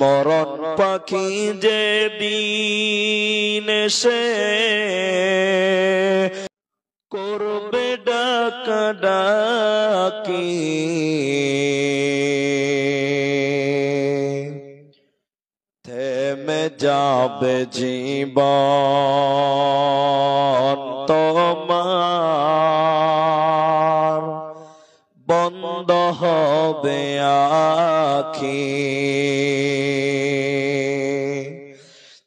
মরণ পাখি যেদিন এসে করবে ডাকাডাকি, থেমে যাবে জীবন তোমার, বন্ধ হবে আখি,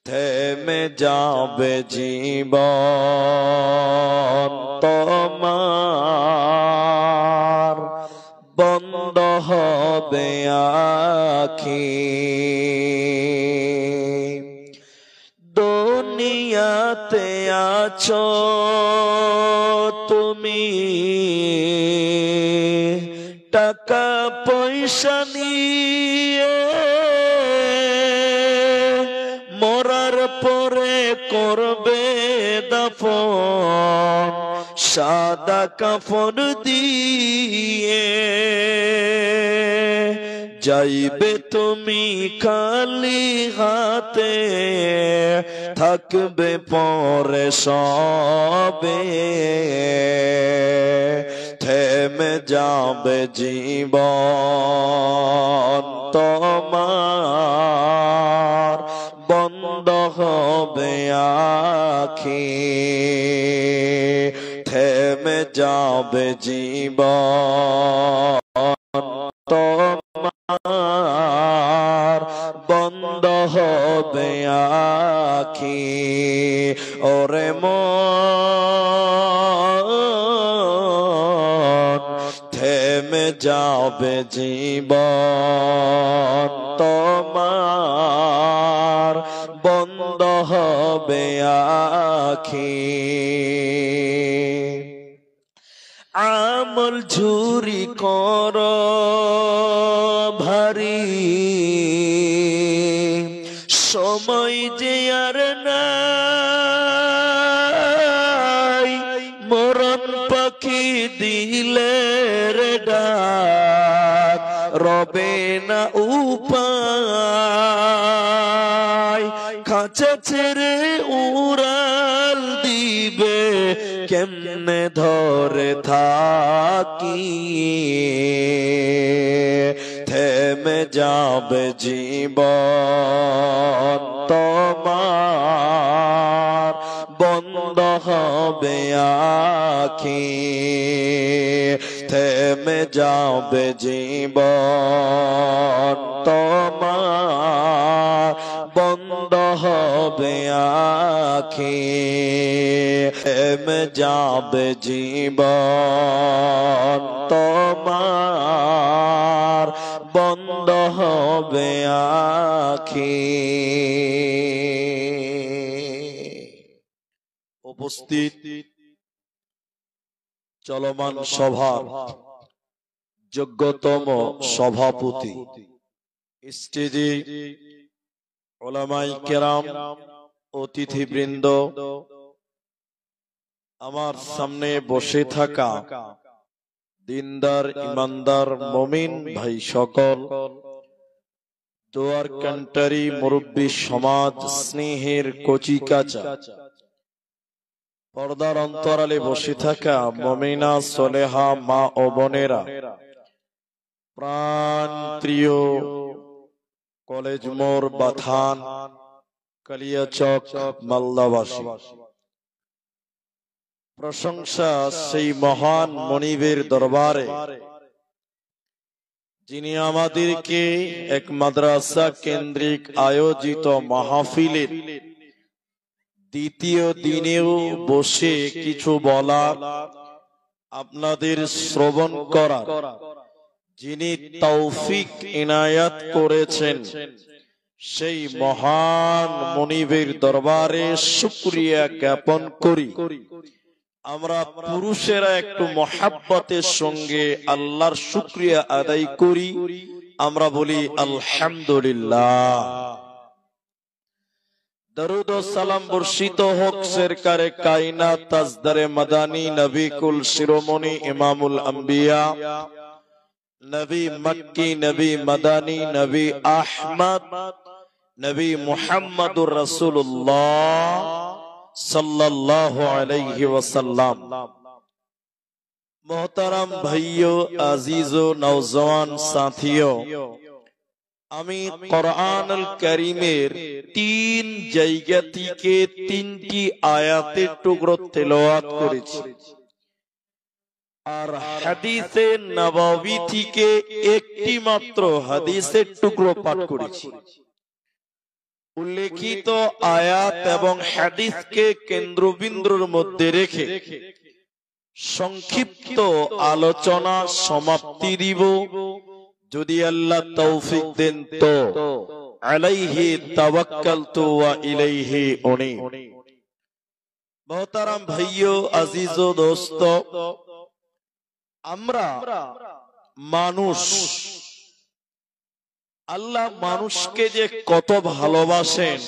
থেমে যাবে জীবন তোমার, বন্ধ হবে আখি। দুনিয়াতে আছো তুমি টাকা পয়সা নিয়ে, মরার পরে করবে দাফন সাদা কাফন দিয়ে, যাইবে তুমি খালি হাতে, থাকবে পরে সবে, থেমে যাবে জীবন তোমার, বন্ধ হবে আখি, থেমে যাবে জীবন তোমার, বন্ধ হবে আখি। ওরে মন থেমে যাবে জীবন তোমার, বন্ধ হবে আখি। আমল ঝুরি কর ভারী, সময় যে আর নাই, মরণ পাখি দিলে রে ডাক, রবে না উপায়, খাঁচা ছেড়ে উড়াল দিবে, কেমনে ধরে থাকি, থেমে যাবে জীবন তোমার, বন্ধ হবে আখি, থেমে যাবে জীবন তোমার, বন্ধ হবে আখি, থেমে যাবে জীবন তোমার, বন্ধ হবে আখি। উপস্থিত চলমান সভার যোগ্যতম সভাপতি, স্টেজে উলামায়ে কেরাম, অতিথিবৃন্দ, আমার সামনে বসে থাকা দিনদার ইমানদার মুমিন ভাই সকল, দোয়ার কান্টারি মুরব্বী সমাজ, স্নেহের কচি কাঁচা, পর্দার অন্তরালে বসে থাকা মুমিনা সলেহা মা ও বোনেরা, প্রাণ প্রিয় কলেজ মোড় বাথান কালিয়াচক মালদাবাসী, প্রশংসা সেই মহান মনিবের দরবারে যিনি আমাদেরকে এক মাদ্রাসা কেন্দ্রিক আয়োজিত মাহফিলের দ্বিতীয় দিনেও বসে কিছু বলার, আপনাদের শ্রবণ করার যিনি তৌফিক ইনায়াত করেছেন, সেই মহান মনিবের দরবারে শুকরিয়া জ্ঞাপন করি। আমরা পুরুষেরা একটু মহাব্বতের সঙ্গে আল্লাহর শুকরিয়া আদায় করি, আমরা বলি আলহামদুলিল্লাহ। দরুদ ও সালাম বর্ষিত হোক সরকারে কায়নাত তাজদারে মাদানী নবী কুল শিরোমণি ইমামুল আম্বিয়া নবী মক্কি, নবী মাদানী, নবী আহমদ, নবী মুহাম্মদুর রাসূলুল্লাহ সাল্লাল্লাহু আলাইহি ওয়াসাল্লাম। मोहतरम भाइयों, अजीजों, नौजवान साथियों, আমি কোরআনুল কারীমের 3 জায়গা থেকে 3টি আয়াতের টুকরো তেলাওয়াত করেছি, আর হাদিসে নববী থেকে একটি মাত্র হাদিসের টুকরো পাঠ করেছি। উল্লেখিত আয়াত এবং হাদিসকে কেন্দ্রবিন্দুর মধ্যে রেখে সংক্ষিপ্ত আলোচনা সমাপ্তি দিব, যদি আল্লাহ তৌফিক দেন তো। আলাইহি তাওয়াক্কালতু ওয়া ইলাইহি উনীব। মোহতারাম ভাইয়ো, আজিজো, দোস্ত, আমরা মানুষ, আল্লাহ মানুষকে যে কত ভালোবাসেন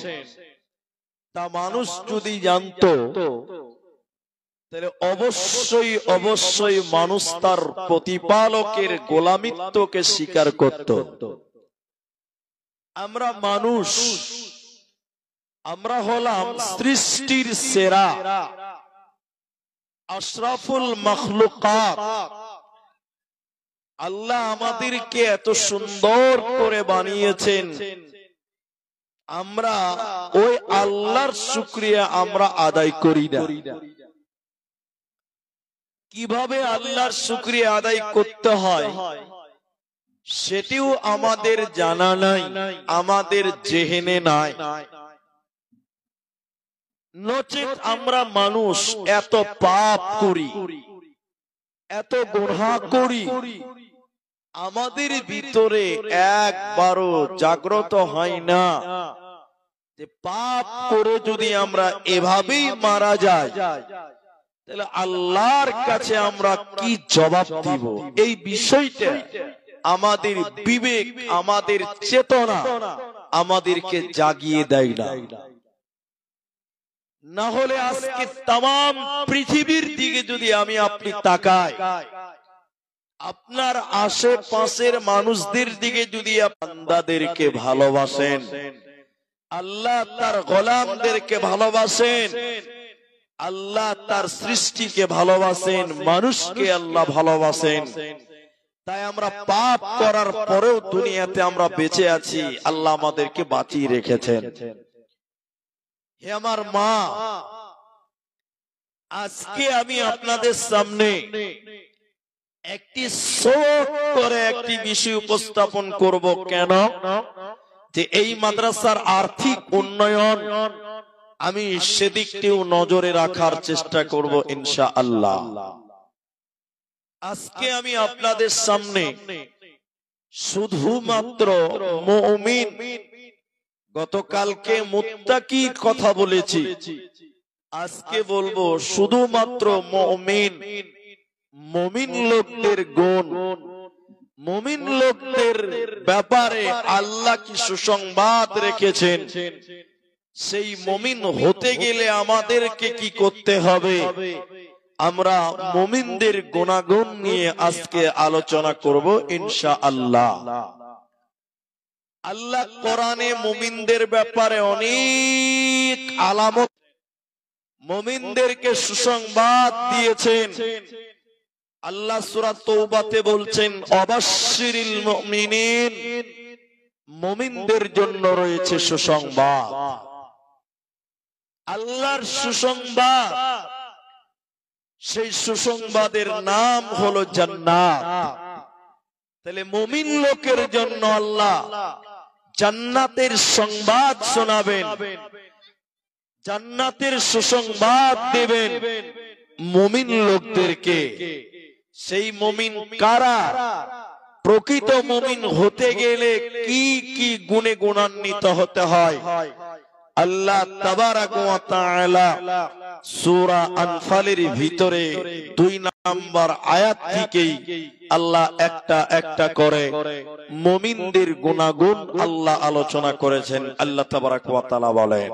তা মানুষ যদি জানতো তাহলে অবশ্যই অবশ্যই মানুষ তার প্রতিপালকের গোলামিত্বকে স্বীকার করত। আমরা মানুষ, আমরা হলাম সৃষ্টির সেরা, আশরাফুল মাখলুকাত। আল্লাহ আমাদেরকে এত সুন্দর করে বানিয়েছেন, আমরা ওই আল্লাহর শুকরিয়া আমরা আদায় করি না। কিভাবে আল্লাহর শুকরিয়া আদায় করতে হয় সেটিও আমাদের জানা নাই, আমাদের জেহেনে নাই। নচেত আমরা মানুষ এত পাপ করি, এত গুনাহ করি, আমাদের ভিতরে একবারও জাগ্রত হয় না যে পাপ করে যদি আমরা এভাবেই মারা যাই তাহলে আল্লাহর কাছে আমরা কি জবাব দিব। এই বিষয়টা আমাদের বিবেক, আমাদের চেতনা আমাদেরকে জাগিয়ে দেয় না। না হলে আজকে তাম পৃথিবীর দিকে যদি আমি আপনি তাকাই, আপনার আশেপাশের মানুষদের দিকে যদি বান্দাদেরকে ভালোবাসেন, আল্লাহ তার গোলামদেরকে ভালোবাসেন, আল্লাহ তার সৃষ্টিকে ভালোবাসেন, মানুষকে আল্লাহ ভালোবাসেন। তাই আমরা পাপ করার পরেও দুনিয়াতে আমরা বেঁচে আছি, আল্লাহ আমাদেরকে বাঁচিয়ে রেখেছেন। হে আমার মা, আজকে আমি আপনাদের সামনে একটি ছোট করে একটি বিষয় উপস্থাপন করব। কেন যে এই মাদ্রাসার আর্থিক উন্নয়ন আমি সেদিকটিও নজরে রাখার চেষ্টা করব ইনশাআল্লাহ। আজকে আমি আপনাদের সামনে শুধুমাত্র মুমিন, গতকালকে মুত্তাকির কথা বলেছি, আজকে বলবো শুধুমাত্র মুমিন, মুমিন লোকদের গুণ, মুমিন লোকদের ব্যাপারে আল্লাহ কি সুসংবাদ রেখেছেন। সেই মুমিন হতে গেলে আমাদেরকে কি করতে হবে, আমরা মুমিনদের গুণাগুণ নিয়ে আজকে আলোচনা করব ইনশাআল্লাহ। আল্লাহ কোরআনে মুমিনদের ব্যাপারে অনেক আলামত, মুমিনদেরকে সুসংবাদ দিয়েছেন। আল্লাহ সূরা তওবাতে বলছেন, অবাশশিরিল মুমিনিন, মুমিনদের জন্য রয়েছে সুসংবাদ। আল্লাহর সুসংবাদ, সেই সুসংবাদের নাম হলো জান্নাত। তাহলে মুমিন লোকের জন্য আল্লাহ জান্নাতের সংবাদ শোনাবেন, জান্নাতের সুসংবাদ দেবেন মুমিন লোকদেরকে। সেই মুমিন কারা? প্রকৃত মুমিন হতে গেলে কি কি গুণে গুণান্বিত হতে হয় আল্লাহ তাবারাক ওয়া তাআলা সূরা আনফালের ভিতরে 2 নম্বর আয়াত থেকেই আল্লাহ একটা একটা করে মুমিনদের গুণাগুণ আল্লাহ আলোচনা করেছেন। আল্লাহ তাবারাক ওয়া তাআলা বলেন,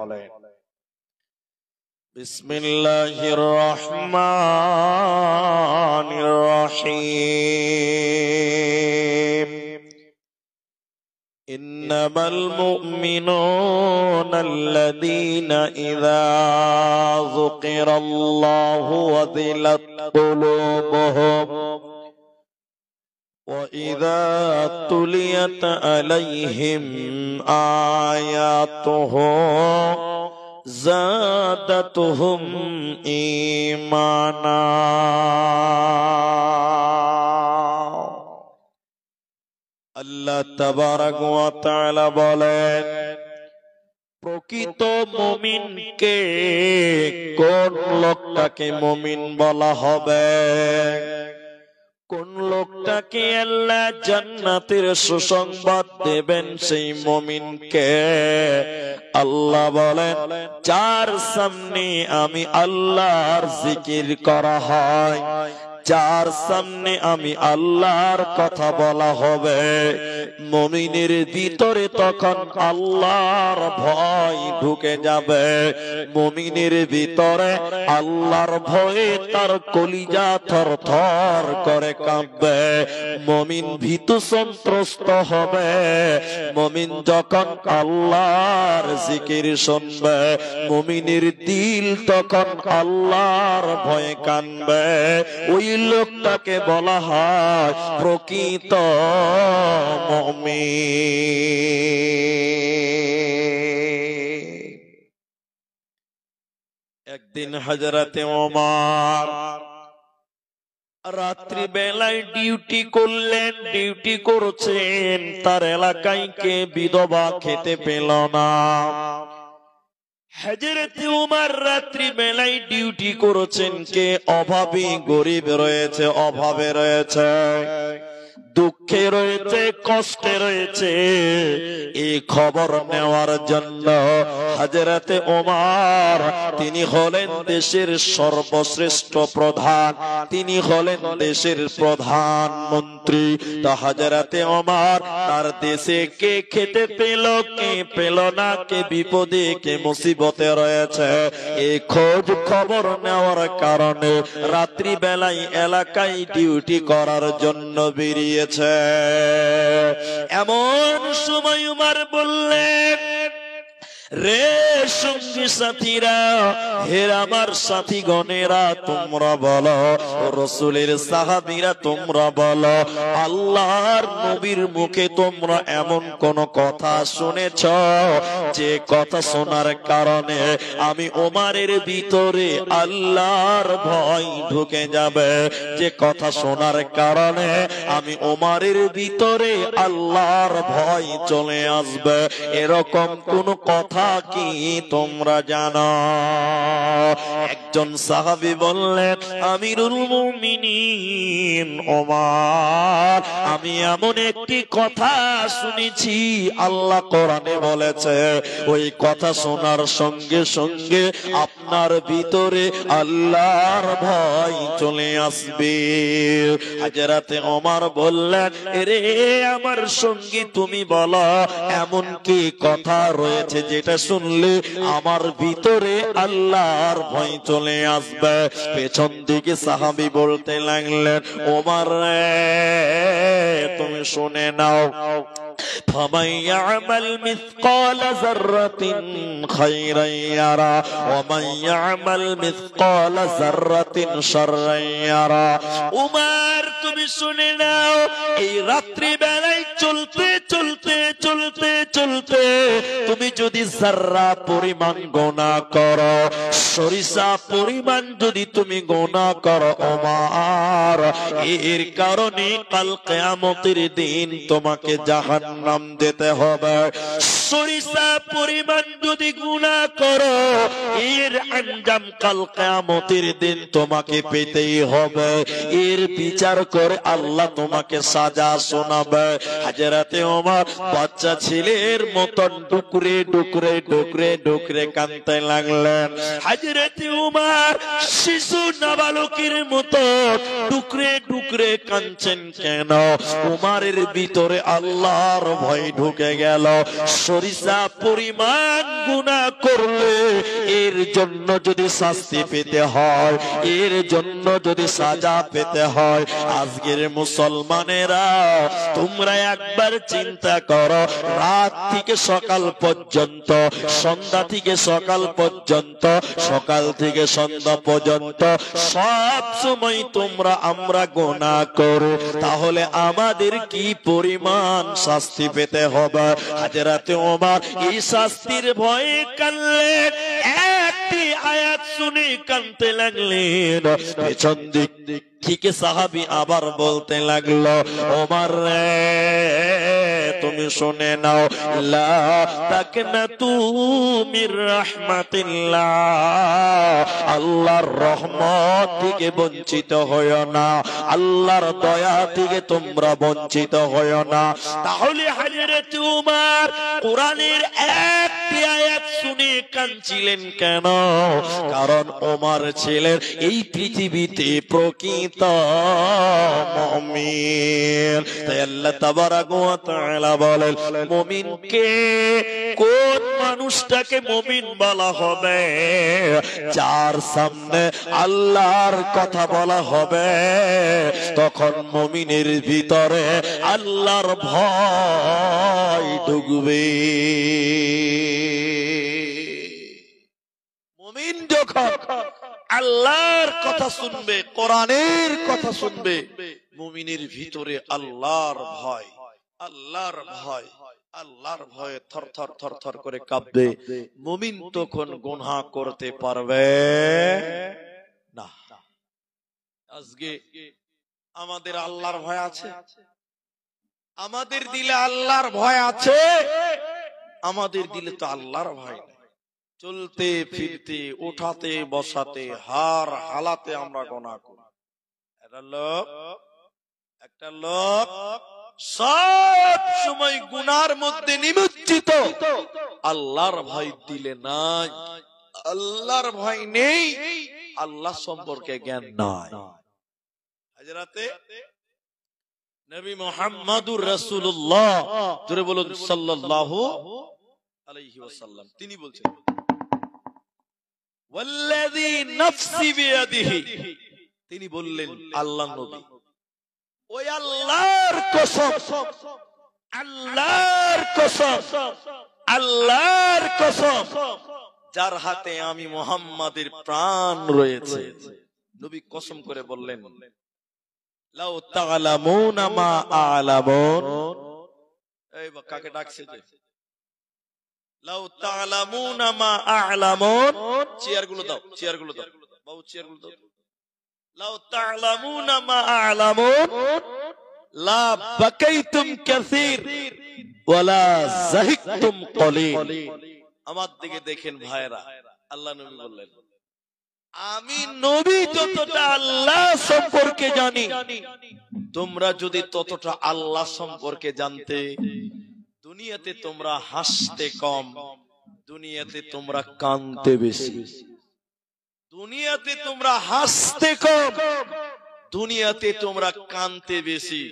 বিসমিল্লাহির রহমানির রহিম। ইন্নামাল মুমিনুনাল্লাযীনা ইযা যুকিরাল্লাহু ওয়াজিলাত কুলুবুহুম وَإِذَا تُلِيَتْ عَلَيْهِمْ آيَاتُهُ زَادَتْهُمْ إِيمَانًا। আল্লাহ তাবারক ওয়া তাআলা বলেন, প্রকৃত মুমিনকে কোন লোকটাকে মুমিন বলা হবে? কোন লোকটাকে আল্লাহ জান্নাতের সুসংবাদ দেবেন সেই মুমিনকে আল্লাহ বলেন, যার সামনে আমি আল্লাহর জিকির করা হয়, যার সামনে আমি আল্লাহর কথা বলা হবে, মুমিনের ভিতরে তখন আল্লাহর ভয় ঢুকে যাবে। মুমিনের ভিতরে আল্লাহর ভয়ে তার কলিজা থরথর করে কাঁপবে। মুমিন ভীতু সন্ত্রস্ত হবে। মুমিন যখন আল্লাহর জিকির শুনবে, মুমিনের দিল তখন আল্লাহর ভয়ে কাঁপবে। ওই লোকটাকে বলা হয় প্রকৃত মুমিন। একদিন হযরতে ওমর রাত্রি বেলায় ডিউটি করলেন, ডিউটি করছেন, তার এলাকায় কে বিধবা খেতে পেল না। হযরতে ওমর রাত্রি বেলায় ডিউটি করেছেন, কে অভাবী গরিব রয়েছে, অভাবে রয়েছে, দুঃখে রয়েছে, কষ্টে রয়েছে, এই খবর নেওয়ার জন্য হযরতে ওমর, তিনি হলেন দেশের সর্বশ্রেষ্ঠ প্রধান, তিনি হলেন দেশের প্রধানমন্ত্রী। তা হযরতে ওমর তার দেশে কে খেতে পেল, কে পেল না, কে বিপদে, কে মুসিবতে রয়েছে, এই খোঁজ খবর নেওয়ার কারণে রাত্রি বেলায় এলাকায় ডিউটি করার জন্য বেরিয়ে। এমন সময় উমর বললেন, রে সঙ্গী সাথীরা, হে আমার সাথী গণেরা, তোমরা বলো, রাসূলের সাহাবীরা তোমরা বলো, আল্লাহর নবীর মুখে তোমরা এমন কোন কথা শুনেছ যে কথা শোনার কারণে আমি ওমরের ভিতরে আল্লাহর ভয় ঢুকে যাবে, যে কথা শোনার কারণে আমি ওমরের ভিতরে আল্লাহর ভয় চলে আসবে, এরকম কোন কথা কি তোমরা জানো? একজন সাহাবী বললেন, আমিরুল মুমিনিন ওমর, আমি এমন একটি কথা শুনেছি, আল্লাহ কোরআনে বলেছে, ওই কথা শোনার সঙ্গে সঙ্গে আপনার ভিতরে আল্লাহর ভয় চলে আসবে। হযরতে ওমর বললেন, রে আমার সঙ্গী তুমি বলো, এমন কি কথা রয়েছে যেটা শুনলে আমার ভিতরে আল্লাহর ভয় চলে আসবে? পেছন দিকে সাহাবী বলতে লাগলেন, ওমর তুমি শুনে নাও, فمن يعمل مثقال ذرة خيرا يرى ومن يعمل مثقال ذرة شرا يرى। উমর তুমি শুনে নাও, এই রাত্রি বেলায় চলতে চলতে চলতে চলতে তুমি যদি যারা পরিমাণ গুনাহ করো, সরিষা পরিমাণ যদি তুমি গুনাহ করো ওমর, এর কারণে কাল কিয়ামতের দিন তোমাকে জাহান্নাম যেতে হবে। সরিষা পরিমাণ যদি গুনাহ করো, এর আঞ্জাম কাল কিয়ামতের দিন তোমাকে পেতেই হবে, এর বিচার করে আল্লাহ তোমাকে সাজা শোনাবে। হযরতে ওমর বাচ্চা ছেলের মতন ডুকরে ডুকরে ডুকরে ডুকরে কাঁদতে লাগলেন। হযরতে ওমর শিশু নাবালকের মতো ডুকরে ডুকরে কাঁদছেন কেন? ওমরের ভিতরে আল্লাহর ভয় ঢুকে গেল। সরিষা পরিমাণ গুনাহ করলে এর জন্য যদি শাস্তি পেতে হয়, এর জন্য যদি সাজা পেতে হয়, আজকের মুসলমানেরা তোমরা একবার চিন্তা করো, রাত থেকে সকাল পর্যন্ত, সন্ধ্যা থেকে সকাল পর্যন্ত, সকাল থেকে সন্ধ্যা পর্যন্ত সব সময় তোমরা আমরা গুনাহ করো, তাহলে আমাদের কি পরিমাণ শাস্তি পেতে হবে? হযরত ওমর এই শাস্তির ভয়ে কাঁদলেন, একটি আয়াত শুনে কাঁদতে লাগলেন। পেছন দিক থেকে সাহাবী আবার বলতে লাগলো, ওমর রে তুমি শুনে নাও, লা তাকনাতু মির রাহমাতিল্লাহ, আল্লাহর রহমত থেকে বঞ্চিত হয়ো না, আল্লাহর দয়া থেকে তোমরা বঞ্চিত হয়ো না। তাহলে হযরত ওমর কোরআনের একটি আয়াত শুনে কাঁদছিলেন কেন? কারণ ওমর ছিলেন এই পৃথিবীতে প্রকৃত মুমিন। তাই আল্লাহ তাবারাক ওয়া তাআলা বলেন, মুমিনকে, কোন মানুষটাকে মুমিন বলা হবে? যার সামনে আল্লাহর কথা বলা হবে তখন মুমিনের ভিতরে আল্লাহর ভয় ঢুকবে। মুমিন যখন আল্লাহর কথা শুনবে, কোরআনের কথা শুনবে, মুমিনের ভিতরে আল্লাহর ভয়, আল্লাহর ভয়, আল্লাহর ভয়ে থরথর থরথর করে কাঁপবে। মুমিন তখন গুনাহ করতে পারবে না। আজকে আমাদের আল্লাহর ভয় আছে? আমাদের দিলে আল্লাহর ভয় আছে? আমাদের দিলে তো আল্লাহর ভয় নেই। চলতে ফিরতে, উঠাতে বসাতে, হার হালাতে আমরা গুনাহ করি। একটা লোক সব সময় গুনার মধ্যে নিমজ্জিত, আল্লাহর ভয় দিলে নাই, আল্লাহর ভয় নেই, আল্লাহ সম্পর্কে জ্ঞান নাই। হযরতে নবী মুহাম্মদুর রাসূলুল্লাহ, জোরে বলুন সাল্লাল্লাহু আলাইহি ওয়াসাল্লাম, তিনি বলছেন, ওয়াল্লাযী নাফসি বিয়াদিহি, তিনি বললেন, আল্লাহ নবী, ওই আল্লাহর কসম, আল্লাহর কসম, আল্লাহর কসম, যার হাতে আমি মুহাম্মাদের প্রাণ রয়েছে। নবী কসম করে বললেন, লাউ তা'লামুনা মা আ'লামুন। এই কাকে ডাকছে যে? লাউ তা'লামুনা মা আ'লামুন। চেয়ারগুলো দাও, চেয়ারগুলো দাও বাবু, চেয়ারগুলো দাও। লাউ তা'লামুনা মা আ'লামুন লা বাকাইতুম কাসীর ওয়া লা যাহিকতুম কলিল। আমার দিকে দেখেন ভাইরা, আল্লাহ নবী বললেন, আমি নবী যতটা আল্লাহ সম্পর্কে জানি, তোমরা যদি ততটা আল্লাহ সম্পর্কে জানতে, দুনিয়াতে তোমরা হাসতে কম, দুনিয়াতে তোমরা কাঁদতে বেশি। দুনিয়াতে তোমরা হাসতে কম, দুনিয়াতে তোমরা কাঁদতে বেশি।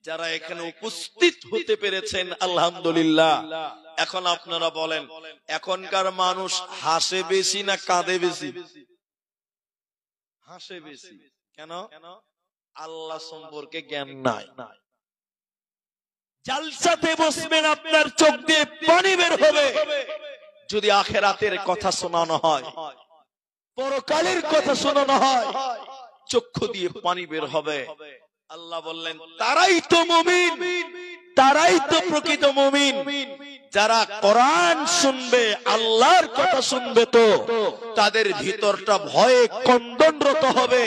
যারা এখানে উপস্থিত হতে পেরেছেন আলহামদুলিল্লাহ। এখন আপনারা বলেন, এখনকার মানুষ হাসে বেশি না কাঁদে বেশি? হাসে বেশি। কেন? আল্লাহ সম্পর্কে জ্ঞান নাই। জালসাতে বসবেন, আপনার চোখ দিয়ে পানি বের হবে যদি আখিরাতের কথা শোনানো হয়, পরকালের কথা শোনানো হয়, চক্ষু দিয়ে পানি বের হবে। আল্লাহ বললেন, তারাই তো মুমিন, তারাই তো প্রকৃত মুমিন, যারা কোরআন শুনবে, আল্লাহর কথা শুনবে, তো তাদের ভিতরটা ভয়ে কন্দনরত হবে,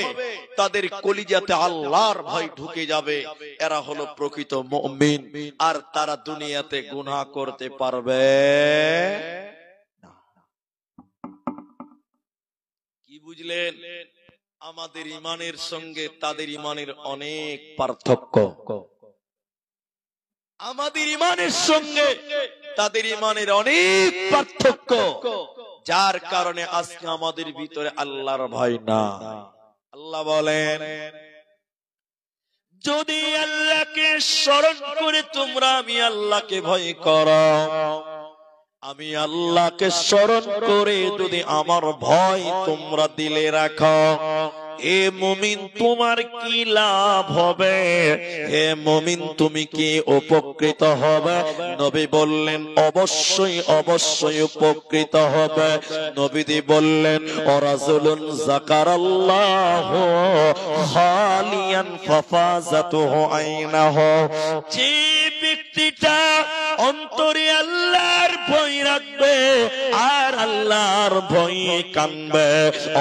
তাদের কলিজাতে আল্লাহর ভয় ঢুকে যাবে। এরা হলো প্রকৃত মুমিন। আর তারা দুনিয়াতে গুনাহ করতে পারবে না। কি বুঝলেন? আমাদের ঈমানের সঙ্গে তাদের ঈমানের অনেক পার্থক্য। আমাদের ঈমানের সঙ্গে তাদের ঈমানের অনেক পার্থক্য, যার কারণে আজকে আমাদের ভিতরে আল্লাহর ভয় না। আল্লাহ বলেন, যদি আল্লাহকে স্মরণ করে তোমরা আমি আল্লাহকে ভয় করো, আমি আল্লাহকে স্মরণ করে যদি আমার ভয় তোমরা দিলে রাখো, এ মুমিন তোমার কি লাভ হবে? হে মুমিন তুমি কি উপকৃত হবে? নবী বললেন অবশ্যই অবশ্যই উপকৃত হবে। নবীজি বললেন ওয়ারাজুলুন যাকারাল্লাহু খালিয়ান ফাফাজাতুহু আইনাহু, যে ব্যক্তিটা অন্তরে আল্লাহর ভয় রাখবে আর আল্লাহর ভয়ে কাঁদবে,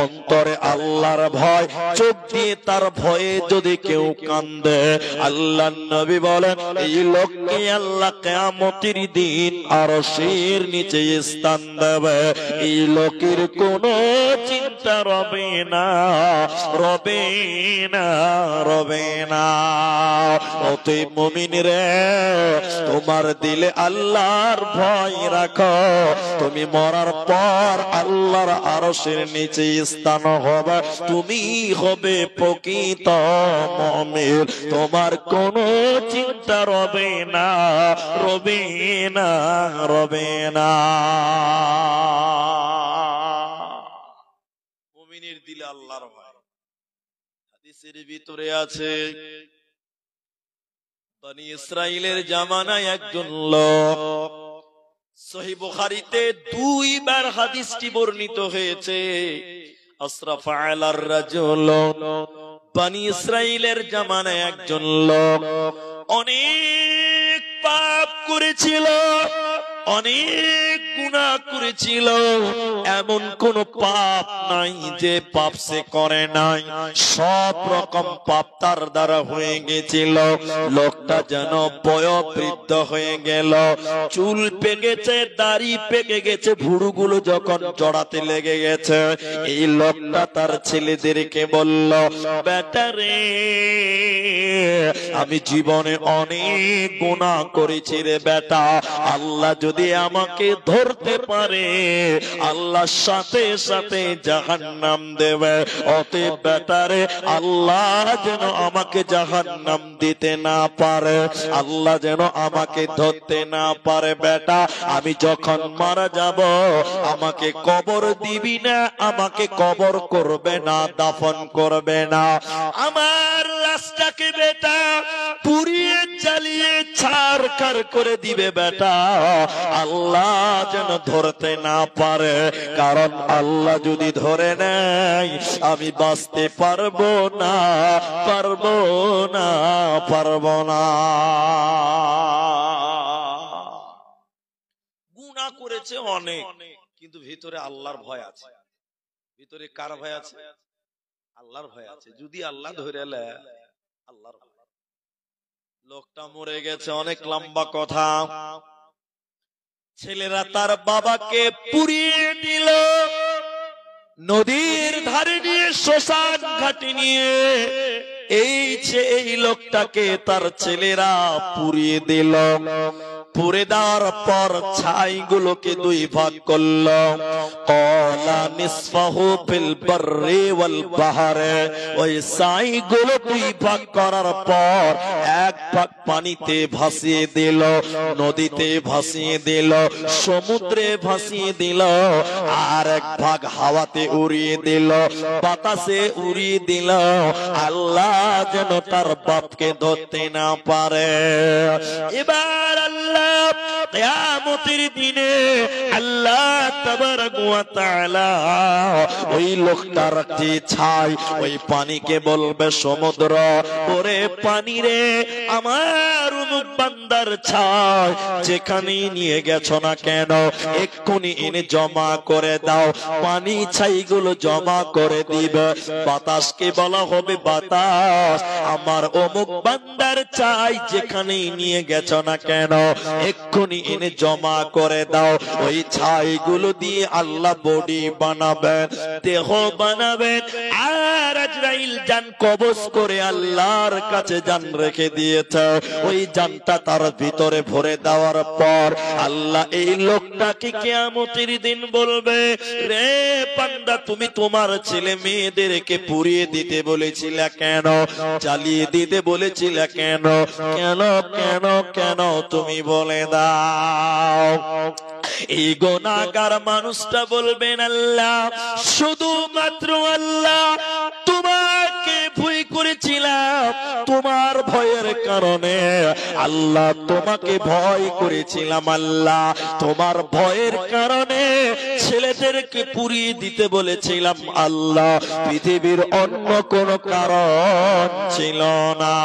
অন্তরে আল্লাহর ভয়, চোখ দিয়ে তার ভয়ে যদি কেউ কান্দে, আল্লাহর নবী বলেন এই লোককে আল্লাহ কিয়ামতের দিন আরশের নিচে স্থান দেবে। এই লোকের কোনো চিন্তা রবে না, রবে না, রবে না। অতএব মুমিন রে, তোমার দিলে আল্লাহর ভয় রাখো, তুমি মরার পর আল্লাহর আরশের নিচে স্থান হবে, তুমি হবে প্রকৃত মুমিন। তোমার কোনো চিন্তা রবে না, রবে না, রবে না। মুমিনের দিলে আল্লাহর ভয়। হাদিসের ভিতরে আছে বনি ইসরাইলের জামানায় একজন লোক, সহিহ বুখারীতে 2 বার হাদিসটি বর্ণিত হয়েছে। আসরাফা আলার রাজুল, বনি ইসরাইলের জামানায় একজন লোক অনেক পাপ করেছিল, অনেক গুনাহ করেছিল, এমন কোন পাপ নাই যে পাপ সে করে নাই, সব রকম পাপ তার দ্বারা হয়ে গেছিল। লোকটা যেন বয়োবৃদ্ধ হয়ে গেল, চুল পেকেছে, দাড়ি পেকে গেছে, ভুরুগুলো যখন জড়াতে লেগে গেছে, এই লোকটা তার ছেলেদেরকে বলল, বেটা রে, আমি জীবনে অনেক গুনাহ করেছি রে বেটা, আল্লাহ যদি আমাকে ধরতে পারে আল্লাহর সাথে সাথে জাহান্নাম দেবে। অতএব বেটারে, আল্লাহ যেন আমাকে জাহান্নাম দিতে না পারে, আল্লাহ যেন আমাকে ধরতে না পারে। বেটা, আমি যখন মারা যাব আমাকে কবর দিবি না, আমাকে কবর করবে না, দাফন করবে না, আমার লাশটাকে বেটা পুড়িয়ে জ্বালিয়ে ছারখার করে দিবে বেটা, আল্লাহ যেন ধরতে না পারে। কারণ আল্লাহ যদি ধরে নেয় আমি বাঁচতে পারবো না, পারবো না, পারবো না। গুনাহ করেছে অনেক, কিন্তু ভিতরে আল্লাহর ভয় আছে। ভিতরে কার ভয় আছে? আল্লাহর ভয় আছে। যদি আল্লাহ ধরে নেয়, আল্লাহর ভয়। লোকটা মরে গেছে, অনেক লম্বা কথা। ছেলেরা তার বাবাকে পুড়িয়ে দিল, নদীর ধারে নিয়ে, শ্মশান ঘাটে নিয়ে এই লোকটাকে তার ছেলেরা পুড়িয়ে দিল। পুড়ে দেওয়ার পর ছাইগুলোকে 2 ভাগ করলো। ক্বালা নিসফাহু ফিল বাররি ওয়াল বাহরে, ওই ছাইগুলো 2 ভাগ করার পর 1 ভাগ পানিতে ভাসিয়ে দিল, নদীতে ভাসিয়ে দিল, সমুদ্রে ভাসিয়ে দিল, আর 1 ভাগ হাওয়াতে উড়িয়ে দিল, বাতাসে উড়িয়ে দিল। আল্লাহ যেন তার বাপকে ধরতে না পারে। এবার আল্লাহ কিয়ামতের দিনে আল্লাহ তাবারক ওয়া তাআলা ওই লোকটার যে ছাই, ওই পানিকে বলবে সমুদ্র, ওরে পানি রে, আমার অমুক বান্দার ছাই যেখানে নিয়ে গেছো না কেন, এক্ষুনি এনে জমা করে দাও। পানি ছাইগুলো জমা করে দিবে। বাতাসকে বলা হবে, বাতাস, আমার অমুক বান্দার ছাই যেখানে নিয়ে গেছো না কেন, এক্ষুনি এনে জমা করে দাও। ওই ছাইগুলো দিয়ে আল্লাহ বডি বানাবেন, দেহ বানাবেন, আর আজরাইল জান কবজ করে আল্লাহর কাছে জান রেখে দিয়েছে। ওই জানটা তার ভিতরে ভরে দেওয়ার পর আল্লাহ এই লোকটাকে কিয়ামতের দিন বলবে, রে বান্দা, তুমি তোমার ছেলে মেয়েদেরকে পুড়িয়ে দিতে বলেছিলে কেন, জ্বালিয়ে দিতে বলেছিলে কেন, কেন কেন কেন তুমি বলে দাও। এই গুনাহগার মানুষটা বলবেন, আল্লাহ শুধুমাত্র আল্লাহ তোমাকে ভয় করেছিলাম, তোমার ভয়ের কারণে আল্লাহ তোমাকে ভয় করেছিলাম, আল্লাহ তোমার ভয়ের কারণে ছেলেদেরকে পুড়িয়ে দিতে বলেছিলাম, আল্লাহ পৃথিবীর অন্য কোন কারণ ছিল না।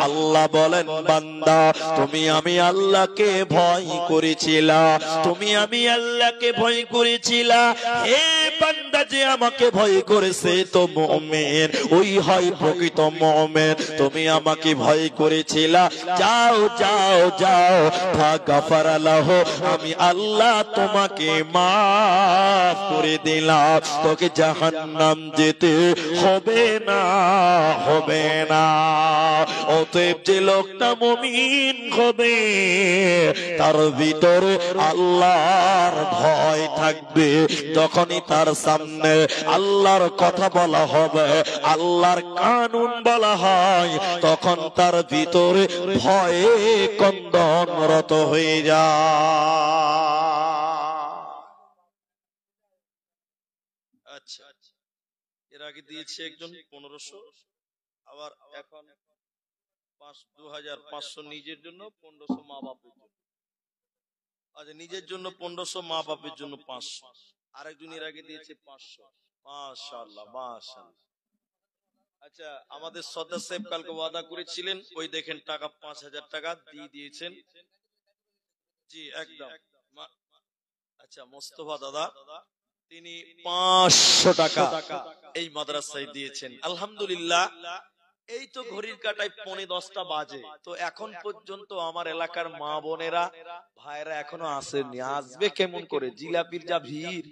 আল্লাহ বলেন, বান্দা তুমি আমি আল্লাহকে ভয় করেছিলা, তুমি আমি আল্লাহকে ভয় করেছিলা, হে বান্দা যে আমাকে ভয় করেছে তো মুমিন, ওই হয় প্রকৃত মুমিন। তুমি আমাকে ভয় করেছিলা, যাও যাও যাও, ফাগাফারা লাহু, আমি আল্লাহ তোমাকে মাফ করে দিলাম, তোকে জাহান্নাম যেতে হবে না, হবে না। অতএব যে লোকটা মুমিন হবে তার ভিতরে আল্লাহর ভয় থাকবে। যখনই তার সামনে আল্লাহর কথা বলা হবে, আল্লাহর কানুন বলা হয়, তখন তার ভিতরে ভয়ে কন্দনরত হয়ে যায়। আচ্ছা, এর আগে দিয়েছে একজন 1500, আবার এখন 2500 নিজের জন্য, 1500 মা বাপের জন্য। আচ্ছা, নিজের জন্য 1500, মা বাপের জন্য 500। আরেকজন এর আগে দিয়েছে 500। মাশাআল্লাহ, মাশাআল্লাহ। আচ্ছা, আমাদের সদর সাহেব কালকে ওয়াদা করেছিলেন, ওই দেখেন টাকা 5000 টাকা দিয়ে দিয়েছেন। জি একদম। আচ্ছা, মোস্তফা দাদা তিনি 500 টাকা এই মাদ্রাসায় দিয়েছেন। আলহামদুলিল্লাহ। এই তো ঘড়ির কাটায় 9:45 বাজে, তো এখন পর্যন্ত আমার এলাকার মা বোনেরা ভাইরা এখনো আসেননি। আসবে কেমন করে? জিলাপির যা ভিড়,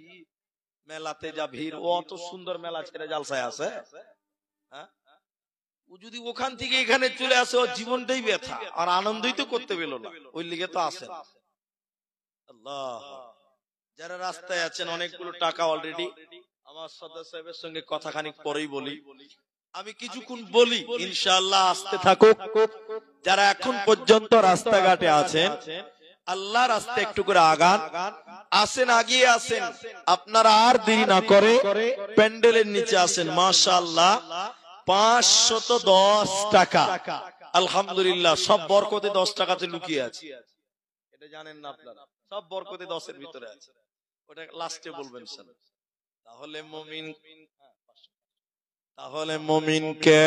মেলাতে যা ভিড়, ও অত সুন্দর মেলা ছেড়ে জালসায় আসে? ও যদি ওখান থেকে এখানে চলে আসে, ওর জীবনটাই ব্যথা, আর আনন্দই তো করতে পেল না, ওই লিগে তো আসেন। আল্লাহ, যারা রাস্তায় আছেন, অনেকগুলো টাকা অলরেডি। আমার সদর সাহেবের সঙ্গে কথা খানিক পরেই বলি, আমি কিছুক্ষণ বলি, ইনশাআল্লাহ আসতে থাকুক। যারা এখন পর্যন্ত রাস্তাঘাটে আছেন, আল্লাহ রাস্তা একটু করে আগান, আসেন, আগিয়ে আসেন, আপনারা আর দেরি না করে প্যান্ডেলের নিচে আসেন। মাশাআল্লাহ, 510 টাকা। আলহামদুলিল্লাহ, সব বরকতে 10 টাকাতে লুকিয়ে আছে, এটা জানেন না আপনারা? সব বরকতে 10-এর ভিতরে আছে, ওটা লাস্টে বলবেন স্যার। তাহলে মুমিন, তাহলে মুমিনকে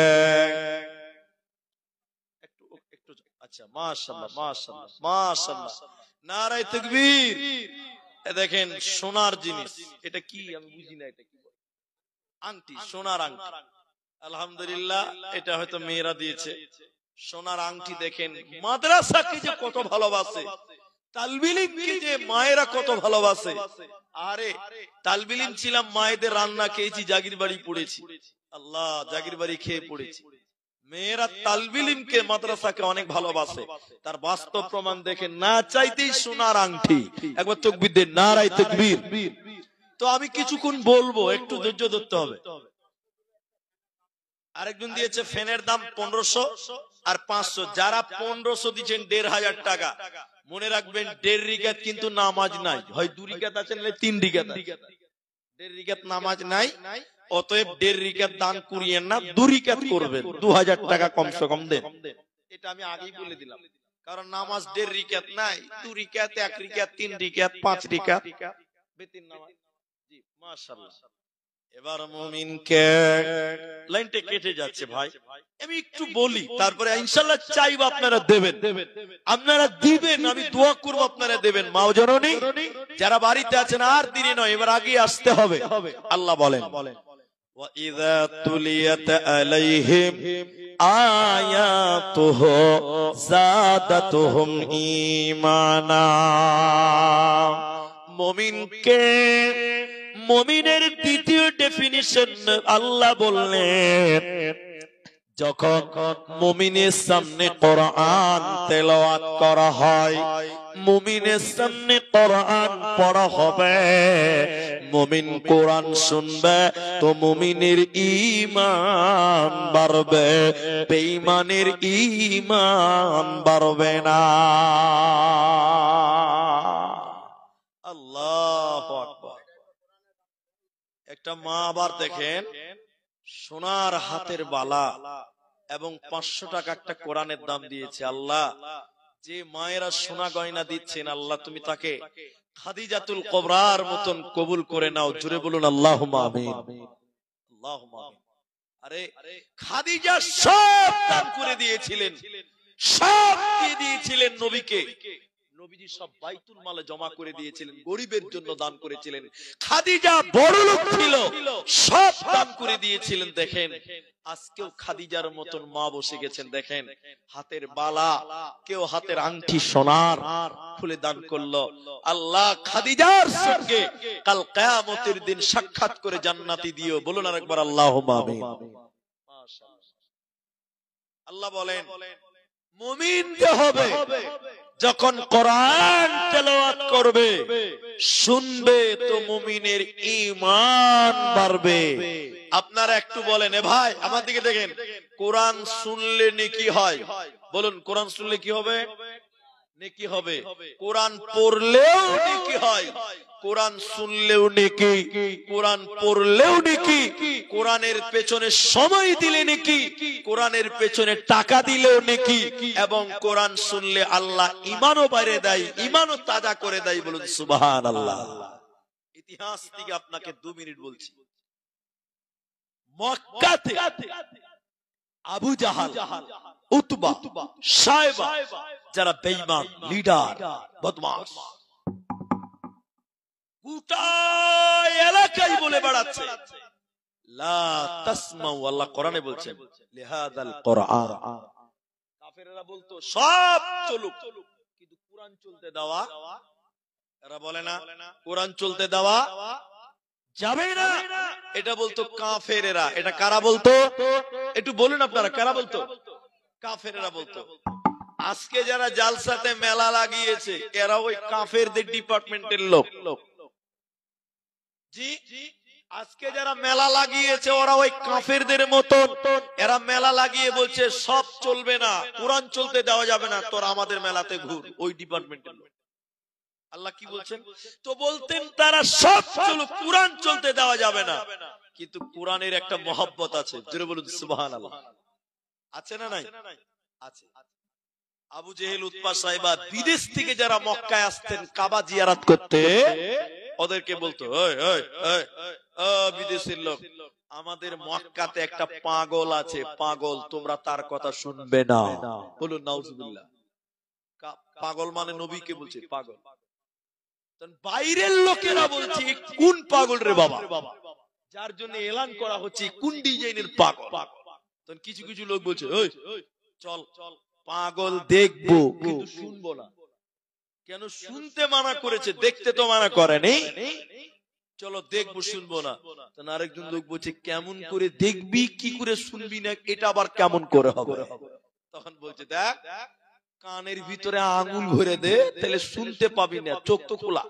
একটু একটু, আচ্ছা, মাশাআল্লাহ, মাশাআল্লাহ, মাশাআল্লাহ, নারায়ে তাকবীর। এ দেখেন সোনার জিনিস, এটা কি আমি বুঝি না, এটা কি? আংটি, সোনার আংটি। আলহামদুলিল্লাহ, এটা হয়তো মেয়েরা দিয়েছে। সোনার আংটি দেখেন, মাদ্রাসাকে যে কত ভালোবাসে, তালবিল ইলমকে যে মায়েরা কত ভালোবাসে। আরে তালবিল ইলম ছিলাম, মায়েদের রান্না খেয়েছি, জাগির বাড়ি পড়েছি, আল্লাহ জাগির বাড়ি খেয়ে পড়েছি। মেয়েরা তালবিল ইলমকে, মাদ্রাসাকে অনেক ভালোবাসে। তার বাস্তব প্রমাণ দেখেন, না চাইতেই সোনার আংটি। একবার তাকবীর দেন, নারায়ে তাকবীর। তো আমি কিছুক্ষণ বলবো, একটু ধৈর্য ধরতে হবে। আরেকজন দিয়েছে ফ্যানের দাম 1500 আর 500। যারা 1500 দিচ্ছেন 1500 টাকা, মনে রাখবেন 1.5 রিকাত কিন্তু নামাজ নাই, হয় 2 রিকাত আছে নাহলে 3 রিকাত আছে, 1.5 রিকাত নামাজ নাই। অতএব 1.5 রিকাত দান করিয়েন না, 2 রিকাত করবেন, 2000 টাকা কমসে কম দেন। এটা আমি আগেই বলে দিলাম, কারণ নামাজ 1.5 রিকাত নাই, 2 রিকাত, 1 রিকাত, 3 রিকাত, 5 রিকাত, বেতিন নামাজ। জি মাশাআল্লাহ। এবার মুমিনকে, লাইনটা কেটে যাচ্ছে ভাই, আমি একটু বলি, তারপরে ইনশাআল্লাহ চাইবো আপনারা দেবেন, আপনারা দিবেন, আমি দোয়া করব আপনারা দেবেন। মা ও জননী যারা বাড়িতে আছেন, আর দেরি নয়, এবার আগে আসতে হবে। আল্লাহ বলেন, ওয়া ইযা তুলিয়াত আলাইহিম আয়াতুহু যাদাতুহুম ঈমানা। মুমিনকে, মুমিনের দ্বিতীয় ডেফিনিশন আল্লাহ বললেন, যখন মুমিনের সামনে কোরআন তেলাওয়াত করা হয়, মুমিনের সামনে কোরআন পড়া হবে, মুমিন কোরআন শুনবে, তো মুমিনের ঈমান বাড়বে, বেঈমানের ঈমান বাড়বে না। আল্লাহু আকবার। একটা মা আবার দেখেন সোনার হাতের বালা এবং 500 টাকা একটা কোরআনের দাম দিয়েছে। আল্লাহ, যে মায়েরা সোনা গয়না দিচ্ছেন, আল্লাহ তুমি তাকে খাদিজাতুল কুবরার মতন কবুল করে নাও। জোরে বলুন আল্লাহুম্মা আমিন, আল্লাহুম্মা আমিন। আরে খাদিজা সব দান করে দিয়েছিলেন, সব দিয়ে দিয়েছিলেন নবীকে। নবীজি সব বাইতুল মালে জমা করে দিয়েছিলেন, গরিবের জন্য দান করেছিলেন। খাদিজা বড় লোক ছিল, সব দান করে দিয়েছিলেন। দেখেন আজকেও খাদিজার মতন মা বসে গেছেন। দেখেন হাতের বালা, কেউ হাতের আংটি সোনার খুলে দান করলো। আল্লাহ খাদিজার সঙ্গে কাল কিয়ামতের দিন সাক্ষাৎ করে জান্নাতি দিও। বলুন আরেকবার আল্লাহুম্মা আমিন। আল্লাহ বলেন মুমিন কে হবে যখন কোরআন তেলাওয়াত করবে, শুনবে তো মুমিনের ঈমান বাড়বে। আপনারা একটু বলেন, এ ভাই আমার দিকে দেখেন, কোরআন শুনলে নেকি হয়? বলুন কোরআন শুনলে কি হবে? নেকি হবে। কোরআন পড়লেও নেকি হয়, কোরআন শুনলেও নেকি, কোরআন পড়লেও নেকি, কোরআনের পেছনে সময় দিলে নেকি, কোরআনের পেছনে টাকা দিলেও নেকি, এবং কোরআন শুনলে আল্লাহ ঈমানও বাড়িয়ে দেয়, ঈমানও তাজা করে দেয়। বলুন সুবহানাল্লাহ। ইতিহাস থেকে আপনাকে 2 মিনিট বলছি। মক্কাতে আবু জাহাল, উতবা, সায়বা, যারা বেঈমান লিডার, বদমাশ, গোটা এলাকায় বলে বেড়াচ্ছে লা তাসমাউ, আল্লাহ কোরআনে বলছেন লিহাদাল কোরআন। কাফেররা বলতো সব চলুক, কিন্তু কোরআন চলতে দেওয়া, এরা বলে না কোরআন চলতে দেওয়া যাবে না, এটা বলতো কাফেরেরা। এটা কারা বলতো? একটু বলুন আপনারা, কারা বলতো? কাফেরেরা বলতো। আজকে যারা জালসাতে মেলা লাগিয়েছে, এরা ওই কাফেরদের ডিপার্টমেন্টের লোক। জি, আজকে যারা মেলা লাগিয়েছে ওরা ওই কাফেরদের মতো। এরা মেলা লাগিয়ে বলছে সব চলবে না, কোরআন চলতে দেওয়া যাবে না, তোরা আমাদের মেলাতে ঘুর। ওই ডিপার্টমেন্টের লোক। আল্লাহ কি বলছেন? তো বলতেন তারা সব চলুক, কোরআন চলতে দেওয়া যাবে না, কিন্তু কোরআনের একটা মহব্বত আছে। জোরে বলুন সুবহানাল্লাহ। আছে না নাই? আছে। আবু জেহেল, উতবা, সাইবা বিদেশ থেকে যারা মক্কায় আসতেন কাবা জিয়ারত করতে, ওদেরকে বলতো ওই ওই ওই ও বিদেশের লোক, আমাদের মক্কাতে একটা পাগল আছে, পাগল, তোমরা তার কথা শুনবে না। বলুন নাউজুবিল্লাহ। পাগল মানে নবীকে বলছে পাগল। বাইরের লোকেরা বলছে কোন পাগল রে বাবা, যার জন্য এলান করা হচ্ছে কোন ডিজাইনের পাগল। তখন কিছু কিছু লোক বলছে ওই চল পাগল দেখবো, কিন্তু শুনবো না। কেন? শুনতে মানা করেছে, দেখতে তো মানা করেনি। চলো দেখবো, শুনবো না। আরেকজন লোক বলছে কেমন করে দেখবি, কি করে শুনবি না, এটা আবার কেমন করে হবে? তখন বলছে দেখ, কানের ভিতরে আঙুল ভরে দে, তাহলে শুনতে পাবি না, চোখ তো খোলা,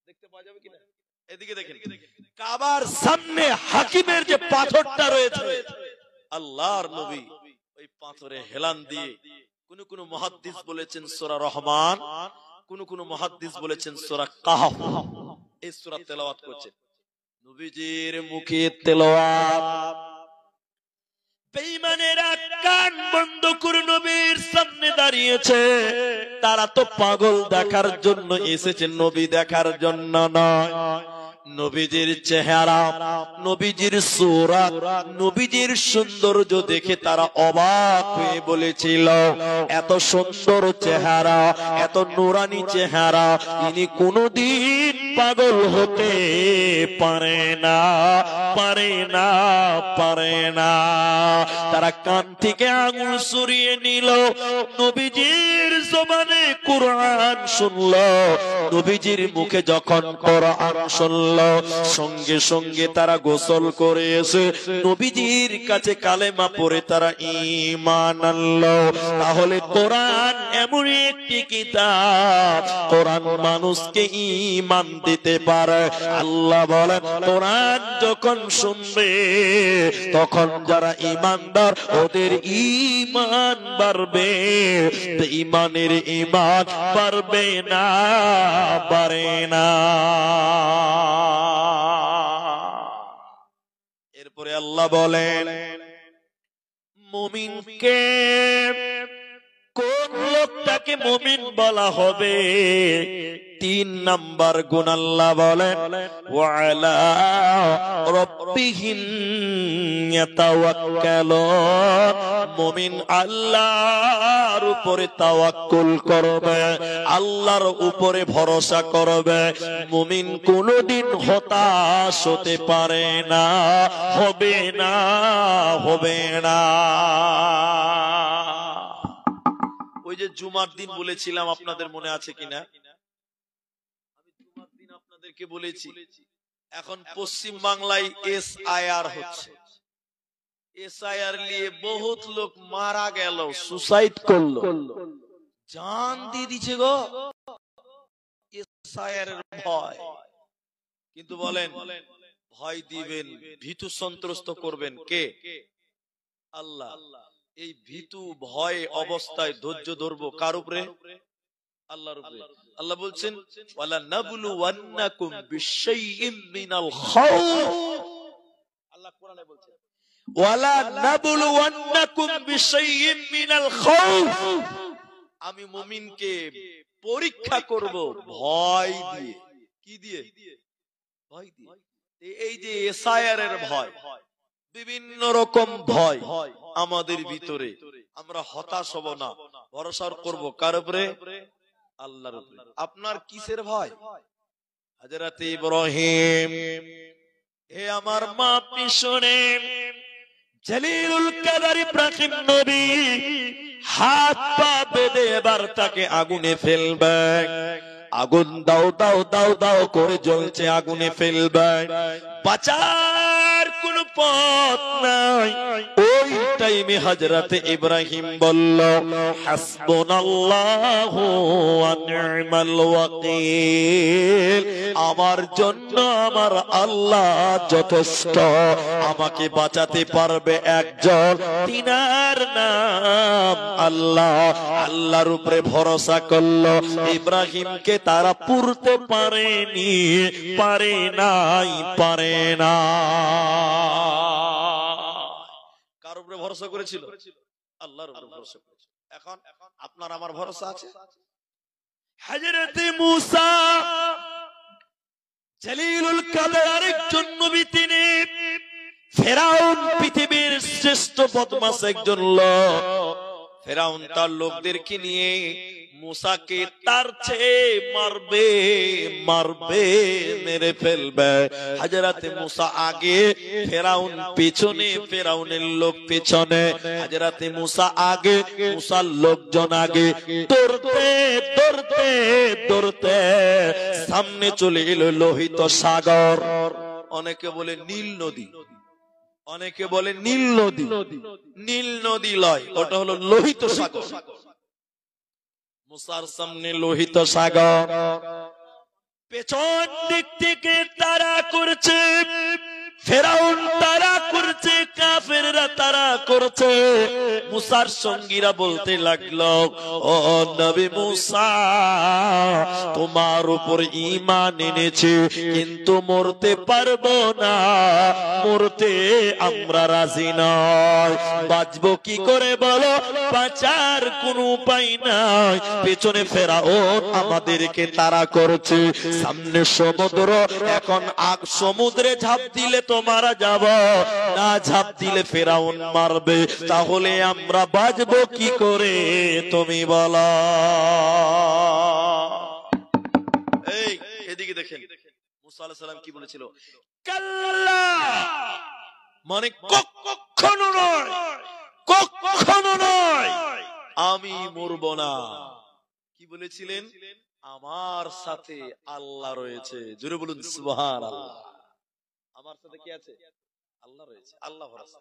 দেখতে পাওয়া যাবে কিনা। এদিকে দেখেন, কাবার সামনে হাকিমের যে পাথরটা রয়েছে, আল্লাহর নবী ওই পাথরে হেলান দিয়ে, কোন কোন মুহাদ্দিস বলেছেন সূরা রহমান, কোন কোন মুহাদ্দিস বলেছেন সূরা কাহফ, এই সূরা তেলাওয়াত করছেন। নবীজির মুখে তেলাওয়াত, বেঈমানেরা কান বন্ধ করে নবীর সামনে দাঁড়িয়েছে। তারা তো পাগল দেখার জন্য এসেছে, নবী দেখার জন্য নয়। নবীজির চেহারা, নবীজির সূরত, নবীজির সৌন্দর্য দেখে তারা অবাক হয়ে বলেছিল এত সুন্দর চেহারা, এত নুরানি চেহারা, ইনি কোনদিন পাগল হতে পারে না, পারে না, পারে না। তারা কান থেকে আঙুল সরিয়ে নিল, নবীজির জবানে কোরআন শুনল। নবীজির মুখে যখন কোরআন শুনল, আনলো, সঙ্গে সঙ্গে তারা গোসল করে এসে নবীজির কাছে কালেমা পড়ে তারা ঈমান আনলো। তাহলে কোরআন এমন একটি কিতাব, কোরআন মানুষকে ঈমান দিতে পারে। আল্লাহ বলেন কোরআন যখন শুনবে তখন যারা ঈমানদার ওদের ঈমান বাড়বে, ঈমানের ঈমান বাড়বে না, বাড়ে না। এরপরে আল্লাহ বলেন মুমিনকে কোন লোকটাকে মুমিন বলা হবে? 3 নাম্বার গুণ আল্লাহ বলেন ওয়ালা রাব্বিহিম ইয়াতাওয়াক্কালুন, মুমিন আল্লাহর উপরে তাওয়াক্কুল করবে, আল্লাহর উপরে ভরসা করবে। মুমিন কোনদিন হতাশ হতে পারে না, হবে না, হবে না। ওই যে জুমার দিন বলেছিলাম, আপনাদের মনে আছে কিনা? আমি জুমার দিন আপনাদেরকে বলেছি এখন পশ্চিম বাংলায় SIR হচ্ছে। SIR নিয়ে বহুত লোক মারা গেল, সুসাইড করলো, জান দিয়ে দিছে গো SIR এর ভয়। কিন্তু বলেন ভয় দিবেন, ভীতু সন্ত্রস্ত করবেন কে? আল্লাহ। এই ভীতু ভয় অবস্থায় ধৈর্য ধরবো কার উপরে? আল্লাহর উপরে। আল্লাহ বলছেন ওয়ালা নাবলুওয়ান্নাকুম বিশাইইম মিনাল খাউফ, আল্লাহ কোরআনে বলছেন ওয়ালা নাবলুওয়ান্নাকুম বিশাইইম মিনাল খাউফ, আমি মুমিনকে পরীক্ষা করব ভয় দিয়ে। কি দিয়ে? ভয় দিয়ে। এই যে SIR এর ভয়, বিভিন্ন রকম ভয় আমাদের ভিতরে, আমরা হতাশ হব না, ভরসা করব কার উপরে? আল্লাহর উপরে। আপনার কিসের ভয়? হযরত ইব্রাহিম, হে আমার মা পিছনে জলিলুল কদর ইব্রাহিম নবী হাত পা বেঁধে এবার তাকে আগুনে ফেলবে। আগুন দাও দাও দাও দাও করে জ্বলছে, আগুনে ফেলবে, বাঁচার কোন পথ নাই। ওই টাইমে হযরত ইব্রাহিম বলল হাসবুনাল্লাহু ওয়া নি'মাল ওয়াকিল, আমার জন্য আমার আল্লাহ যথেষ্ট, আমাকে বাঁচাতে পারবে একজন, তিনার নাম আল্লাহ। আল্লাহর উপরে ভরসা করলো। ইব্রাহিমকে তারা পুরতে পারেনি, পারে নাই, পারে না। কার উপরে ভরসা করেছিল? আল্লাহর উপরে ভরসা করেছিল। এখন আপনার আমার ভরসা আছে? হযরত মূসা জলিলুল কদর আরেকজন নবী, তিনি ফেরাউন পৃথিবীর শ্রেষ্ঠ বদমাশ একজন লোক। ফেরাউন তার লোকদেরকে নিয়ে মুসাকে তার চেয়ে মারবে, মারবে, মেরে ফেলবে। হযরত মুসা আগে, ফেরাউন পিছনে, ফেরাউনের লোক পিছনে, হযরত মুসা আগে, মুসার লোকজন আগে। দৌড়তে দৌড়তে দৌড়তে সামনে চলে এলো লোহিত সাগর, অনেকে বলে নীল নদী, অনেকে বলে নীল নদী। নীল নদী লয়, ওটা হলো লোহিত সাগর। মুসার সামনে লোহিত সাগর, পেছন দিক থেকে তারা করছে, ফেরাউন তারা করছে, কাফেররা তারা করছে। মুসার সঙ্গীরা বলতে লাগলো ও নবী মুসা, তোমার উপর ঈমান এনেছি কিন্তু মরতে পারবো না, মরতে আমরা রাজি নয়, বাঁচবো কি করে বলো? বাঁচার কোনো উপায় নাই। পেছনে ফেরাউন আমাদেরকে তারা করছে, সামনে সমুদ্র, এখন আগ সমুদ্রে ঝাঁপ দিলে তো মারা যাব, না ঝাঁপ দিলে ফেরাউন মারবে, তাহলে আমরা বাঁচবো কি করে তুমি বলো? এই এদিকে দেখেন মুসা আলাইহিস সালাম কি বলেছিল? কাল্লা, মানে কখনো নয়, কখনো নয়, আমি মরব না। কি বলেছিলেন? আমার সাথে আল্লাহ রয়েছে, জোরে বলুন সুবহানাল্লাহ। আমার সাথে কি আছে? আল্লাহ রয়েছে, আল্লাহ ভরসা।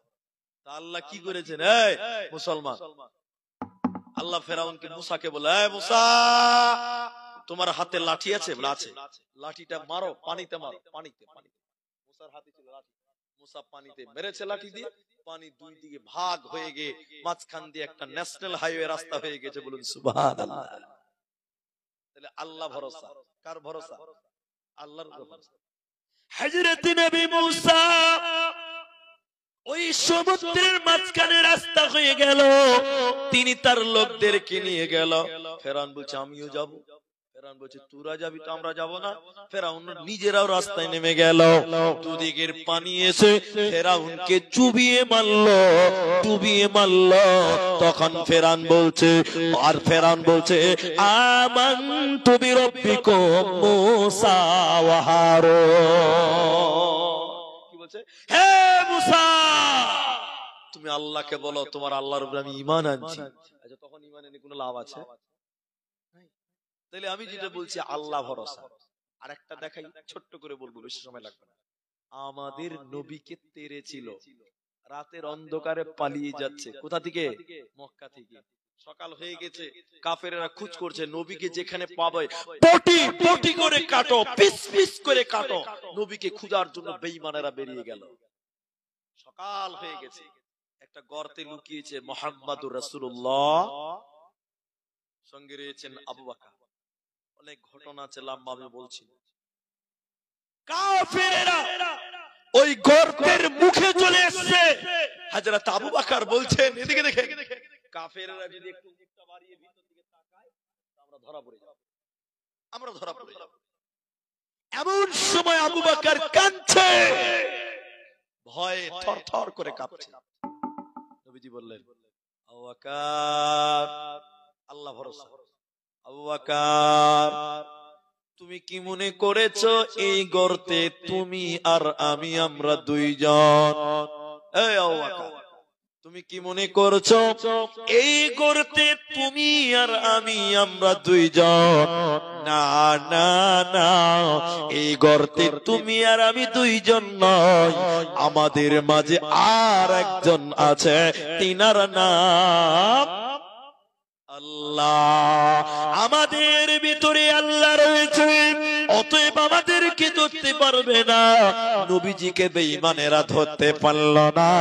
তা আল্লাহ কি করেছেন? এই মুসলমান, আল্লাহ ফেরাউনকে মুসাকে বলে, এই মুসা, তোমার হাতে লাঠি আছে? বলে আছে। লাঠিটা মারো, পানিতে মারো। পানিতে, পানিতে। মুসার হাতে ছিল লাঠি, মুসা পানিতে মেরেছে লাঠি দিয়ে। পানি দুই দিকে ভাগ হয়ে গিয়ে মাঝখান দিয়ে একটা ন্যাশনাল হাইওয়ে রাস্তা হয়ে গেছে, বলুন সুবহানাল্লাহ। তাহলে আল্লাহ ভরসা। কার ভরসা? আল্লাহর ভরসা। হযরত নবী মুসা ওই সমুদ্রের মাঝখানে রাস্তা হয়ে গেল, তিনি তার লোকদেরকে নিয়ে গেল। ফেরাউন বলছে আমিও যাব। ফেরাউন বলছে তোরা যাবি তো আমরা যাব না। ফেরাউন নিজেরাও রাস্তায় নেমে গেল। দুদিকের পানি এসে ফেরাউনকে চুবিয়ে মারলো, ডুবিয়ে মারলো। তখন ফেরাউন বলছে আমানতু বিরাব্বিকুম মুসা ওয়া হারুন। কি বলছে? হে মুসা, তুমি আল্লাহকে বলো তোমার আল্লাহর উপর আমি ঈমান আনছি। আচ্ছা, তখন ঈমানে কোনো লাভ আছে? তাহলে আমি যেটা বলছি আল্লাহ ভরসা। আর একটা দেখাই, ছোট্ট করে বলবো, বেশি সময় লাগবে না। আমাদের নবীকে তেড়েছিল, রাতের অন্ধকারে পালিয়ে যাচ্ছে। কোথা থেকে? মক্কা থেকে। সকাল হয়ে গেছে, কাফেরেরা খোঁজ করছে, নবীকে যেখানে পাবে পটি পটি করে কাটো, পিস পিস করে কাটো। নবীকে খোঁজার জন্য বেঈমানেরা বেরিয়ে গেল। সকাল হয়ে গেছে, একটা গর্তে লুকিয়েছে মুহাম্মাদুর রাসূলুল্লাহ, সঙ্গে রয়েছেন আবু বকর। অনেক ঘটনা আছে, লম্বা আমি বলছি। কাফেরেরা ওই গর্তের মুখে চলে এসেছে। হযরত আবু বকর বলছেন, এদিকে দেখে। কাফেরেরা যদি একটু মুখটা বাড়িয়ে ভিতর দিকে তাকায়, আমরা ধরা পড়ে যাব। এমন সময় আবু বকর কাঁদছে, ভয়ে থরথর করে কাঁপছে। নবীজি বললেন, আবু বকর, আল্লাহ ভরসা। আবু বকর, তুমি কি মনে করেছো এই গর্তে তুমি আর আমি, আমরা দুইজন? এই আবু বকর, তুমি কি মনে করছো এই গর্তে তুমি আর আমি, আমরা দুইজন? না না না, এই গর্তে তুমি আর আমি দুইজন নয়, আমাদের মাঝে আর একজন আছে, তিনার নাম আল্লাহ। আমাদের ভিতরে আল্লাহ রয়েছে, অতএব আমাদেরকে ধরতে পারবে না। নবীজিকে বেঈমানেরা ধরতে পারল না,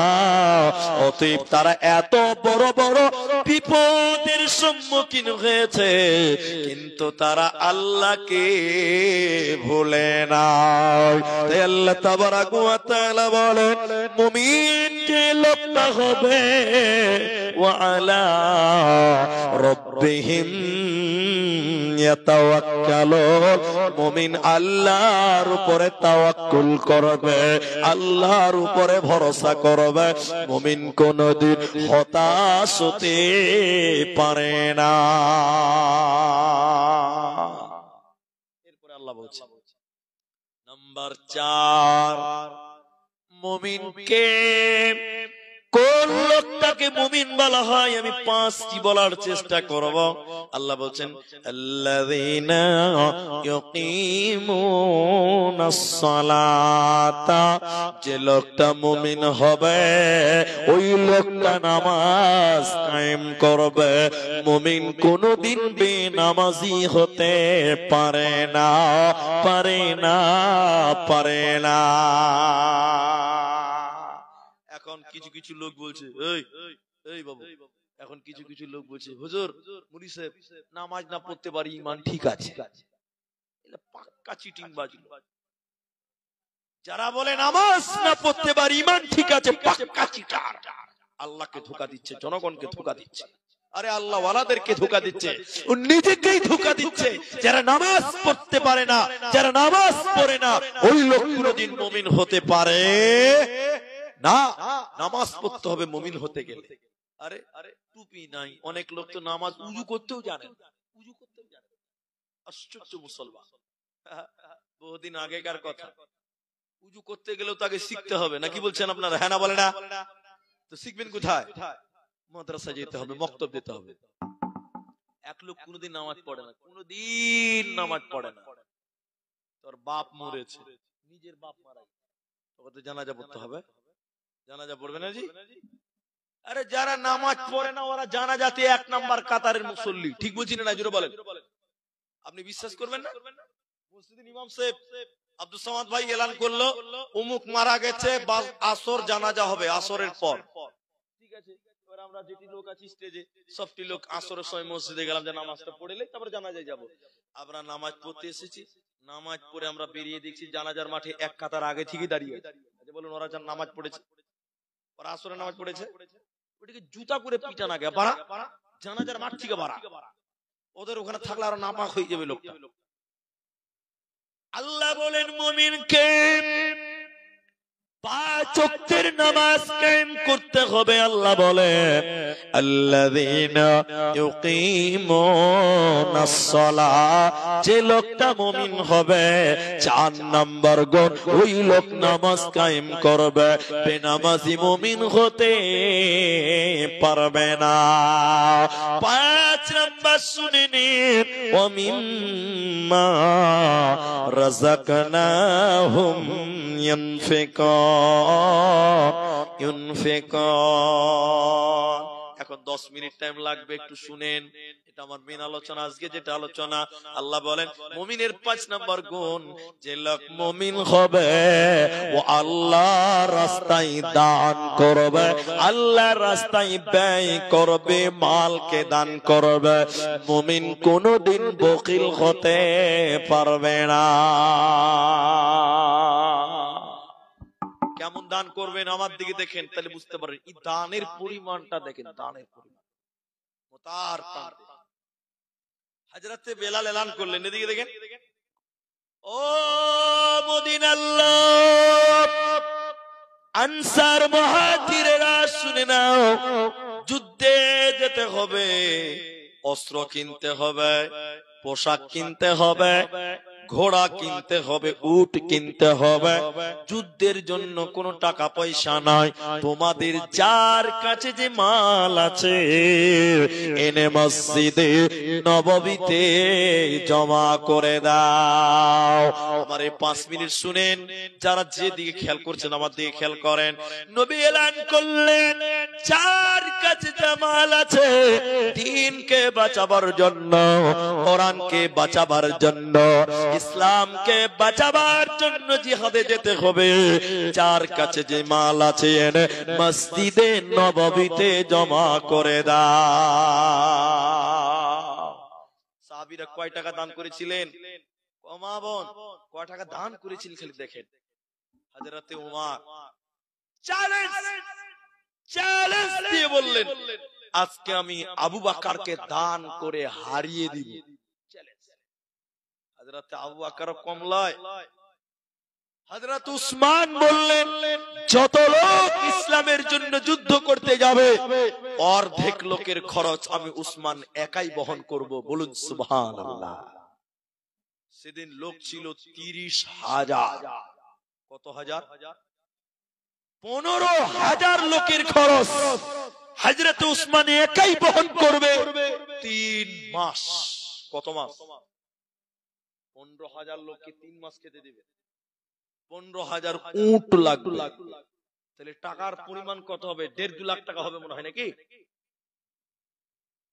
অতএব তারা এত বড় বড় বিপদের সম্মুখীন হয়েছে, কিন্তু তারা আল্লাহকে ভুলে না। তাই আল্লাহ তাবারাক ওয়া তাআলা বলেন, মুমিন যে লোকটা হবে ওয়া আলা রাব্বিহিম ইয়াতাওয়াক্কালুন, মুমিন আল্লাহর উপরে তাওয়াক্কুল করবে, আল্লাহর উপরে ভরসা করবে। মুমিন কোনদিন হতাশ হতে পারে না। এরপরে আল্লাহ বলছে নাম্বার 4, মুমিনকে, কোন লোকটাকে মুমিন বলা হয়? আমি 5টি বলার চেষ্টা করব। আল্লাহ বলছেন, আল্লাযীনা ইউকিমুনাস সালাতা, যে লোকটা মুমিন হবে ওই লোকটা নামাজ কায়েম করবে। মুমিন কোনদিন বেনামাজি হতে পারে না, পারে না, পারে না। এখন কিছু কিছু লোক বলছে, এই বাবু, এখন কিছু কিছু লোক বলছে, হুজুর, মুফতি সাহেব, নামাজ না পড়তে পারি ঈমান ঠিক আছে। এটা পাক্কা চিটিং বাজি। যারা বলে নামাজ না পড়তে পারি ঈমান ঠিক আছে, পাক্কা চিটার। আল্লাহকে ধোঁকা দিচ্ছে, জনগণকে ধোঁকা দিচ্ছে। আরে আল্লাহ ওয়ালাদেরকে ধোঁকা দিচ্ছে, ও নিজেকেই ধোঁকা দিচ্ছে। যারা নামাজ পড়তে পারে না, যারা নামাজ পড়ে না, ওই লোক কোনদিন মুমিন হতে পারে না। নামাজ পড়তে হবে মুমিন হতে গেলে। আরে টুপি নাই, অনেক লোক তো নামাজ উজু করতেও জানে না, উজু করতেও জানে না। আশ্চর্য মুসলমান। বহুদিন আগেকার কথা, উজু করতে গেলেও তাকে শিখতে হবে, নাকি বলছেন আপনারা? হ্যাঁ না বলে না? তো শিখবেন কোথায়? মাদ্রাসা যেতে হবে, মক্তব যেতে হবে। এক লোক কোনোদিন নামাজ পড়ে না, কোনোদিন নামাজ পড়ে না, তোর বাপ মরেছে, নিজের বাপ মারা গেছে, তোকে তো জানাজা পড়তে হবে, জানাজা পড়বে না জি? আরে যারা নামাজ পড়ে না ওরা জানাজাতে 1 নাম্বার কাতারের মুসল্লি, ঠিক বলছি না জোরে বলেন? আপনি বিশ্বাস করবেন না? মসজিদের ইমাম সাহেব আব্দুল সামাদ ভাই এলান করলো অমুক মারা গেছে, আসর জানাজা হবে আসরের পর, ঠিক আছে। এবার আমরা যেটি লোক আছি স্টেজে সবটি লোক আসরের সময় মসজিদে গেলাম যে নামাজটা পড়েলে তারপর জানাজায় যাব। আমরা নামাজ পড়তে এসেছি, নামাজ পড়ে আমরা বেরিয়ে দেখছি জানাজার মাঠে 1 কাতার আগে ঠিকই দাঁড়িয়ে আছে। আচ্ছা বলুন ওরা যখন নামাজ পড়েছে, ওরা আসরে নামাজ পড়েছে, ওটিকে জুতা করে পিটান আগে বাড়া, জানাজার মাঠ থেকে বাড়া, ওদের ওখানে থাকলে আরো নাপাক হয়ে যাবে লোকটা। আল্লাহ বলেন মুমিনকে 5 ওয়াক্তের নামাজ কায়েম করতে হবে। আল্লাহ বলেন আল্লাযীনা ইউকিমুনাস সালাহ, যে লোকটা মুমিন হবে 4 নাম্বার গুণ, ওই লোক নামাজ কায়েম করবে, বেনামাজি মুমিন হতে পারবে না। 5 নাম্বার শুনে নিন, ওয়া মিম্মা রাযাকনাহুম ইউনফিকুন। এখন 10 মিনিট টাইম লাগবে, একটু শুনেন, এটা আমার মেন আলোচনা আজকে। যেটা আলোচনা আল্লাহ বলেন মুমিনের 5 নাম্বার গুণ, যে লোক মুমিন হবে ও আল্লাহর রাস্তায় দান করবে, আল্লাহর রাস্তায় ব্যয় করবে, মালকে দান করবে, মুমিন কোনদিন বখিল হতে পারবে না। কেমন দান করবেন আমার দিকে দেখেন, তাহলে বুঝতে পারেন এই দানের পরিমাণটা দেখেন, দানের পরিমাণ মোতার প্রান্তে। হযরতে বেলাল এলান করলেন, এদিকে দেখেন, ও মদিনার লোক, আনসার মুহাজিরেরা শুনে নাও, যুদ্ধে যেতে হবে, অস্ত্র কিনতে হবে, পোশাক কিনতে হবে, ঘোড়া কিনতে হবে, উট কিনতে হবে, যুদ্ধের জন্য কোনো টাকা পয়সা নাই, তোমাদের যার কাছে যে মাল আছে এনে মসজিদে নববীতে জমা করে দাও। আমার এই 5 মিনিট শুনেন, যারা যেদিকে খেয়াল করছেন আমার দিকে খেয়াল করেন। নবী এলান করলেন যার কাছে যে মাল আছে দ্বীনকে বাঁচাবার জন্য, কোরআনকে বাঁচাবার জন্য, ইসলামকে বাঁচাবার জন্য জিহাদে যেতে হবে, যার কাছে যে মাল আছে এনে মসজিদে নববীতে জমা করে দাও। সাহাবীরা কয় টাকা দান করেছিলেন? মা বোন কয় টাকা দান করেছিলেন খালি দেখেন। হযরতে উমর চ্যালেঞ্জ দিয়ে বললেন আজকে আমি আবু বকরকে দান করে হারিয়ে দিব। হযরত আবু বকর কমলায়, হযরত উসমান বললেন যত লোক ইসলামের জন্য যুদ্ধ করতে যাবে অর্ধেক লোকের খরচ আমি উসমান একাই বহন করব। বলুন সুবহানাল্লাহ। সেদিন লোক ছিল 30,000। কত হাজার? 15,000 লোকের খরচ হযরত উসমান একাই বহন করবে 3 মাস। কত মাস? 15,000 লোককে 3 মাস খেতে দেবে, 15,000 উট লাগবে। তাহলে টাকার পরিমাণ কত হবে? 1.5-2 লাখ টাকা হবে মনে হয় নাকি?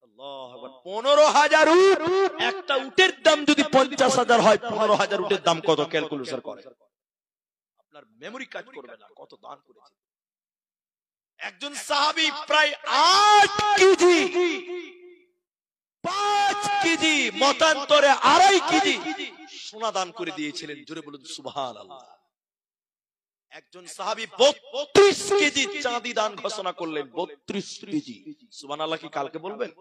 আল্লাহু আকবার। 15,000 উট, একটা উটের দাম যদি 50,000 হয়, 15,000 উটের দাম কত ক্যালকুলেশন করে? আপনার মেমরি কাজ করবে না কত দান করেছে। একজন সাহাবী প্রায় 8 কেজি, 5 কেজি, মতান্তরে 2.5 কেজি সোনা দান করে দিয়েছিলেন। জোরে বলুন সুবহানাল্লাহ। একজন সাহাবী 32 কেজি চাঁদি দান ঘোষণা করলেন। 32 কেজি। সুবহানাল্লাহ কি কালকে বলবেন?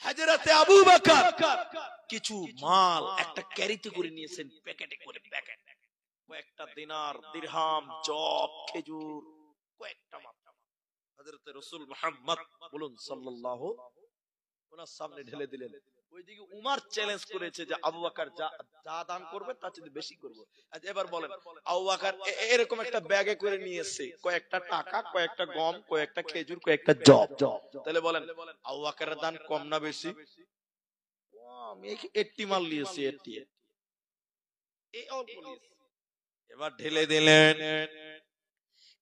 হযরতে আবু বকর কিছু মাল একটা ক্যারিতে করে নিয়েছেন, প্যাকেটে করে, প্যাকেট, কয়েকটা দিনার, দিরহাম, জব, খেজুর, কয়েকটা মাত্র হযরতে রাসূল মুহাম্মদ বলুন সাল্লাল্লাহু ওনার সামনে ঢেলে দিলেন। ওইদিকে উমার চ্যালেঞ্জ করেছে যে আবু বকর যা দান করবে তার চেয়ে বেশি করব। আজ এবার বলেন আবু বকর এরকম একটা ব্যাগে করে নিয়ে এসেছে কয়েকটা টাকা, কয়েকটা গম, কয়েকটা খেজুর, কয়েকটা জব। তাহলে বলেন আবু বকরের দান কম না বেশি? কম। 80 মাল নিয়েছে, 80 এই অল্প নিয়েছে। এবার ঢেলে দিলেন।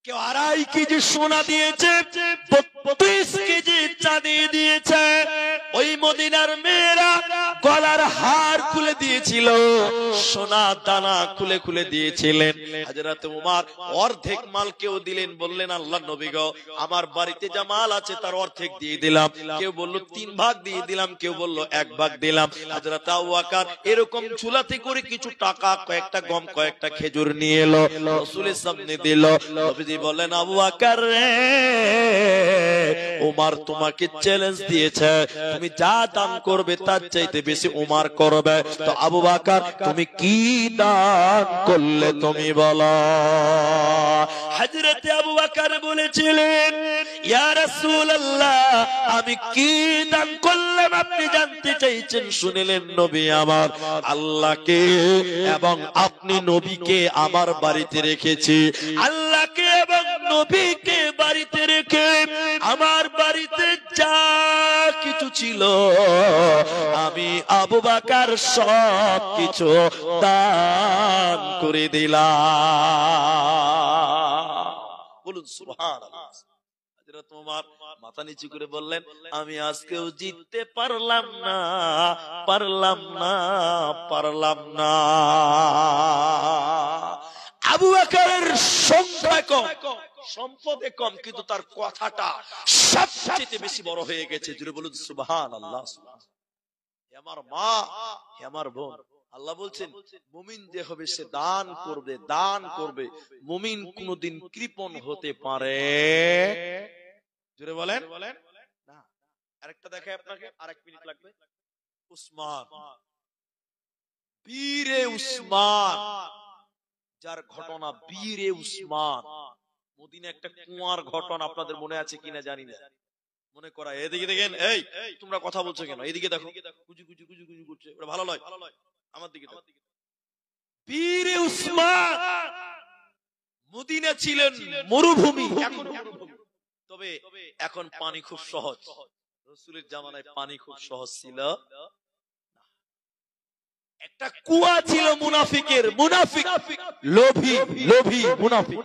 কেউ 2.5 কেজি সোনা দিয়েছে, 32 কেজি চাঁদি দিয়েছে। ওই মদিনার মেয়েরা গলার হার খুলে দিয়েছিল, সোনা দানা খুলে খুলে দিয়েছিলেন। হযরত ওমর অর্ধেক মাল কেউ দিলেন, বললেন আল্লাহর নবী গো, আমার বাড়িতে যা মাল আছে তার অর্ধেক দিয়ে দিলাম। কেউ বলল 3 ভাগ দিয়ে দিলাম, কেউ বলল 1 ভাগ দিলাম। হযরত আবু বকর এরকম ঝুলাতে করে কিছু টাকা, কয়েকটা গম, কয়েকটা খেজুর নিয়ে এলো, রাসূলের সামনে দিল। নবীজি বললেন আবু বকর রে, ওমর তোমাকে চ্যালেঞ্জ দিয়েছে, তুমি যা দান করবে তার চাইতে বেশি ওমর করবে। তো আবু বকর তুমি কি দান করলে তুমি বলো? হযরত আবু বকর বলেছিলেন ইয়া রাসূলুল্লাহ, আমি কি দান করলাম আপনি জানতে চাইছেন? শুনিলেন নবী আমার, আল্লাহকে এবং আপনি নবীকে আমার বাড়িতে রেখেছি, আল্লাহকে এবং নবীকে বাড়িতে রেখে আমার বাড়িতে যা কিছু ছিল আমি আবু বকর সব কিছু দান করে দিলাম। বলুন সুবহানাল্লাহ। হযরত ওমর মাথা নিচু করে বললেন আমি আজকেও জিততে পারলাম না, পারলাম না, পারলাম না। আবু বকরের সংখ্যা কম, সম্পদে কম, কিন্তু তার কথাটা সবচেয়ে বেশি বড় হয়ে গেছে। জুড়ে বলুন সুবহানাল্লাহ। হে আমার মা, হে আমার বোন, আল্লাহ বলছেন মুমিন যে হবে সে দান করবে, দান করবে। মুমিন কোনদিন কৃপণ হতে পারে? জুড়ে বলেন না। আরেকটা দেখাই আপনাকে, আরেক মিনিট লাগবে। উসমান, বীরে উসমান, যার ঘটনা বীরে উসমান। মদিনা একটা কুয়ার ঘটনা আপনাদের মনে আছে কিনা জানি না, মনে করা। এদিকে দেখেন, এই তোমরা কথা বলছো কেন? এদিকে দেখো, গুজু গুজু গুজু গুজু করছে, ওটা ভালো নয়। আমার দিকে দেখো। বীরে উসমান, মদিনা ছিলেন মরুভূমি, এখন মরুভূমি, তবে এখন পানি খুব সহজ। রাসূলের জামানায় পানি খুব সহজ ছিল। একটা কুয়া ছিল মুনাফিকের, মুনাফিক লোভী, লোভী মুনাফিক।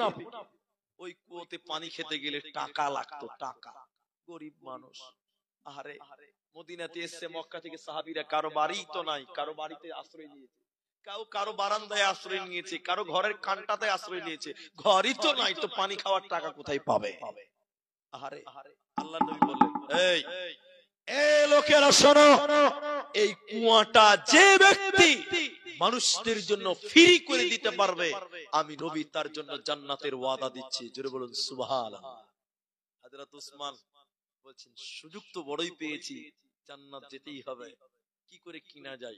ওই কুয়াতে পানি খেতে গেলে টাকা লাগতো, টাকা। গরিব মানুষ, আরে মদিনাতে এসে মক্কা থেকে সাহাবীরা কারো বাড়ি তো নাই, কারো বাড়িতে আশ্রয় নিয়েছে, কেউ কারো বারান্দায় আশ্রয় নিয়েছে, কারো ঘরের কান্টাতে আশ্রয় নিয়েছে। ঘরই তো নাই, তো পানি খাওয়ার টাকা কোথায় পাবে? আরে আল্লাহর নবী বললেন এই লোকেরা শোনো, এই কুয়াটা যে ব্যক্তি মানুষদের জন্য ফ্রি করে দিতে পারবে, আমি নবী তার জন্য জান্নাতের ওয়াদা দিচ্ছি। জোরে বলুন সুবহানাল্লাহ। হযরত উসমান বলছেন সুযোগ তো বড়ই পেয়েছি, জান্নাত যেতেই হবে, কি করে কিনা যায়।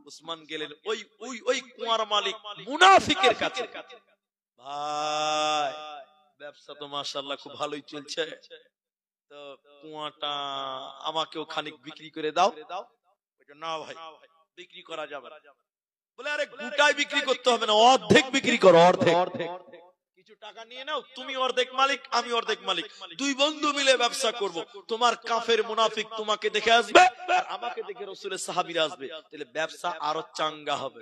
উসমান গেলেন ওই ওই ওই কুয়ার মালিক মুনাফিকের কাছে। ভাই ব্যবসা তো মাশাআল্লাহ খুব ভালোই চলছে, তো কুয়াটা আমাকেও খানিক বিক্রি করে দাও। না ভাই বিক্রি করা যাবে না। বলে আরে গোটাই বিক্রি করতে হবে না, অর্ধেক বিক্রি করো, অর্ধেক। কিছু টাকা নিয়ে নাও, তুমি অর্ধেক মালিক, আমি অর্ধেক মালিক, দুই বন্ধু মিলে ব্যবসা করব। তোমার কাফের মুনাফিক তোমাকে দেখে আসবে, আর আমাকে দেখে রাসূলের সাহাবীরা আসবে, তাহলে ব্যবসা আরো চাঙ্গা হবে।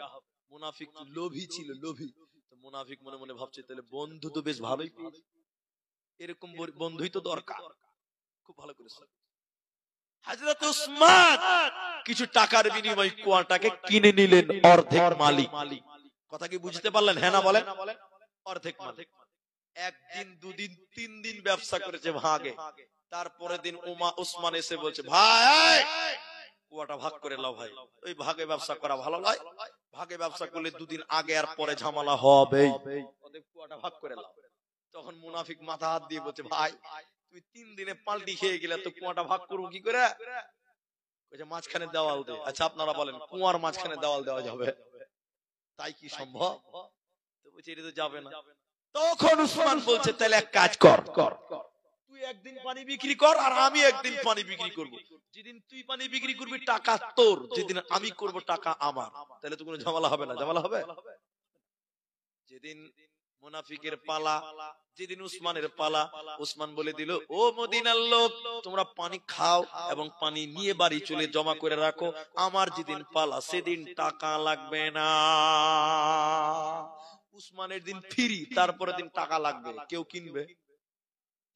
মুনাফিক লোভী ছিল, লোভী। তো মুনাফিক মনে মনে ভাবছে তাহলে বন্ধু তো বেশ ভালোই পেয়েছি, এরকম বন্ধুই তো দরকার। খুব ভালো করে হযরত উসমান কিছু টাকার বিনিময়ে কুয়াটাকে কিনে নিলেন, অর্ধেক মালিক। কথা কি বুঝতে পারলেন? হ্যাঁ না বলেন? অর্ধেক মালিক। একদিন, দুদিন, 3 দিন ব্যবসা করেছে ভাগে। তারপরে দিন উসমান এসে বলছে ভাই কুয়াটা ভাগ করে নাও ভাই। ওই ভাগে ব্যবসা করা ভালো নয়, ভাগে ব্যবসা করলে 2 দিন আগে আর পরে ঝামেলা হবেই, ওদের কুয়াটা ভাগ করে নাও। তখন মুনাফিক মাথা হাত দিয়ে বলছে ভাই তুমি 3 দিনে পাল্টি খেয়ে গেলে, তো কুয়াটা ভাগ করবো কি করে? মাঝখানে দেওয়াল দে। আচ্ছা আপনারা বলেন কুয়ার মাঝখানে দেওয়াল দেওয়া যাবে? তাই কি সম্ভব? তো বলছে এটা তো যাবে না। তখন উসমান বলছে তাহলে এক কাজ কর, তুই তুই একদিন পানি বিক্রি কর আর আমি একদিন পানি বিক্রি করব। যেদিন তুই পানি বিক্রি করবি টাকা তোর, যেদিন আমি করব টাকা আমার। তাহলে তো কোনো ঝামেলা হবে না? ঝামেলা হবে? যেদিন মুনাফিকের পালা, যেদিন উসমানের পালা, উসমান বলে দিল, ও মদিনার লোক, তোমরা পানি খাও এবং পানি নিয়ে বাড়ি চলে জমা করে রাখো, আমার যেদিন পালা সেদিন টাকা লাগবে না। উসমানের দিন ফ্রি, তারপরে দিন টাকা লাগবে। কেউ কিনবে?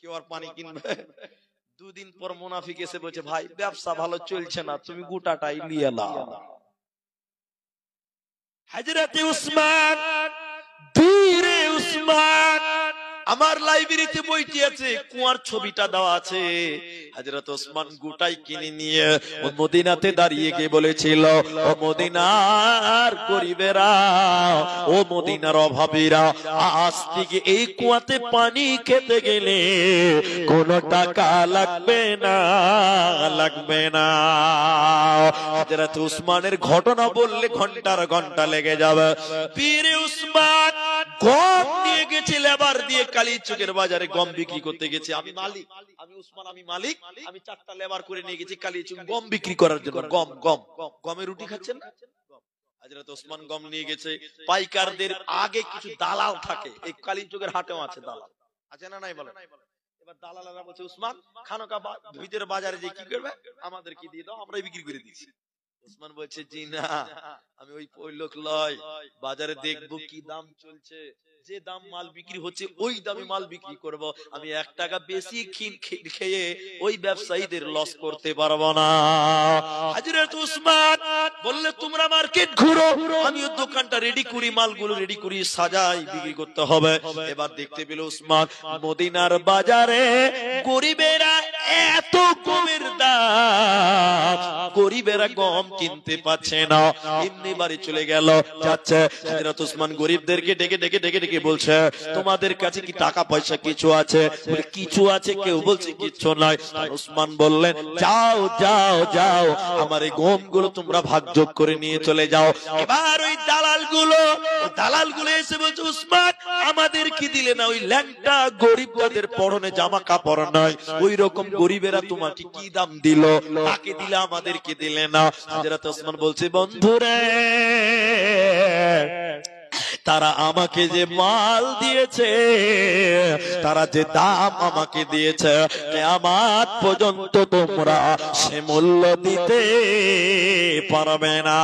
কেউ আর পানি কিনবে? দুদিন পর মুনাফিক এসে বলছে, ভাই ব্যবসা ভালো চলছে না, তুমি গোটাটাই নিয়ে নাও। হযরতে উসমান, বীরে উসমান, আমার লাইব্রেরিতে বইটি আছে, কুয়ার ছবিটা দেওয়া আছে। হযরত ওসমান গোটাই কিনে নিয়ে ও মদিনাতে দাঁড়িয়ে গিয়ে বলেছিল, ও মদিনার গরিবেরা, ও মদিনার অভাবীরা, আজ থেকে এই কুয়াতে পানি খেতে গেলে কোনো টাকা লাগবে না, লাগবে না। হযরত উসমানের ঘটনা বললে ঘন্টার ঘন্টা লেগে যাবে। বীরে উসমান গম নিয়ে গেছে, লেবার দিয়ে কালীচকের বাজারে গম বিক্রি করতে গেছে। আমি মালিক, আমি উসমান, আমি মালিক, আমি 4টা লেবার করে নিয়ে গেছি কালীচক গম বিক্রি করার জন্য। গম গম গমের রুটি খাচ্ছেন না? হযরত ওসমান গম নিয়ে গেছে। পাইকারদের আগে কিছু দালাল থাকে, এই কালীচকের হাটেও আছে দালাল, আছে না নাই বলেন? এবার দালালেরা বলছে, উসমান খানকা ভিতরে বাজারে যে কি করবে, আমাদের কি দিয়ে দাও, আমরাই বিক্রি করে দিচ্ছি। উসমান বলছে, জি না, আমি ওই লোক লয়, বাজারে দেখবো কি দাম চলছে, যে দাম মাল বিক্রি হচ্ছে ওই দামে মাল বিক্রি করব। আমি 1 টাকা বেশি খেয়ে ওই ব্যবসায়ীদের লস করতে পারবো না। হযরত উসমান বললে, তোমরা মার্কেট ঘুরো, আমি ওই দোকানটা রেডি করি, মালগুলো রেডি করি, সাজাই, বিক্রি করতে হবে। এবার দেখতে পেল উসমান মদিনার বাজারে গরিবেরা এত গমের দাম, গরিবেরা গম কিনতে পারছে না, এমনি বাড়ি চলে গেল। যাচ্ছে হযরত উসমান গরিবদেরকে ডেকে ডেকে ডেকে ডেকে বলছে, তোমাদের কাছে কি টাকা পয়সা কিছু আছে? বলে, কিছু আছে। কেউ বলছে কিছু নাই। উসমান বললেন, যাও যাও যাও, আমার এই গমগুলো তোমরা ভাগযোগ করে নিয়ে চলে যাও। এবার ওই দালালগুলো এসে বলছে, উসমান আমাদের কি দিলে না? ওই ল্যাংটা গরিব যাদের পরনে জামা কাপড় নাই, ওই রকম গরিবেরা তোমাকে কি দাম দিল, তাকে দিলে আমাদেরকে দিলে না। হযরত ওসমান বলছে, বন্ধুরে, তারা আমাকে যে মাল দিয়েছে, তারা যে দাম আমাকে দিয়েছে, কিয়ামত পর্যন্ত তোমরা সে মূল্য দিতে পারবে না।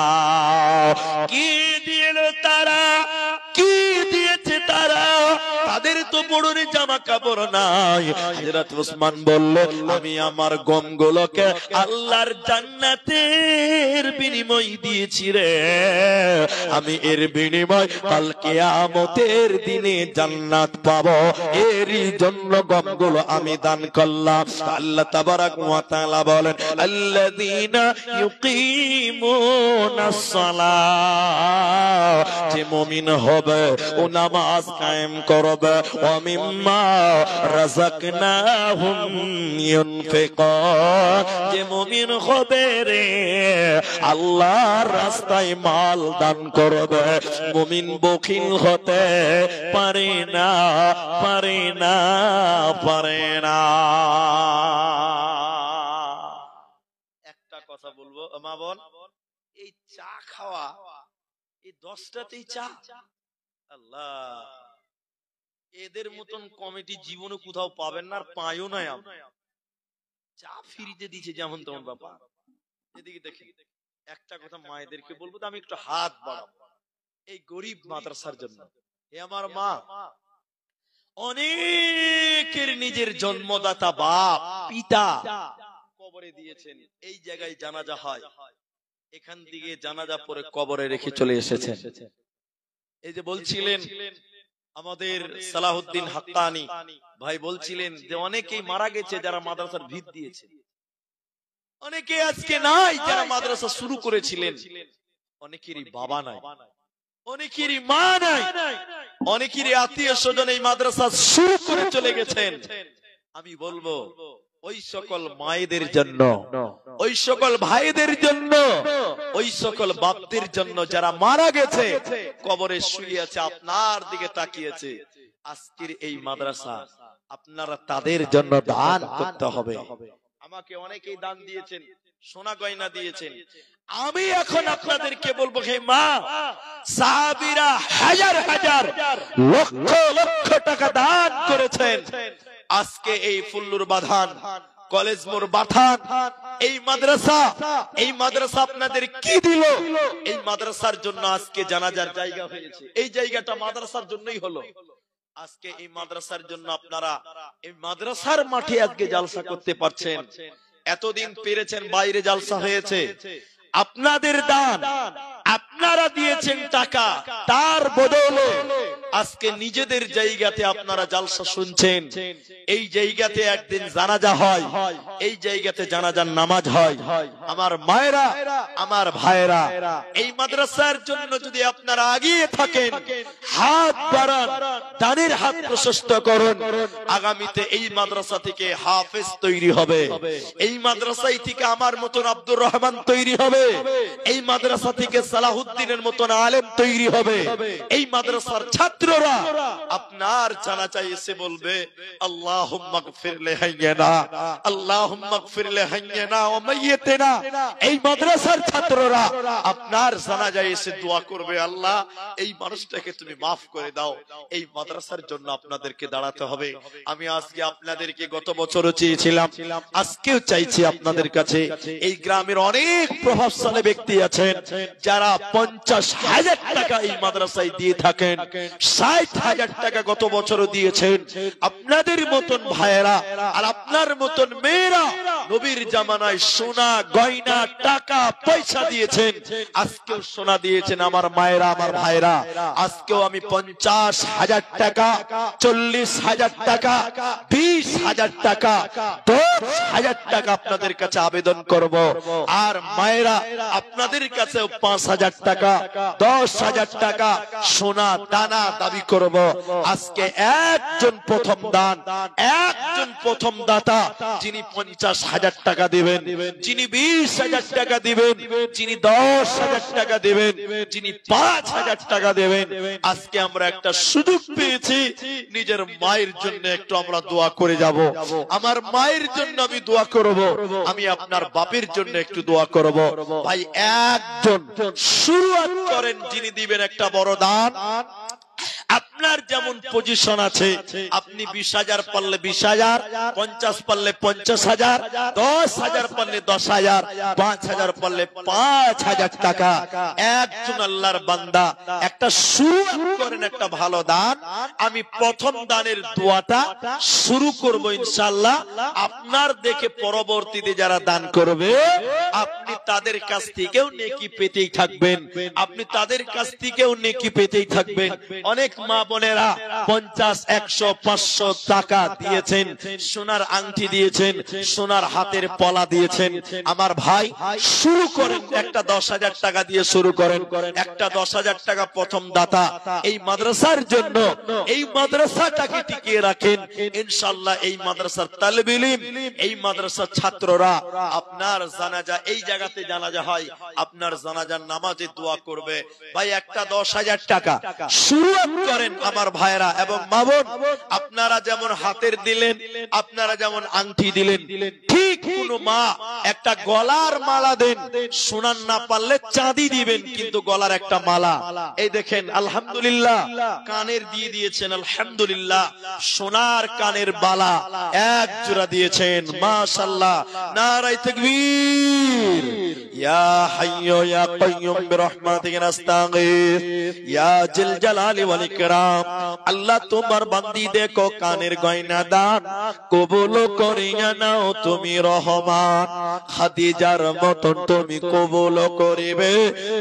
কি দিল তারা, কি দিয়েছে তারা? তাদের তো পরনে জামা কাপড় নাই। হযরত ওসমান বলল, আমি আমার গমগুলোকে আল্লাহর জান্নাতের বিনিময় দিয়েছি রে, আমি এর বিনিময় কাল কিয়ামতের দিনে জান্নাত পাবো, এরই জন্য গমগুলো আমি দান করলাম। আল্লাহ তাবারাক ওয়া তাআলা বলেন, আল্লাযীনা ইউকিমুনাস সালাহ, যে মুমিন হবে ও নামাজ কায়েম করবে, ওয়া মিম্মা রাযাকনাহুম ইউনফিকুন, যে মুমিন হবে রে আল্লাহর রাস্তায় মাল দান করবে। মুমিন বখিল হতে পারে না, পারে না, পারে না। একটা কথা বলবো মা বোন, এই চা খাওয়া, এই 10টাতেই চা, আল্লাহ, এদের মতন কমিটি জীবনে কোথাও পাবেন না, আর পাইও না। চা ফ্রিতে দিচ্ছে যেমন তেমন বাবা। এদিকে দেখি, একটা কথা মায়েদেরকে বলবো, তো আমি একটু হাত বাড়াবো এই গরিব মাদ্রাসার জন্য। এ আমার মা, অনেকের নিজের জন্মদাতা বাপ পিতা কবরে দিয়েছেন, এই জায়গায় জানাজা হয়, এখান থেকে জানাজা পরে কবরে রেখে চলে এসেছেন। এই যে বলছিলেন আমাদের সালাহুদ্দিন হাক্কানি ভাই, বলছিলেন যে অনেকেই মারা গেছে যারা মাদ্রাসার ভিত দিয়েছে, অনেকে আজকে নাই যারা মাদ্রাসা শুরু করেছিলেন, অনেকেরই বাবা নাই, অনেকেরই মা নাই, অনেকেরই আত্মীয় স্বজন এই মাদ্রাসা শুরু করে চলে গেছেন। আমি বলবো ওই সকল মায়েদের জন্য, ওই সকল ভাইদের জন্য, ওই সকল বাপদের জন্য যারা মারা গেছে, কবরে শুয়ে আছে, আপনার দিকে তাকিয়েছে, আজকের এই মাদ্রাসা আপনারা তাদের জন্য দান করতে হবে। আমাকে অনেকেই দান দিয়েছেন, সোনা গয়না দিয়েছেন। আমি এখন আপনাদেরকে বলবো, হে মা, সাহাবীরা হাজার হাজার লক্ষ লক্ষ টাকা দান করেছেন। আজকে এই ফুল্লুর বাধান, কলেজ মোড় বাথান, এই মাদ্রাসা আপনাদের কি দিল? এই মাদ্রাসার জন্য আজকে জানাজার জায়গা হয়েছে। এই জায়গাটা মাদ্রাসার জন্যই হলো। আজকে এই মাদ্রাসার জন্য আপনারা এই মাদ্রাসার মাঠে আজকে জালসা করতে পারছেন। এতদিন পেরেছেন, বাইরে জালসা হয়েছে। আপনাদের দান, আপনারা দিয়েছেন টাকা, তার বদলে আজকে নিজেদের জায়গাতে আপনারা জালসা শুনছেন। এই জায়গাতে একদিন জানাজা হয়, এই জায়গাতে জানাজার নামাজ হয়। আমার মায়েরা, আমার ভাইরা, এই মাদ্রাসার জন্য যদি আপনারা এগিয়ে থাকেন, হাত বাড়ান, দানের হাত প্রশস্ত করুন, আগামীতে এই মাদ্রাসা থেকে হাফেজ তৈরি হবে। এই মাদ্রাসায় থেকে আমার মতন আব্দুর রহমান তৈরি হবে। এই মাদ্রাসা থেকে সালাহুদ্দিনের মতন আলেম তৈরি হবে। এই মাদ্রাসার ছাত্ররা আপনার জানাজায় এসে বলবে, আল্লাহুম্মা গফির লিহাইয়িনা, আল্লাহুম্মা গফির লিহাইয়িনা ওয়া মাইয়িতিনা। এই মাদ্রাসার ছাত্ররা আপনার জানাজায় এসে দোয়া করবে, আল্লাহ এই মানুষটাকে তুমি মাফ করে দাও। এই মাদ্রাসার জন্য আপনাদেরকে দাঁড়াতে হবে। আমি আজকে আপনাদেরকে গত বছরও চেয়েছিলাম, আজকেও চাইছি আপনাদের কাছে। এই গ্রামের অনেক প্রভাবশালী ব্যক্তি আছেন যারা 50,000 টাকা এই মাদ্রাসায় দিয়ে থাকেন, 60,000 টাকা গত বছরও দিয়েছেন। আপনাদের মতন ভাইয়েরা আর আপনার মতন মেয়েরা নবীর জামানায় সোনা গয়না টাকা পয়সা দিয়েছেন। আজকেও সোনা দিয়েছেন আমার মায়েরা, আমার ভাইরা। আজকেও আমি 50,000 টাকা, 40,000 টাকা, 20,000 টাকা, 10,000 টাকা আপনাদের কাছে আবেদন করব। আর মায়েরা আপনাদের কাছে 5,000 টাকা, 10,000 টাকা সোনা দানা দাবি করব। আজকে একজন প্রথম দান, একজন প্রথম দাতা, যিনি 50,000 টাকা দিবেন, যিনি 20,000 টাকা দিবেন, যিনি 10,000 টাকা দিবেন, যিনি 5,000 টাকা দেবেন। আজকে আমরা একটা সুযোগ পেয়েছি, নিজের মায়ের জন্য একটু আমরা দোয়া করে যাব। আমার মায়ের জন্য আমি দোয়া করব, আমি আপনার বাপের জন্য একটু দোয়া করব। ভাই একজন শুরুয়াত করেন, যিনি দিবেন একটা বড় দান। আপনার যেমন পজিশন আছে, আপনি 20,000 পারলে 20,000, 50 পারলে 50,000, 10,000 পারলে 10,000, 5,000 পারলে 5,000 টাকা। একজন আল্লাহর বান্দা একটা শুরু করেন, একটা ভালো দান। আমি প্রথম দানের দোয়াটা শুরু করব ইনশাআল্লাহ। আপনার দেখে পরবর্তীতে যারা দান করবে, আপনি তাদের কাছ থেকেও নেকি পেতেই থাকবেন, আপনি তাদের কাছ থেকেও নেকি পেতেই থাকবেন। অনেক মা বোনেরা 50, 100, 500 টাকা দিয়েছেন, সোনার আংটি দিয়েছেন, সোনার হাতের পলা দিয়েছেন। আমার ভাই শুরু করেন, একটা 10,000 টাকা দিয়ে শুরু করেন। একটা 10,000 টাকা প্রথম দাতা এই মাদ্রাসার জন্য, এই মাদ্রাসাটাকে টিকিয়ে রাখেন। ইনশাআল্লাহ এই মাদ্রাসার তালেবে ইলম, এই মাদ্রাসার ছাত্ররা আপনার জানাজা, এই জায়গাতে জানাজা হয়, আপনার জানাজার নামাজে দোয়া করবে। ভাই একটা 10,000 টাকা শুরু করেন আমার ভাইরা এবং মা বোন। আপনারা যেমন হাতের দিলেন, আপনারা যেমন আংটি দিলেন, ঠিক কোন মা একটা গলার মালা দেন। সোনার না পারলে চাঁদি দিবেন, কিন্তু গলার একটা মালা। এই দেখেন আলহামদুলিল্লাহ, কানের দিয়ে দিয়েছেন, আলহামদুলিল্লাহ। সোনার কানের বালা এক জোড়া দিয়েছেন, মাশাআল্লাহ। নারায়ে তাকবীর। ইয়া হাইয়্যু ইয়া কাইয়্যুম বিরহমাতিকা নাস্তাগীথ ইয়া জিল জালালি ওয়াল ইকরাম। আল্লাহ তোমার বান্দি দেখো কানের গয়না দান কবুল করিয়া নাও তুমি রহমান। খাদিজার মতন তুমি কবুল করিবে,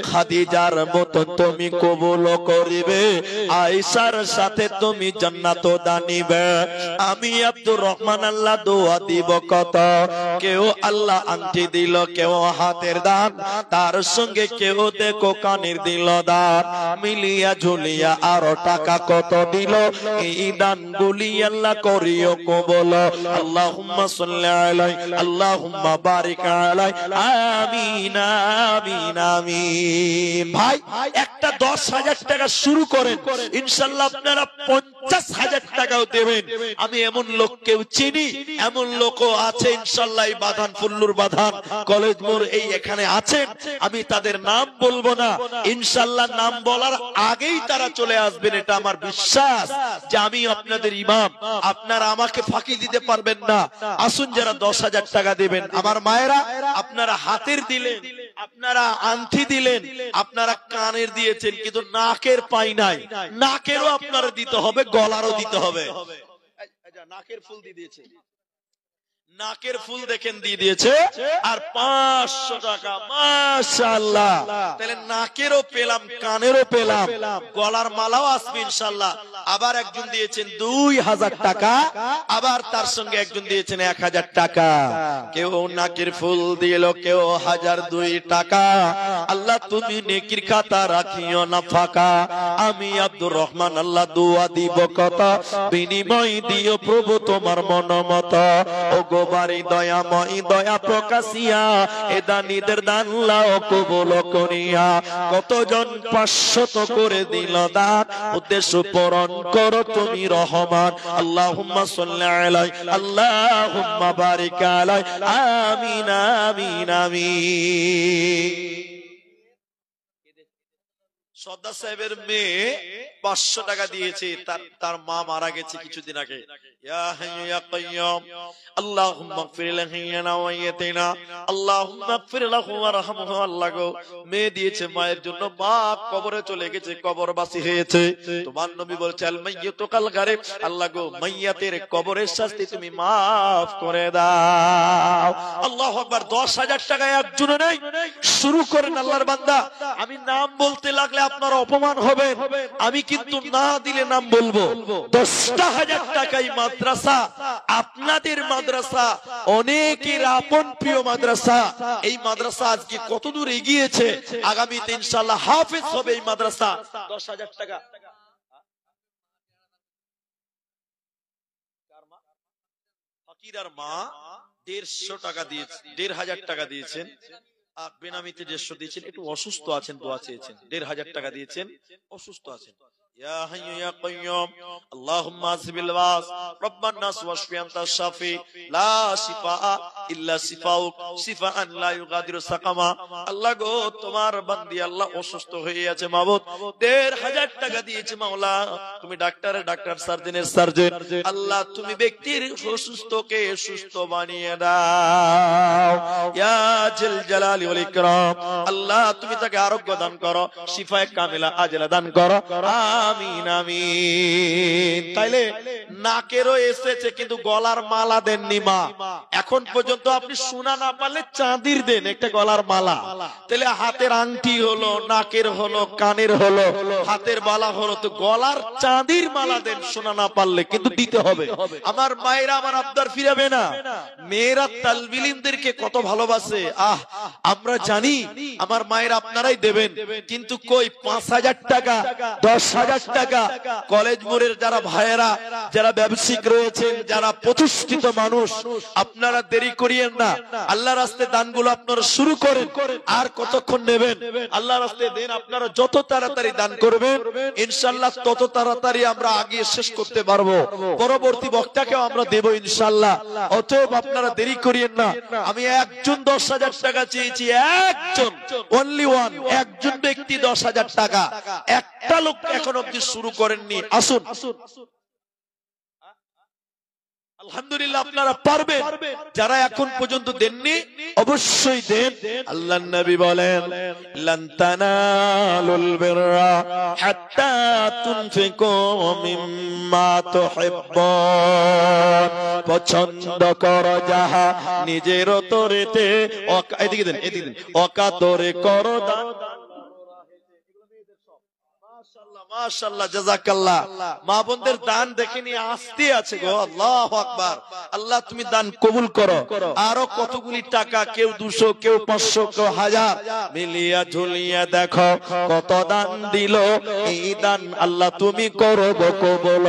খাদিজার মতন তুমি কবুল করিবে, আয়েশার সাথে তুমি জান্নাত দানিবে। আমি আব্দুর রহমান আল্লাহ দোয়া দিব কত, কেউ আল্লাহ আংটি দিল, কেউ হাত হাতের দান, তার সঙ্গে কেউ দেখো কানের দিল দান, মিলিয়া ঝুলিয়া আরো টাকা কত দিল, এই দানগুলি আল্লাহ করিও কবুল। আল্লাহুম্মা সাল্লি আলাইহি আল্লাহুম্মা বারিক আলাইহি, আমিন আমিন আমিন। ভাই একটা 10,000 টাকা শুরু করেন, ইনশাআল্লাহ আপনারা 50,000 টাকাও দেবেন। আমি এমন লোককেও চিনি, এমন লোকও আছে ইনশাআল্লাহ, এই বাঁধান ফুল্লুর বাঁধান কলেজ মোড় এই এখানে আছেন, আমি তাদের নাম বলবো না, ইনশাআল্লাহ নাম বলার আগেই তারা চলে আসবেন। এটা আমার বিশ্বাস যে আমি আপনাদের ইমাম, আপনারা আমাকে ফাঁকি দিতে পারবেন না। আসুন যারা 10,000 টাকা দিবেন, আমার মায়েরা আপনারা হাতের দিলেন, আপনারা আংটি দিলেন, আপনারা কানের দিয়েছেন, কিন্তু নাকের পাই নাই, নাকেরও আপনারা দিতে হবে, গলারও দিতে হবে। নাকের ফুল দিয়ে দিয়েছে, নাকের ফুল দেখেন দিয়ে দিয়েছে, আর 500 টাকা, মাশাআল্লাহ। তাহলে নাকেরও পেলাম, কানেরও পেলাম, গলার মালাও আসবে ইনশাআল্লাহ। আবার একজন দিয়েছেন 2000 টাকা, আবার তার সঙ্গে একজন দিয়েছেন 1000 টাকা। কেউ নাকের ফুল দিল, কেউ 1002 টাকা। আল্লাহ তুমি নেকির খাতা রাখিও না ফাঁকা। আমি আব্দুর রহমান আল্লাহ দোয়া দিব কত, বিনিময় দিও প্রভু তোমার মনমত। ও গো বাড়ি দয়াময় দয়া প্রকাশিয়া, এ দানিদের দান লাও কবুল করিয়া। কতজন 500 করে দিল দান, উদ্দেশ্য পূরণ করো তুমি রহমান। আল্লাহুম্মা সাল্লি আলাইহি আল্লাহুম্মা বারিক আলাইহি, আমিন আমিন আমিন। সর্দার সাহেবের মেয়ে 500 টাকা দিয়েছে, তার মা মারা গেছে কিছুদিন আগে। ইয়া হাইয়্যু ইয়া কাইয়্যুম আল্লাহুম্মা ইগফির লানা ওয়া ইয়াতিনা আল্লাহুম্মা ইগফির লাহু ওয়ারহামহু। আল্লাহ গো, মেয়ে দিয়েছে, মায়ের জন্য মা কবরে চলে গেছে, কবরবাসী হয়েছে। তোমার নবী বলেছে আল মাইয়্যিতু কাল গারিব। আল্লাহ গো, মাইয়াতের কবরের শাস্তি তুমি maaf করে দাও। আল্লাহু আকবার। 10,000 টাকা একজনে নেই, শুরু করেন আল্লাহর বান্দা। আমি নাম বলতে লাগলে আপনারা অপমান হবে, আমি কিন্তু না দিলে নাম বলবো। 10,000 টাকাই মাদ্রাসা, আপনাদের মাদ্রাসা, অনেকের আপন প্রিয় মাদ্রাসা। এই মাদ্রাসা আজকে কত দূর এগিয়েছে, আগামীতে ইনশাআল্লাহ হাফেজ হবে এই মাদ্রাসা। 10,000 টাকা ফকিরার মা 150 টাকা দিয়েছে, 1,500 টাকা দিয়েছেন, আর বেনামিতে 150 দিয়েছেন। একটু অসুস্থ আছেন, দোয়া চেয়েছেন, 1,500 টাকা দিয়েছেন, অসুস্থ আছেন। ইয়া হাইয়্যু ইয়া কাইয়্যুম আল্লাহুম্মা আসবিল বাস রব্বান নাস ওয়াশফি আনতা শাফি লা শিফা ইল্লা শিফাউক শিফাআন লা ইউগাদিরু সাকামা। আল্লাহ গো, তোমার বান্দি আল্লাহ অসুস্থ হয়ে আছে মাবুদ, 1,500 টাকা দিয়েছে মাওলা। তুমি ডাক্তারের ডাক্তার, সার্জনের সার্জন। আল্লাহ তুমি ব্যক্তির অসুস্থকে সুস্থ বানিয়ে দাও ইয়া জিল জালালি ওয়াল ইকরাম। আল্লাহ তুমি তাকে আরোগ্য দান করো, শিফায়ে কামিলা আজলা দান করো, আমিন আমিন। তাইলে নাকেরও এসেছে, কিন্তু গলার মালা দেননি মা এখন পর্যন্ত। আপনি সোনা না পারলে চাঁদির দেন একটা গলার মালা, তাহলে হাতের আংটি হলো, নাকের হলো, কানের হলো, হাতের বালা হলো, তো গলার চাঁদির মালা দেন সোনা না পারলে, কিন্তু দিতে হবে। আমার মায়েরা আমার আবদার ফিরাবে না। মেয়েরা তালবিল ইলমদেরকে কত ভালোবাসে, আমরা জানি। আমার মায়েরা আপনারাই দেবেন, কিন্তু কই 5,000 টাকা, 10,000 টাকা। কলেজ মোড়ের যারা ভাইয়েরা, যারা ব্যবসায়িক রয়েছেন, যারা প্রতিষ্ঠিত মানুষ, আপনারা দেরি করিয়েন না। আল্লাহর রাস্তায় দানগুলো আপনারা শুরু করেন। আর কতক্ষণ নেবেন? আল্লাহর রাস্তায় দেন। আপনারা যত তাড়াতাড়ি দান করবেন ইনশাআল্লাহ তত তাড়াতাড়ি আমরা আগে শেষ করতে পারবো। পরবর্তী বক্তাকেও আমরা দেব ইনশাআল্লাহ। অতএব আপনারা দেরি করিয়েন না। আমি একজন 10,000 টাকা চেয়েছি, একজন, অনলি ওয়ান, একজন ব্যক্তি 10,000 টাকা। একটা লোক এখন অবধি শুরু করেননি। আসুন, আলহামদুলিল্লাহ আপনারা পারবেন। যারা এখন পর্যন্ত দেননি অবশ্যই দেন। আল্লাহর নবী বলেন লান তানালুল বিররা হাত্তা তুনফিকু মিম্মা তুহিব্বুন। পছন্দ করো যাহা নিজের তরেতে, এদিকে দেন, এদিকে দেন, অকাতরে করো দান। মাশাআল্লাহ, জাযাকাল্লাহ। মা বোনদের দান দেখে নিয়ে আসতে আছে গো। আল্লাহু আকবার। আল্লাহ তুমি দান কবুল করো। আরো কতগুলি টাকা, কেউ 200, কেউ 500, কেউ 1000 মিলিয়া ঝুলিয়া দেখো কত দান দিল। এই দান আল্লাহ তুমি করো গো কবুল।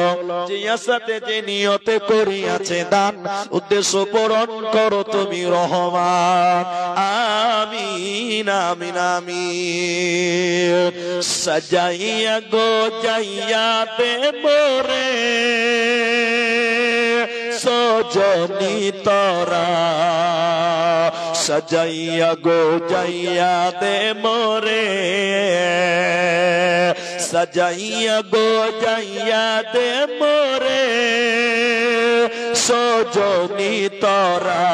যে আশাতে যে নিয়তে করিয়াছে দান, উদ্দেশ্য পূরণ করো তুমি রহমান। আমিন আমিন আমিন। সাজাইয়া গো যাইয়া দে মোরে সজনি তোরা, সাজাইয়া গো যাইয়া দে মোরে, সাজাইয়া গো যাইয়া দে মোরে সজনি তোরা,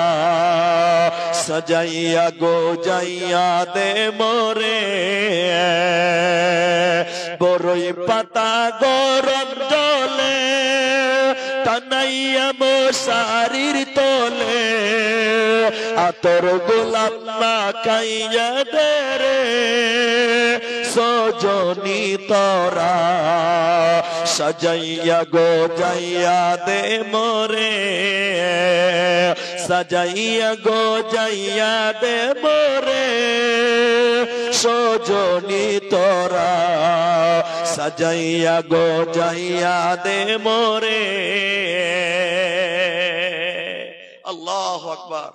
সাজাইয়া গো যাইয়া দে মোরে। বরই পাতা গরম জলে টানাইয়া মশারির তলে, আতর গোলাপ মাখাইয়া দে রে সজনি তোরা, সাজাইয়া গো যাইয়া দে মোরে, সাজাইয়া গো যাইয়া দে মোরে সজনি তোরা, সাজাইয়া গো যাইয়া দে মোরে। আল্লাহু আকবার।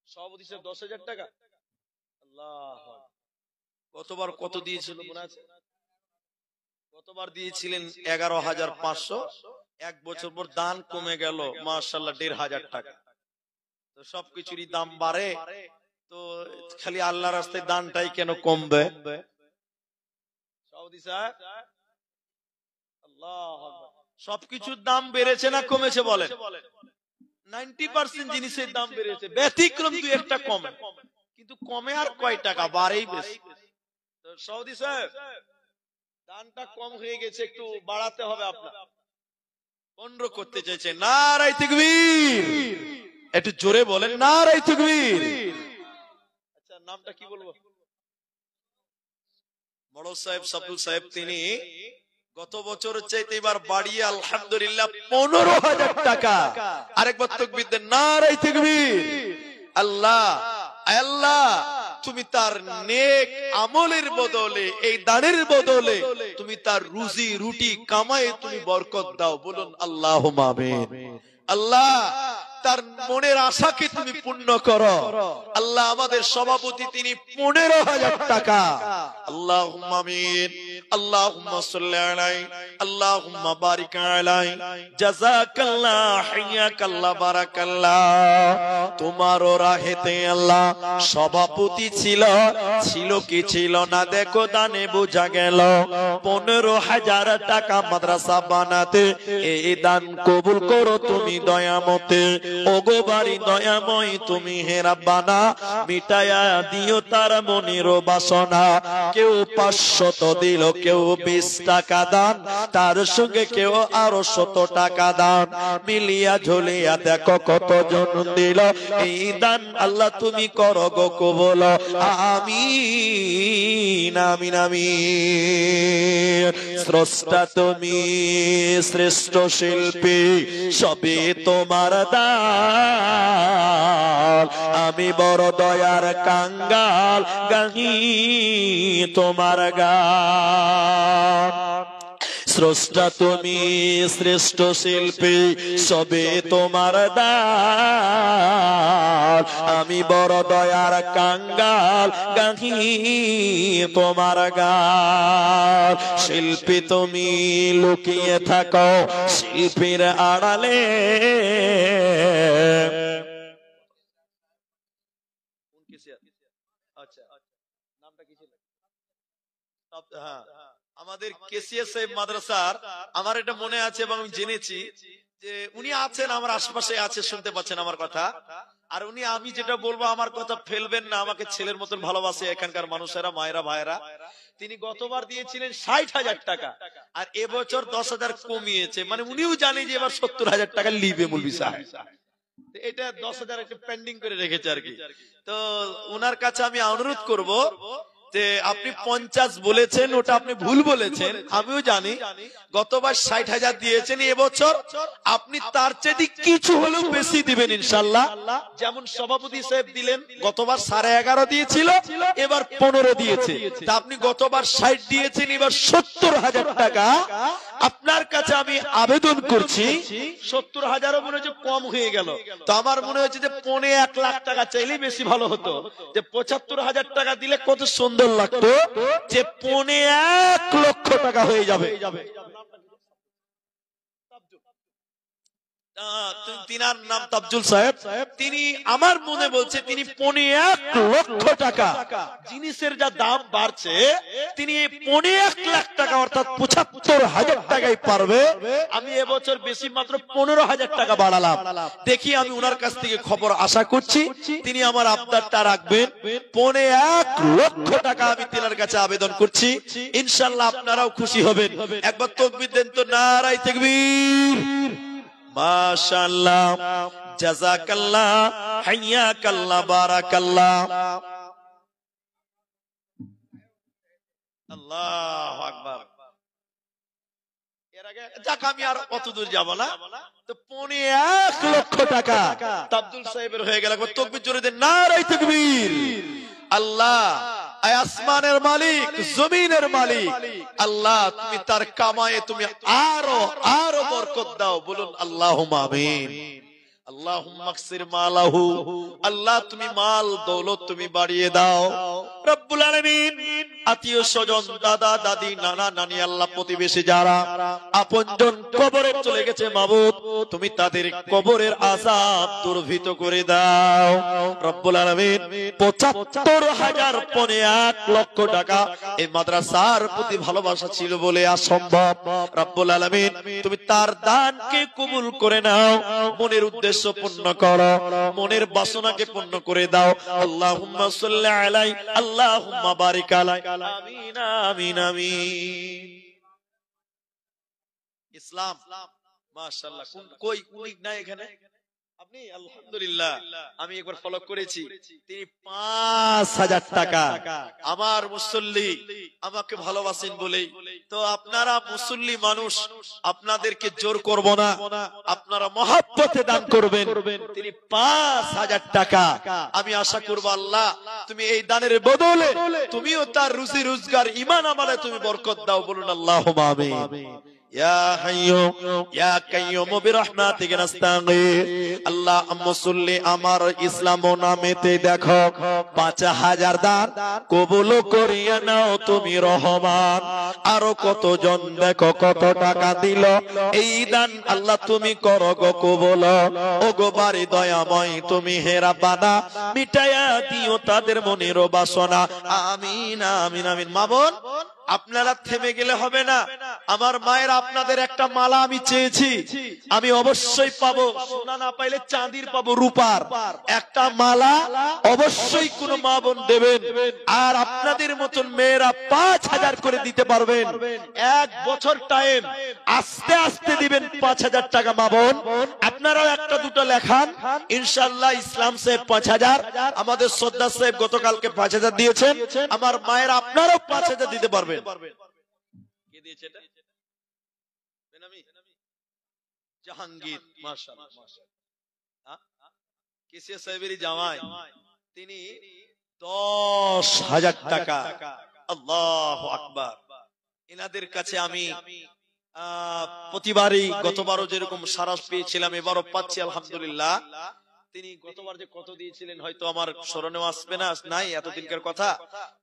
সভাপতি সাহেব 10,000 টাকা। আল্লাহু আকবার। গতবার কত দিয়েছিল মনে আছে? গতবার দিয়েছিলেন 11,500। এক বছর পর দান কমে গেল মাশাআল্লাহ 1,500 টাকা। তো সবকিছুরই দাম বাড়ে, তো খালি আল্লাহর রাস্তায় দানটাই কেন কমবে? সভাপতি সাহেব, আল্লাহু আকবার। সবকিছুর দাম বেড়েছে না কমেছে বলেন? 90% জিনিসের দাম বেড়েছে, ব্যতিক্রম 2-1টা কমে, কিন্তু কমে আর কয় টাকা, বাড়েই বেশি। তো সভাপতি সাহেব, দানটা কম হয়ে গেছে, একটু বাড়াতে হবে আপনার। 15 করতে চাইছে। নারায়ে তাকবীর। একটু জোরে বলেন নারায়ে তাকবীর। আচ্ছা, নামটা কি বলবো? বড় সাহেব সাবুল সাহেব, তিনি গত বছরের চাইতে এবার বাড়িয়ে আলহামদুলিল্লাহ 15,000 টাকা। আরেকবার তাকবীর দেন, নারায়ে তাকবীর। আল্লাহ আল্লাহ, তুমি তার নেক আমলের বদলে, এই দানের বদলে তুমি তার রুজি রুটি কামায়ে তুমি বরকত দাও। বলুন আল্লাহুম্মা আমিন। আল্লাহ, তার মনের আশাকে তুমি পূর্ণ করো। আল্লাহ, আমাদের সভাপতি তিনি 15,000 টাকা। আল্লাহুম্মা আমিন। আল্লাহুম্মা সাল্লি আলাইহি, আল্লাহুম্মা বারিক আলাইহি, জাযাকাল্লাহ, হাইয়াকাল্লাহ, বারাকাল্লাহ। তোমার রাহেতে আল্লাহ সভাপতি ছিল কি ছিল না দেখো, দানে বোঝা গেল 15,000 টাকা মাদ্রাসা বানাতে। এই দান কবুল করো তুমি দয়ামতে। ওগো বাড়ি দয়াময় তুমি হে রাব্বানা, মিটায়া দিও তার মনের বাসনা। কেউ 500 দিল, কেউ 20 টাকা দান, তার সঙ্গে কেউ আরো 100 টাকা দান। মিলিয়া ঝুলিয়া দেখো কতজন দিল এই দান। আল্লাহ তুমি করো গো কবুল। আমিন আমিন আমিন। স্রষ্টা তুমি, শ্রেষ্ঠ শিল্পী, সবে তোমার দান। আমি বড় দয়ার কাঙ্গাল, গাহি তোমার গান। স্রষ্টা তুমি, শ্রেষ্ঠ শিল্পী, সবে তোমার দান। আমি বড় দয়ার কাঙ্গাল, গাহি তোমার গান। শিল্পী তুমি লুকিয়ে থাকো শিল্পীর আড়ালে। আচ্ছা, নামটা কি ছিল? হ্যাঁ, আমাদের কেসিএস সাহেব মাদ্রাসার, আমার এটা মনে আছে এবং আমি জেনেছি যে উনি আছেন আমার আশপাশে, আছে, শুনতে পাচ্ছেন আমার কথা। আর উনি, আমি যেটা বলবো আমার কথা ফেলবেন না, আমাকে ছেলের মতন ভালোবাসে এখানকার মানুষেরা, মায়েরা, ভাইরা। তিনি গতবার দিয়েছিলেন 60,000 টাকা, আর এবছর 10,000 কমিয়েছে। মানে উনিও জানে যে এবার 70,000 টাকা লিবে মৌলভী সাহেব। এটা 10,000 একটা পেন্ডিং করে রেখেছে আর কি। তো ওনার কাছে আমি অনুরোধ করব যে আপনি 50 বলেছেন, ওটা আপনি ভুল বলেছেন, আমিও জানি। গতবার 60,000 দিয়েছেন, এবছর আপনি তার চেয়ে কিছু হলেও বেশি দিবেন ইনশাআল্লাহ। যেমন সভাপতি সাহেব দিলেন, গতবার 11.5 দিয়েছিল, এবার 15 দিয়েছে। তা আপনি গতবার 60 দিয়েছেন, এবার 70,000 টাকা আপনার কাছে আমি আবেদন করছি। 70,000ও মনে হচ্ছে কম হয়ে গেল, তো আমার মনে হচ্ছে যে 1.5 লাখ টাকা চাইলেই বেশি ভালো হতো। যে 75,000 টাকা দিলে কত সুন্দর লাগতো, যে 1.5 লক্ষ টাকা হয়ে যাবে। তিনার নাম তাবজুল সাহেব। তিনি আমার মনে বলছে তিনি 1.5 লক্ষ টাকা, জিনিসের যা দাম বাড়ছে, তিনি 1.5 লাখ টাকা অর্থাৎ 75,000 টাকাই পারবে। আমি এবছর বেশি মাত্র 15,000 টাকা বাড়ালাম। দেখি আমি ওনার কাছ থেকে খবর আশা করছি তিনি আমার আবদারটা রাখবেন। 1.5 লক্ষ টাকা আমি তিনার কাছে আবেদন করছি, ইনশাআল্লাহ আপনারাও খুশি হবেন। একবার তাকবীর দেন তো, নারায়ে তাকবীর। মাশাআল্লাহ, জাযাকাল্লাহ, হাইয়াকাল্লাহ, বারাকাল্লাহ। আল্লাহু আকবার। এর আগে যাক আমি আর কত দূর যাব না, তো 1.5 লক্ষ টাকা তাবজুল সাহেবের হয়ে গেল। একবার তাকবীর জোরে দেন, নারায়ে তাকবীর। আল্লাহ আসমানের মালিক, জমিনের মালিক আল্লাহ, তুমি তার কামায়ে তুমি আরো আরো বরকত দাও, বলুন আল্লাহুম্মা আমিন। আল্লাহুম্মা আকসির মালাহু, আল্লাহ তুমি মাল দৌলত তুমি বাড়িয়ে দাও রব্বুল আলামিন। আত্মীয় স্বজন, দাদা দাদি, নানা নানি, আল্লাহ প্রতিবেশী যারা আপনজন কবরে চলে গেছে, মাবুদ তুমি তাদের কবরের আযাব দুর্ভিত করে দাও রব্বুল আলামিন। 75,000 1.5 লক্ষ টাকা এই মাদ্রাসার প্রতি ভালোবাসা ছিল বলে অসম্ভব রব্বুল আলামিন, তুমি তার দানকে কবুল করে নাও, মনের উদ্দেশ্য পূর্ণ করো, মনের বাসনাকে পূর্ণ করে দাও। আল্লাহুম্মা সাল্লি আলাইহি, আল্লাহুম্মা বারিক আলাইহি, আমিন আমিন আমিন। ইসলাম মাশাআল্লাহ, কই উনি নাই এখানে? আপনি? আলহামদুলিল্লাহ, আমি একবার ফলো করেছি। তিনি 5,000 টাকা, আমার মুসল্লি আমাকে ভালোবাসেন বলেই। তো আপনারা মুসল্লি মানুষ, আপনাদেরকে জোর করব না, আপনারা মহব্বতে দান করবেন। তিনি 5,000 টাকা, আমি আশা করব আল্লাহ তুমি এই দানের বদলে তুমিও তার রুজি রোজগার, ঈমান আমলে তুমি বরকত দাও, বলুন আল্লাহুম্মা আমিন। ইয়া হাইয়্যু ইয়া কাইয়্যুম বিরহমাতিকা নাস্তাগীথ। আল্লাহ মুসল্লি আমার ইসলাম নামেতে দেখো 5,000 দান কবুল করিয়া নাও তুমি রহমান। আরো কতজন দেখো কত টাকা দিল, এই দান আল্লাহ তুমি করো গো কবুল। ও গো বাড়ি দয়াময় তুমি হে রাব্বানা, মিটায়া দিও তাদের মনের বাসনা, আমিন আমিন আমিন। মামুন আপনারা থেমে গেলে হবে না, আমার মায়ের আপনাদের একটা মালা আমি চেয়েছি, আমি অবশ্যই পাবো, সোনা না পাইলে চাঁদির পাবো, রূপার একটা মালা অবশ্যই কোন মা বোন দেবেন। আর আপনাদের মতন মেয়েরা 5,000 করে দিতে পারবেন, 1 বছর টাইম, আস্তে আস্তে দিবেন 5,000 টাকা মা বোন। আপনারাও একটা দুটো লেখান, ইনশাআল্লাহ ইসলাম সাহেব 5,000, আমাদের শ্রদ্ধা সাহেব গতকালকে 5,000 দিয়েছেন, আমার মায়েরা আপনারাও 5,000 দিতে পারবেন। কে দিয়েছে এটা? বেনামি জাহাঙ্গীর, মাশাআল্লাহ মাশাআল্লাহ। কেসিয়া সাহেবেরই জামাই, তিনি 10,000 টাকা। আল্লাহু আকবার। এনাদের কাছে আমি প্রতিবারই, গতবারও যেরকম সারাস পেয়েছিলাম এবারও পাচ্ছি আলহামদুলিল্লাহ। তিনি গতবার যে কত দিয়েছিলেন হয়তো আমার স্মরণেও আসবে না, নাই এতদিনকার কথা,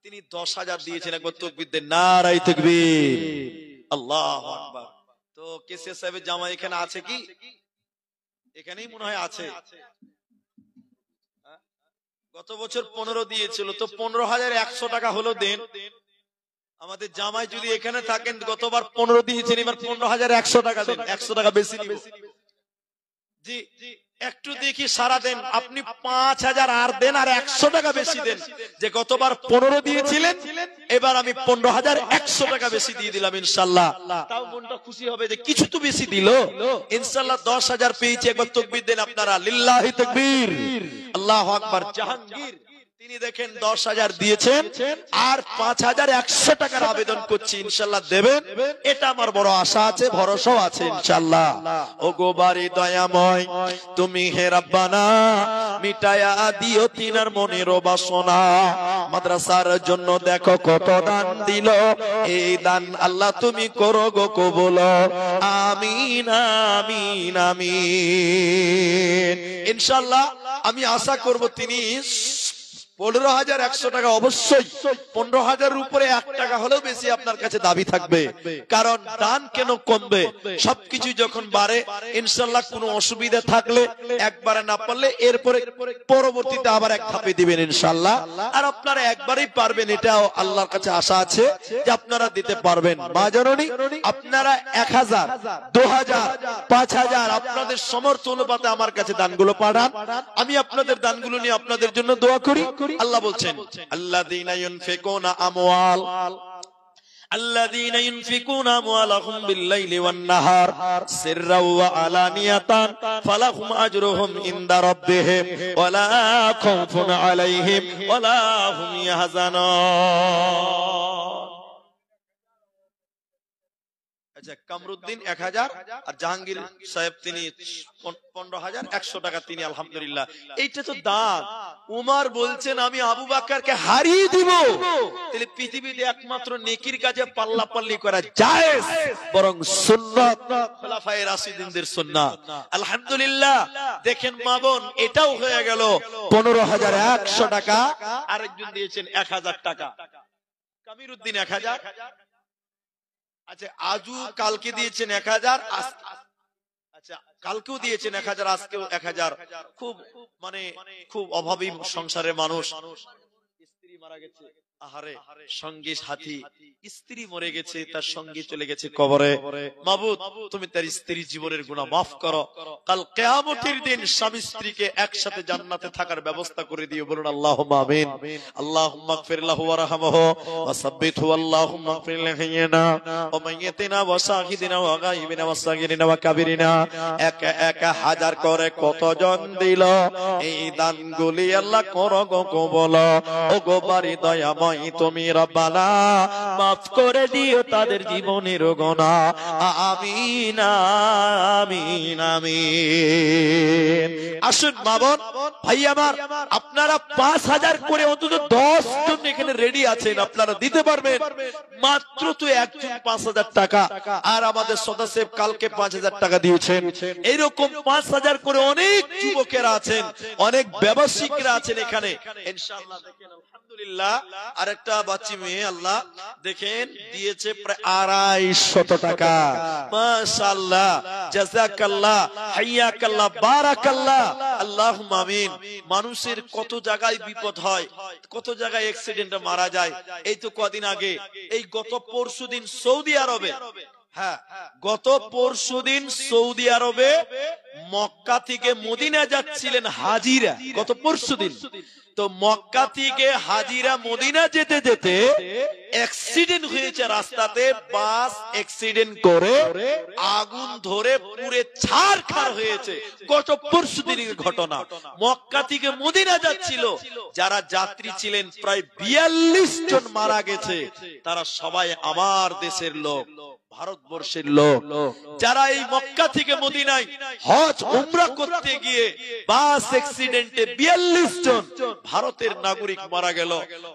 তিনি 10,000 দিয়েছেন। একবার তাকবীর দেন, নারায়ে তাকবীর, আল্লাহু আকবার। তো কেসিয়া সাহেবের জামাই এখানে আছে কি? এখানেই মনে হয় আছে। গত বছর 15 দিয়েছিল, তো 15,100 টাকা হলো দেন। আমাদের জামাই যদি এখানে থাকেন, গতবার 15 দিয়েছেন, এবার 15,100 টাকা দেন, 100 টাকা বেশি নিব। জি একটু দেখি সারা দেন, আপনি 5,000 আর দেন, আর 100 টাকা বেশি দেন। যে গতবার 15 দিয়েছিলেন, এবার আমি 15,100 টাকা বেশি দিয়ে দিলাম ইনশাআল্লাহ। তাও মনটা খুশি হবে যে কিছু তো বেশি দিল ইনশাআল্লাহ। 10,000 পেয়েছি, একবার তাকবীর দেন আপনারা, লিল্লাহি তাকবীর, আল্লাহু আকবার। জাহাঙ্গীর তিনি দেখেন 10,000 দিয়েছেন আর 5,100 টাকার আবেদন করছি, ইনশাআল্লাহ দেবেন, এটা আমার বড় আশা আছে, ভরসাও আছে ইনশাআল্লাহ। ওগো বাড়ি দয়াময়, তুমি হে রব্বানা মিটায়া দিও তিনার মনের বাসনা। মাদ্রাসার জন্য দেখো কত দান দিল, এই দান আল্লাহ তুমি করো গো কবুল, আমিন আমিন আমিন। ইনশাআল্লাহ আমি আশা করব তিনি 15,100 টাকা, অবশ্যই 15,000 উপরে 1 টাকা হলেও বেশি আপনার কাছে দাবি থাকবে, কারণ দান কেন কমবে, সবকিছু যখন বাড়ে ইনশাআল্লাহ কোনো অসুবিধা থাকলে একবারে না পারলে এরপরে পরবর্তীতে আবার এক ধাপে দিবেন ইনশাআল্লাহ। আর আপনারা একবারই পারবেন, এটাও আল্লাহর কাছে আশা আছে যে আপনারা দিতে পারবেন। মা জননী, আপনারা 1,000, 2,000, 5,000 আপনাদের সমর্থ অনুপাতে আমার কাছে দানগুলো পাঠান, আমি আপনাদের দানগুলো নিয়ে আপনাদের জন্য দোয়া করি। আল্লাহ বলছেন আল্লাযীনা ইউনফিকুনা আমওয়াল আল্লাযীনা ইউনফিকুনা আমওয়ালাহুম বিল-লাইলি ওয়ান-নাহার সিররাও ওয়া আলানিয়াতান ফালাহুম আজরুহুম ইনদা রাব্বিহিম ওয়া লা খাউফুন আলাইহিম ওয়া লা হুম ইয়াহজানুন। আচ্ছা, কামরুদ্দিন 1,000 আর জাহাঙ্গীর সাহেব তিনি 15,100 টাকা, তিনি আলহামদুলিল্লাহ। এইটা তো দান। উমর বলছেন আমি আবু বকরকে হারিয়ে দিব, তাহলে পৃথিবীতে একমাত্র নেকির কাজে পাল্লাপাল্লি করা জায়েজ, বরং সুন্নাত, খোলাফায়ে রাশিদিনদের সুন্নাত। আলহামদুলিল্লাহ। দেখেন মা বোন, এটাও হয়ে গেল 15,100 টাকা। আরেকজন দিয়েছেন 1,000 টাকা, কামিরুদ্দিন 1,000। আচ্ছা, আজু কালকে দিয়েছেন 1,000, আচ্ছা কালকেও দিয়েছেন 1,000, আজকেও 1,000। খুব মানে খুব অভাবী সংসারের মানুষ, স্ত্রী মারা গেছে, আহারে সঙ্গী সাথী, স্ত্রী মরে গেছে, তার সঙ্গী চলে গেছে কবরে। মাবুদ তুমি তার স্ত্রীর জীবনের গুনাহ মাফ করো, কাল কিয়ামতের দিন স্বামী স্ত্রীকে একসাথে জান্নাতে থাকার ব্যবস্থা করে দিও, বলুন আল্লাহুম্মা আমিন। আল্লাহুম্মা ইগফির লাহু ওয়ারহামহু ওয়া সাব্বিতহু, আল্লাহুম্মা ইগফির লিহাইয়িনা ওয়া মাইয়িতিনা ওয়া শাহিদিনা ওয়া গায়িবিনা ওয়া সাগিরিনা ওয়া কাবিরিনা। 1,000 করে কতজন দিল এই দানগুলি, আল্লাহ করো গো কবুল। ও গো বাড়ি দয়াময়, তুমি রব্বানা মাফ করে দিও তাদের জীবনের গুনাহ, আমিন আমিন আমিন। আসুন মা বোন ভাই আমার, আপনারা 5,000 করে অন্তত 10 জন এখানে রেডি আছেন, আপনারা দিতে পারবেন। মাত্র তো একজন 5,000 টাকা, আর আমাদের সদস্য কালকে 5,000 টাকা দিয়েছেন। এইরকম 5,000 করে অনেক যুবকেরা আছেন, অনেক ব্যবসায়িকরা আছেন এখানে ইনশাআল্লাহ। দেখেন আলহামদুলিল্লাহ, আরেকটা বাচ্চি মেয়ে আল্লাহ দেখেন দিয়েছে প্রায় 250 টাকা। মাশাআল্লাহ, জাযাকাল্লাহ, হাইয়াকাল্লাহ, বারাকাল্লাহ, আল্লাহুম্মা আমিন। মানুষের কত জায়গায় বিপদ হয়, কত জায়গায় অ্যাক্সিডেন্টে মারা যায়। এই তো কদিন আগে, এই গত পরশুদিন সৌদি আরবে, হ্যাঁ গত পরশুদিন সৌদি আরবে মক্কা থেকে মদিনা যাচ্ছিলেন হাজিরা, গত পরশুদিন। তো মক্কা থেকে হাজিরা মদিনা যেতে যেতে অ্যাক্সিডেন্ট হয়েছে রাস্তাতে, বাস অ্যাক্সিডেন্ট করে আগুন ধরে পুরে ছারখার হয়েছে। গত পরশুদিনের ঘটনা। মক্কা থেকে মদিনা যাচ্ছিল, যারা যাত্রী ছিলেন প্রায় 42 জন মারা গেছে। তারা সবাই আমার দেশের লোক, ভারতবর্ষের লোক। যারা এই মক্কা থেকে মদিনায় হজ উমরা করতে গিয়ে বাস অ্যাক্সিডেন্টে 42 জন ভারতের নাগরিক মারা গেল।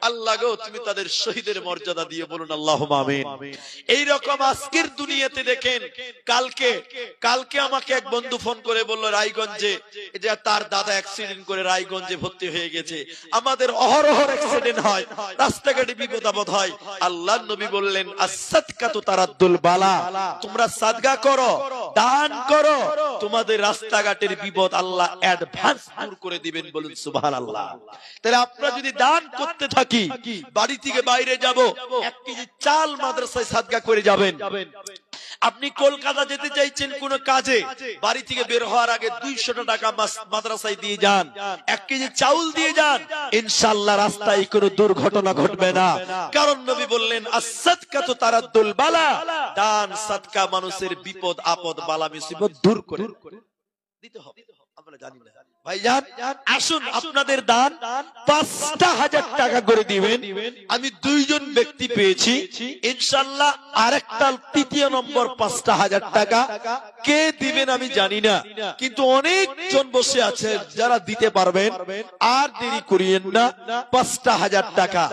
আল্লাহ গো তুমি তাদের শহীদের মর্যাদা দিয়ে, বলুন আল্লাহুম্মা আমিন। এই রকম আজকের দুনিয়াতে দেখেন, কালকে আমাকে এক বন্ধু ফোন করে বলল রায়গঞ্জে যে তার দাদা অ্যাক্সিডেন্ট করে রায়গঞ্জে ভর্তি হয়ে গেছে। আমাদের অহরহ অ্যাক্সিডেন্ট হয়, রাস্তাঘাটে বিপদ আপদ হয়। আল্লাহর নবী বললেন আস-সাদকাতু তারাদ্দুল বালা, তোমরা সাদকা করো, দান করো, তোমাদের রাস্তাঘাটের বিপদ আল্লাহ অ্যাডভান্স দূর করে দিবেন, বলুন সুবহানাল্লাহ। তাহলে আমরা যদি দান করতে থাকি, বাড়ি থেকে বাইরে যাব 1 কেজি চাল মাদ্রাসায় সাদকা করে যাবেন। আপনি কলকাতা যেতে চাইছেন কোন কাজে, বাড়ি থেকে বের হওয়ার আগে 200 টাকা মাদ্রাসায় দিয়ে যান, 1 কেজি চাউল দিয়ে যান, ইনশাআল্লাহ রাস্তায় কোনো দুর্ঘটনা ঘটবে না। কারণ নবী বললেন আস-সাদকাতু তারাদ্দুল বালা, দান সাদকা মানুষের বিপদ আপদ বালা মুসিবত দূর করে দিতে হবে। আমরা জানি না ভাইজান। আসুন আপনাদের দান ৫,০০০ টাকা করে দিবেন। আমি ২ জন ব্যক্তি পেয়েছি, ইনশাআল্লাহ আরেকটা তৃতীয় নম্বর ৫,০০০ টাকা কে দিবেন আমি জানি না, কিন্তু অনেক জন বসে আছে যারা দিতে পারবেন। আর দেরি করিয়েন না, ৫,০০০ টাকা।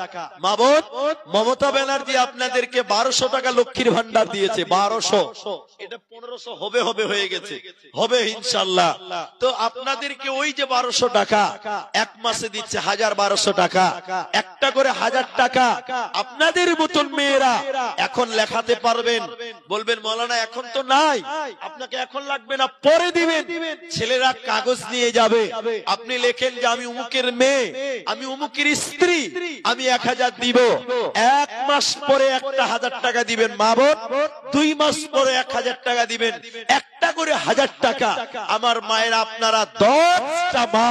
মা বোন, মমতা ব্যানার্জি আপনাদেরকে ১২০০ টাকা লক্ষ্মীর ভান্ডার দিয়েছে। ১২০০, এটা ১৫০০ হবে হয়ে গেছে, হবে ইনশাআল্লাহ। তো আপনাদেরকে ওই যে ১২০০ টাকা এক মাসে দিচ্ছে ১,১২০০ টাকা, একটা করে ১,০০০ টাকা। আপনাদের মতন মেয়েরা এখন লেখাতে পারবেন, বলবেন মৌলানা এখন তো নাই, আপনাকে এখন লাগবে না, পরে দিবেন। ছেলেরা কাগজ নিয়ে যাবে, আপনি লেখেন যে আমি অমুকের মেয়ে, আমি অমুকের স্ত্রী, আমি ১,০০০ দিব। ১ মাস পরে একটা ১,০০০ টাকা দিবেন। মা বোন, ২ মাস পরে ১,০০০ টাকা দিবেন, একটা করে ১,০০০ টাকা। আমার মায়েরা আপনারা ১০টা মা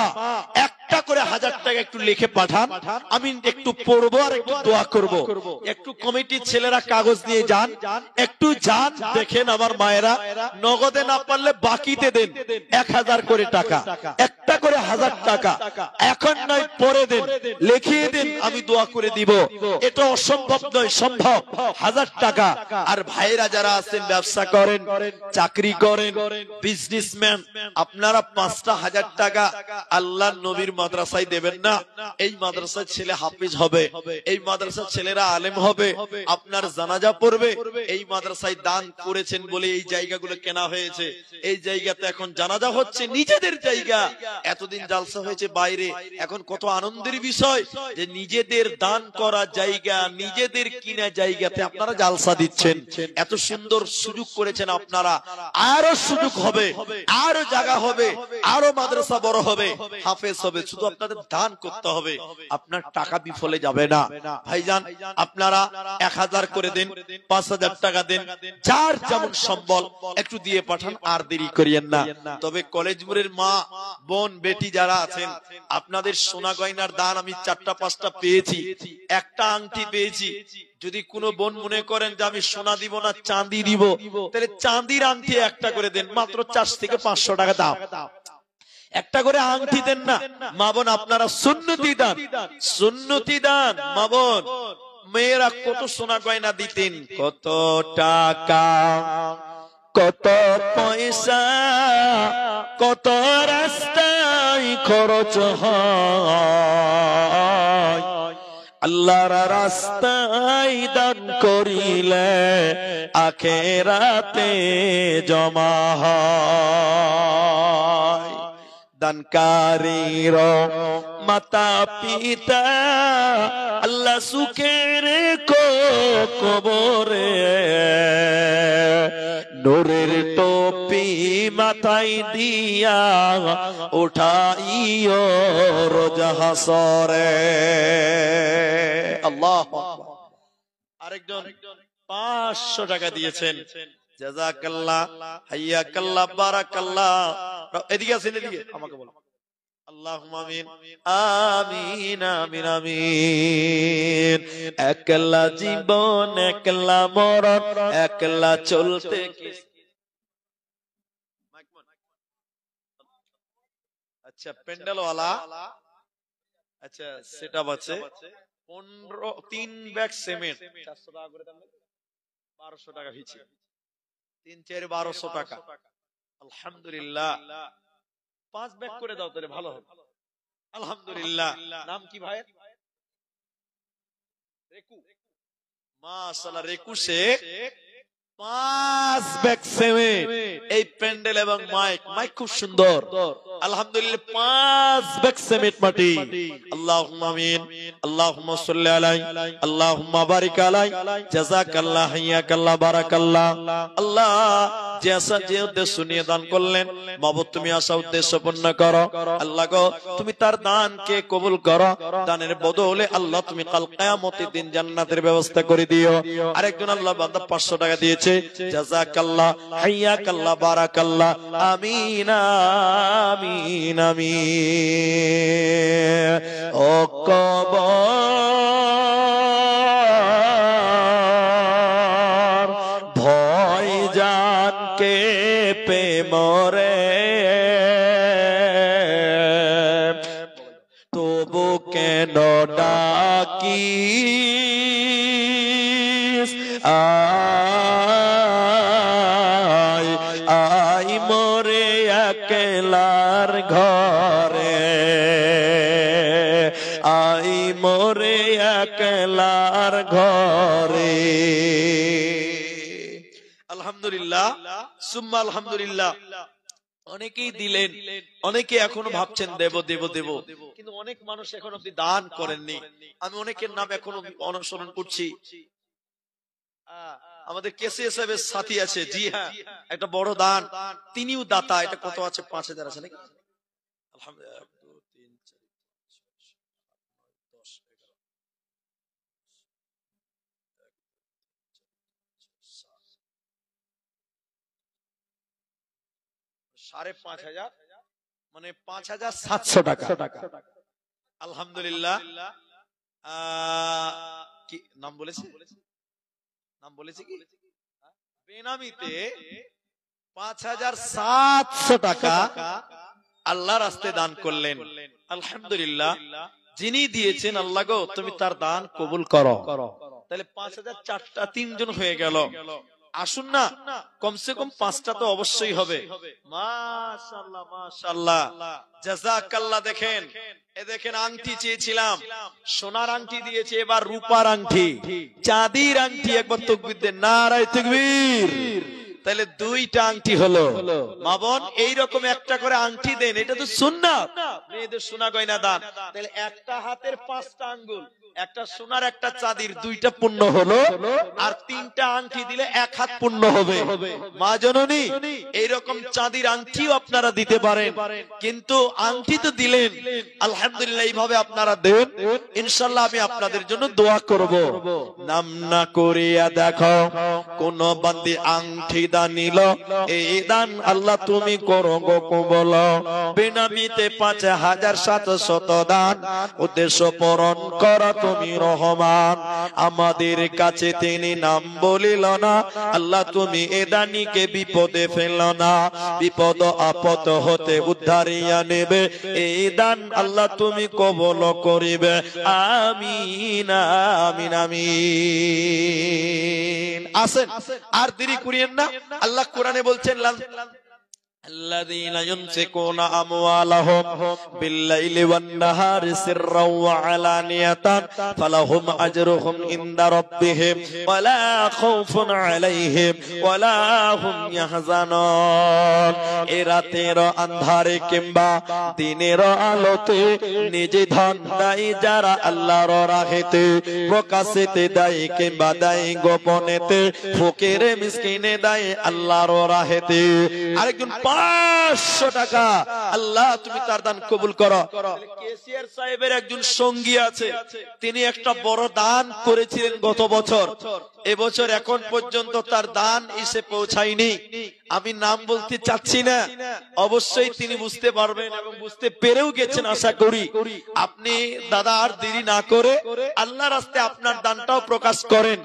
একটা করে ১,০০০ টাকা একটু লিখে পাঠান, আমি একটু পড়বো আর একটু দোয়া করব। একটু কমিটির ছেলেরা কাগজ নিয়ে যান, একটু যান, দেখেন আমার মায়েরা নগদে না পারলে বাকিতে দেন ১,০০০ করে টাকা, একটা করে ১,০০০ টাকা। এখন নয় পরে দেন, লিখিয়ে দিন, আমি দোয়া করে দিব। এটা অসম্ভব নয়, সম্ভব। ১,০০০ টাকা। আর ভাইরা যারা আছেন ব্যবসা করেন, চাকরি করেন, বিজনেসম্যান, আপনারা ৫,০০০ টাকা আল্লাহর নবীর মাদ্রাসায় দেবেন না? এই মাদ্রাসার ছেলে হাফিজ হবে, এই মাদ্রাসার ছেলেরা আলেম হবে, আপনার জানাজা পড়বে। এই মাদ্রাসায় দান করেছেন বলে এই জায়গাগুলো কেনা হয়েছে, এই জায়গাতে এখন জানাজা হচ্ছে, নিজেদের জায়গা। এতদিন জালসা হয়েছে বাইরে, এখন কত আনন্দের বিষয় যে নিজেদের দান করা জায়গা, নিজেদের কিনা জায়গাতে আপনারা জালসা দিচ্ছেন। এত সুন্দর সুযোগ করেছেন আপনারা, আরো সুযোগ হবে, আরো জায়গা হবে, আরো মাদ্রাসা বড় হবে, হাফেজ হবে। শুধু আপনাদের দান করতে হবে, আপনার টাকা বিফলে যাবে না। ভাইজান, আপনারা ১,০০০ করে দেন, ৫,০০০ টাকা দেন, যার যেমন সম্বল একটু দিয়ে পাঠান, আর দেরি করিয়েন না। তবে কলেজ মোড়ের মা বোন বেটি যারা আছেন, আপনাদের সোনা গয়নার দান আমি ৪টা ৫টা পেয়েছি, একটা আংটি পেয়েছি। যদি কোনো বোন মনে করেন যে আমি সোনা দিব না চাঁদি দিব, তাহলে চাঁদির আংটি একটা করে দেন, মাত্র ৪০০ থেকে ৫০০ টাকা দাম। একটা করে আংটি দেন না মা বোন, আপনারা সুন্নতি দান, সুন্নতি দান। মা বোন, মেয়েরা কত সোনা গয়না দিতেন, কত টাকা, কত পয়সা, কত রাস্তায় খরচ হয়। আল্লাহর রাস্তায় দান করিলে আখিরাতে জমা হয়। দানকারীর মাতা পিতা আল্লাহ সুখের কবরে নূরের টুপি মাথায় দিয়া উঠাইও রোজ হাসরে। আল্লাহু আকবার। আরেকজন ৫০০ টাকা দিয়েছেন, জাযাকাল্লাহ, হাইয়াকাল্লাহ, বারাকাল্লাহ। এদিকে আছেন, এদিকে আমাকে বলো। আল্লাহুম্মা আমিন, আমিন, আমিন, আমিন। একলা জীবন, একলা মরণ, একলা চলতে। আচ্ছা, প্যান্ডেলওয়ালা, আচ্ছা সেটা আছে ৩ ব্যাগ সিমেন্ট, ৪০০ টাকা করে দাম, ১২০০ টাকা হয়েছে, ৩ ৪ ১২০০ টাকা। আলহামদুলিল্লাহ, ৫ ব্যাগ করে দাও তাহলে ভালো হবে। আলহামদুলিল্লাহ। নাম কি ভাই? রেকু। মাশাআল্লাহ, রেকু শেখ ৫ ব্যাগ সিমেন্ট, এই প্যান্ডেল এবং মাইক, মাইক খুব সুন্দর। আলহামদুলিল্লাহ, ৫ ব্যাগ সিমেন্ট মাটি। আল্লাহুম্মা আমিন, আল্লাহুম্মা সাল্লি আলাইহি, আল্লাহুম্মা বারিক আলাইহি, জাযাকাল্লাহ, হাইয়াকাল্লাহ, বারাকাল্লাহ। আল্লাহ যে উদ্দেশ্য নিয়ে দান করলেন, মাবুদ তুমি আসা উদ্দেশ্য পূর্ণ করো। আল্লাহ গো, তুমি তার দানকে কবুল করো, দানের বদলে আল্লাহ তুমি কাল কিয়ামতের দিন জান্নাতের ব্যবস্থা করে দিও। আরেকজন আল্লাহ বান্দা ৫০০ টাকা দিয়েছে, জাযাকাল্লাহ, হাইয়াকাল্লাহ, বারাকাল্লাহ, আমিন, আমিন, আমিন। ও কবর ভয় জানকে পে মরে, আইস আয় আয় মোরে একলার ঘরে আই মোরে একলার ঘরে। আলহামদুলিল্লাহ সুম্মা আলহামদুলিল্লাহ। অনেকেই দিলেন, অনেকে এখনো ভাবছেন দেব দেব দেব, কিন্তু অনেক মানুষ এখন অব্দি দান করেননি। আমি অনেকের নাম এখনো অনুসরণ করছি। আমাদের কেসি সাহেবের সাথী আছে, জি হ্যাঁ, একটা বড় দান, তিনিও দাতা। এটা কত আছে? 5000 আছে নাকি? আলহামদুলিল্লাহ। 1 2 3 4 5 6 7 8 9 10 11 5,500 মানে 5,700 টাকা। আলহামদুলিল্লাহ। কি নাম বলেছে? নাম বলেছে কি? বেনামিতে 5,700 টাকা আল্লাহর রাস্তায় দান করলেন। আলহামদুলিল্লাহ। যিনি দিয়েছেন, আল্লাহ গো তুমি তার দান কবুল করো। তাহলে 5,004টা 3 জন হয়ে গেল। আসুন না, কমসে কম 5টা তো অবশ্যই হবে। মাশাআল্লাহ মাশাআল্লাহ, জাযাকাল্লাহ। দেখেন, এ দেখেন, আংটি চেয়েছিলাম, সোনার আংটি দিয়েছে, এবার রূপার আংটি, চাঁদির আংটি। একবার তাকবীর দেন, নারায়ে তাকবীর। তাহলে 2টা আংটি হলো। মা বোন, এইরকম একটা করে আংটি দেন, এটা তো সুন্নাত। মেয়েদের সোনা গয়না দান। তাহলে একটা হাতের 5টা আঙ্গুল, একটা সোনার একটা চাঁদির, 2টা পূর্ণ হলো। আর 3টা আংটি দিলে 1 হাত পূর্ণ হবে। মা জননী, এইরকম চাঁদির আংটিও আপনারা দিতে পারেন, কিন্তু আংটি তো দিলেন, আলহামদুলিল্লাহ। এইভাবে আপনারা দেন, ইনশাআল্লাহ আমি আপনাদের জন্য দোয়া করব। নাম না করিয়া দেখো কোন বান্দি আংটি দান নিল, এই দান আল্লাহ তুমি করো গো কবুল। বেনামিতে 5,700 দান, উদ্দেশ্য পূরণ করা তুমি রহমান। আমাদের কাছে তিনি নাম বলিল না, আল্লাহ তুমি এ দানিকে বিপদে ফেল না, বিপদ আপদ হতে উদ্ধারিয়া নেবে। এই দান আল্লাহ তুমি কবুল করিবে। আমিন আমিন আমিন। আসেন, আর দেরি করিয়েন না। আল্লাহ কোরআনে বলছেন, الذين ينفقون أموالهم بالليل والنهار سرا وعلانية فلهم أجرهم عند ربهم ولا خوف عليهم ولا هم يحزنون। রাতের আন্ধারে কিংবা দিনের আলোতে নিজে ধন দেয় যারা আল্লাহর রাহেতে, প্রকাশেতে দেয় কিংবা দেয় গোপনেতে, ফকির মিসকিনে দেয় আল্লাহর রাহেতে। আরেকজন 500 টাকা, আল্লাহ তুমি তার দান কবুল করো। কেসিআর সাহেবের একজন সঙ্গী আছে, তিনি একটা বড় দান করেছিলেন গত বছর। এবছর এখন পর্যন্ত তার দান এসে পৌঁছায়নি। আমি নাম বলতে চাচ্ছি না, অবশ্যই তিনি বুঝতে পারবেন এবং বুঝতে পেরেও গেছেন আশা করি। আপনি দাদা আর দেরি না করে আল্লাহর রাস্তায় আপনার দানটাও প্রকাশ করেন।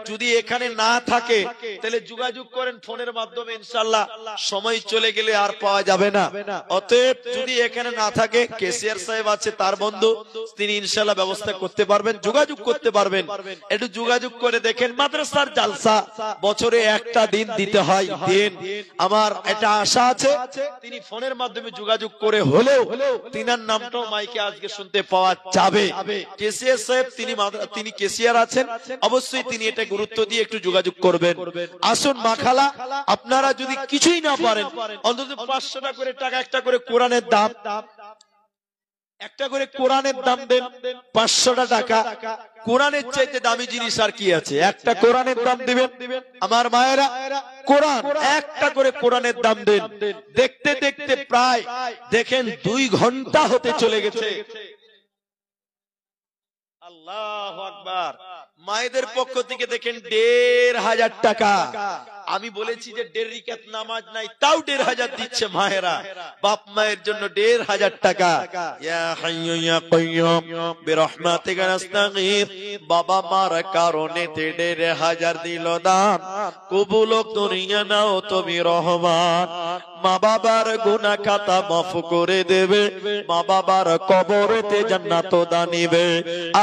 যদি এখানে না থাকে তাহলে যোগাযোগ করেন ফোনের মাধ্যমে, ইনশাআল্লাহ সময় চলে গেলে আর পাওয়া যাবে না। অতএব যদি এখানে না থাকে, কেসিআর সাহেব আছে, তার বন্ধু, তিনি ইনশাআল্লাহ ব্যবস্থা করতে পারবেন, যোগাযোগ করতে পারবেন। একটু যোগাযোগ করে দেখেন। মাদ্রাসার জালসা বছরে একটা দিন দিতে হয়, দিন। আমার এটা আশা আছে তিনি ফোনের মাধ্যমে যোগাযোগ করে হলেও তিনার নামটাও মাইকে আজকে শুনতে পাওয়া যাবে। কেসিআর সাহেব তিনি কেসিআর আছেন, অবশ্যই তিনি এটা গুরুত্ব দিয়ে একটু যোগাযোগ করবেন। আসুন মা খালা, আপনারা যদি কিছুই না পারেন, অন্তত 500 টাকা করে টাকা, একটা করে কোরআনের দাম, একটা করে কোরআনের দাম দেন। 500 টাকা। কোরআনের চাইতে দামি জিনিস আর কি আছে? একটা কোরআনের দাম দিবেন। আমার মায়েরা, কোরআন, একটা করে কোরআনের দাম দেন। দেখতে দেখতে প্রায় দেখেন 2 ঘন্টা হতে চলে গেছে। আল্লাহু আকবার। মায়েদের পক্ষ থেকে দেখেন 1500 টাকা। আমি বলেছি যে 1.5 রাকাত নামাজ নাই, তাও 1500 দিচ্ছে মায়েরা। বাপ মায়ের জন্য 1500 টাকা। ইয়া হাইয়্যু ইয়া কাইয়্যুম বিরহমাতিকা নাস্তাগীথ। বাবা মার কারণে 1500 দিল দান, কবুল করিয়া নাও তুমি রহমান। মা বাবার গুনাহ খাতা মাফ করে দেবে, মা বাবার কবরেতে জান্নাত দানিবে।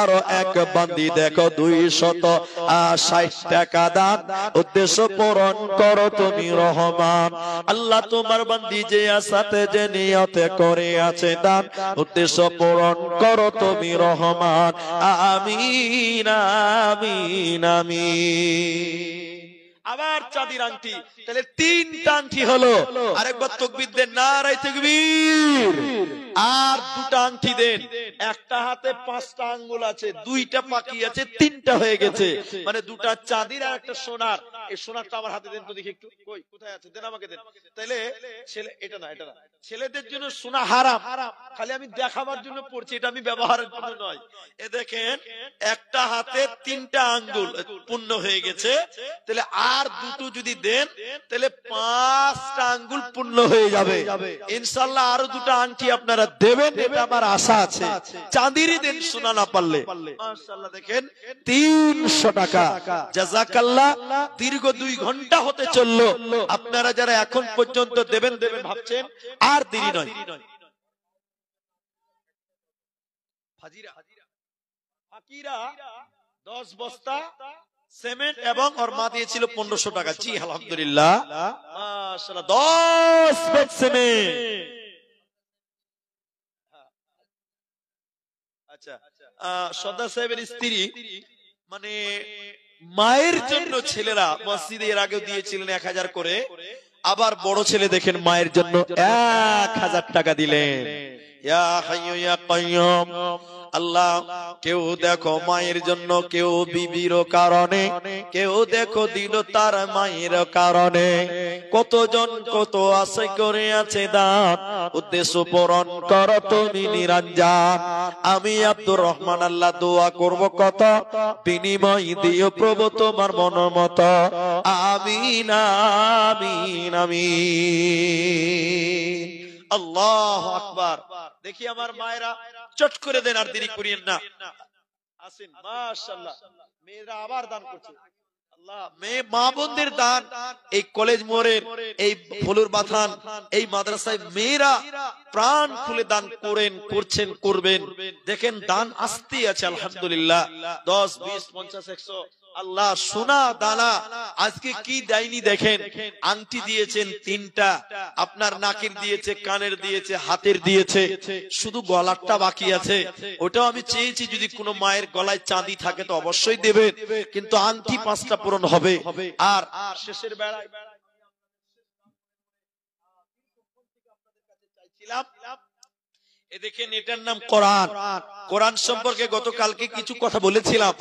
আরো এক বান্দি দেখো 260 টাকা দান, উদ্দেশ্য পূরণ করো তুমি রহমান। আল্লাহ তোমার বান্দি যে আসাতে যে নিয়তে করে আছে দান, উদ্দেশ্য পূরণ করো তুমি রহমান। আমিন আমিন আমিন। আবার চাঁদির আংটি, তাহলে 3টা আংটি হলো। আরেকবার তাকবীর দেন, নারায়ে তাকবীর। আর 2টা আংটি দেন। একটা হাতে 5টা আঙ্গুল আছে, 2টা বাকি আছে, 3টা হয়ে গেছে। মানে 2টা চাঁদির আর একটা সোনার। এই সোনারটা আমার হাতে দেন তো দেখি একটু। কই, কোথায় আছে? দেন আমাকে দেন। তাহলে ছেলে, এটা না, এটা না, ছেলেদের জন্য সোনা হারাম, খালি আমি দেখাবার জন্য পড়ছি, এটা আমি ব্যবহারের জন্য নয়। এ দেখেন, একটা হাতে 3টা আঙ্গুল পূর্ণ হয়ে গেছে, তাহলে আর 2টো যদি দেন তাহলে 5টা আঙ্গুল পূর্ণ হয়ে যাবে ইনশাআল্লাহ। আরো 2টা আংটি আপনারা দেবেন, এটা আমার আশা আছে। চাঁদিরই দেন, সোনা না পারলে। মাশাআল্লাহ, দেখেন 300 টাকা। জাযাকাল্লাহ। দীর্ঘ 2 ঘন্টা হতে চললো, আপনারা যারা এখন পর্যন্ত দেবেন দেবেন ভাবছেন, আর দেরি নয়। ফাকিরা 10 বস্তা সিমেন্ট এবং ওর মা দিয়েছিল 1500 টাকা। জি আলহামদুলিল্লাহ, মাশাআল্লাহ, 10 ব্যাগ সিমেন্ট। আচ্ছা, সর্দার সাহেবের স্ত্রী, মানে মায়ের জন্য ছেলেরা মসজিদে এর আগেও দিয়েছিলেন 1000 করে। আবার বড় ছেলে দেখেন মায়ের জন্য 1000 টাকা দিলেন। ইয়া হাইয়্যু ইয়া কাইয়্যুম। আল্লাহ, কেউ দেখো মায়ের জন্য, কেউ বিবির কারণে, কেউ দেখো দিল তার মায়ের কারণে। কতজন কত আশা করে আছে দান, উদ্দেশ্য পূরণ করো তুমি নিরঞ্জন। আমি আব্দুর রহমান আল্লাহ দোয়া করব কত, বিনিময় দিও প্রভু তোমার মনোমত। আমিন আমিন আমিন। আল্লাহু আকবার। দেখি আমার মায়েরা চট করে দেন, আর দেরি করিয়েন না। আসেন, মাশাআল্লাহ, মেয়েরা আবার দান করছে। আল্লাহ, মেয়ে মা বোনদের দান, এই কলেজ মোড়ের, এই ফুলুর বাথান, এই মাদ্রাসায় মেয়েরা প্রাণ খুলে দান করেন, করছেন, করবেন। দেখেন দান আসতেই আছে আলহামদুলিল্লাহ। 10, 20, 50, 100। আল্লাহ সোনা দানা আজকে কি দেয়নি দেখেন। আংটি দিয়েছেন 3টা, আপনার নাকের দিয়েছে, কানের দিয়েছে, হাতের দিয়েছে, শুধু গলারটা বাকি আছে। ওটাও আমি চেয়েছি যদি কোনো মায়ের গলায় চাঁদি থাকে তো অবশ্যই দেবে, কিন্তু আংটি 5টা পূরণ হবে। আর শেষের বেলায় চাইছিলাম, এ দেখেন এটার নাম কোরআন। কোরআন সম্পর্কে গতকালকে কিছু কথা বলেছিলাম,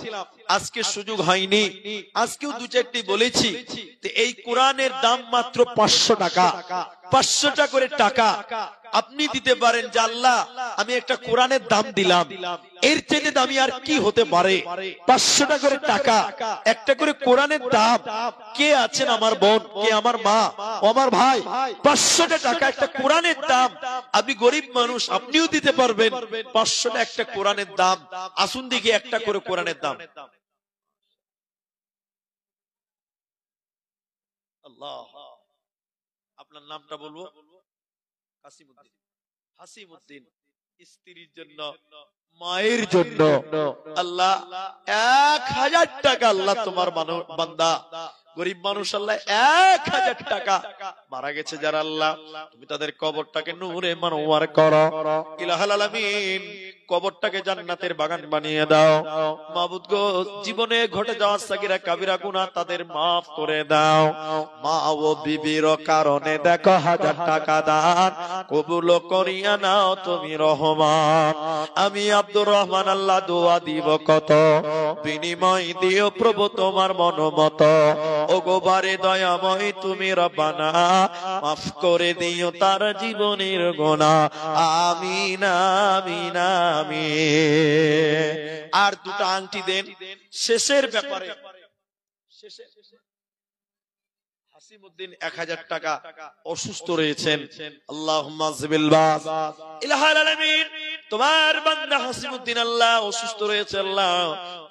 আজকে সুযোগ হয়নি, আজকেও 2-4টি বলেছি। তো এই কোরআনের দাম মাত্র 500 টাকা। 500 টাকা করে টাকা আপনি দিতে পারেন যে আল্লাহ আমি একটা কোরআনের দাম দিলাম, এর চাইতে দামি আর কি হতে পারে। 500 টাকা করে টাকা, একটা করে কোরআনের দাম। কে আছেন আমার বোন, কে আমার মা, আমার ভাই, 500 টাকা একটা কোরআনের দাম। আপনি গরিব মানুষ, আপনিও দিতে পারবেন 500 টাকা একটা কোরআনের দাম। আসুন দেখি একটা করে কোরআনের দাম। আল্লাহ, আপনার নামটা বলবো? কাসিমউদ্দিন। হাসিমউদ্দিন। স্ত্রীর জন্য, মায়ের জন্য আল্লাহ 1000 টাকা। আল্লাহ তোমার বান্দা গরিব মানুষ, আল্লাহ 1000 টাকা মারা গেছে যারা, আল্লাহ তুমি তাদের কবরটাকে নূরে মানওয়ার করো। ইলাহুল আলামিন, কবরটাকে জান্নাতের বাগান বানিয়ে দাও। মাবুদ গো, জীবনে ঘটে যাওয়া সাগীরা কাবিরা গুনাহ তাদের মাফ করে দাও। মা ও বিবির কারণে দেখো 1000 টাকা দান কবুল করিয়া নাও তুমি রহমান। আমি আব্দুর রহমান আল্লাহ দোয়া দিব কত, বিনিময় দিও প্রভু তোমার মনোমত। ও গোবারে দয়াময় তুমি রব্বানা, মাফ করে দিও তার জীবনের গুনাহ। আমিন আমিন আমিন। আর 2টা আংটি দেন শেষের ব্যাপারে। হাসিমউদ্দিন 1000 টাকা অসুস্থ রয়েছেন। আল্লাহুম্মা জিবিল বাস। ইলাহুল আলামিন, তোমার বান্দা হাসিমউদ্দিন আল্লাহ অসুস্থ রয়েছে, আল্লাহ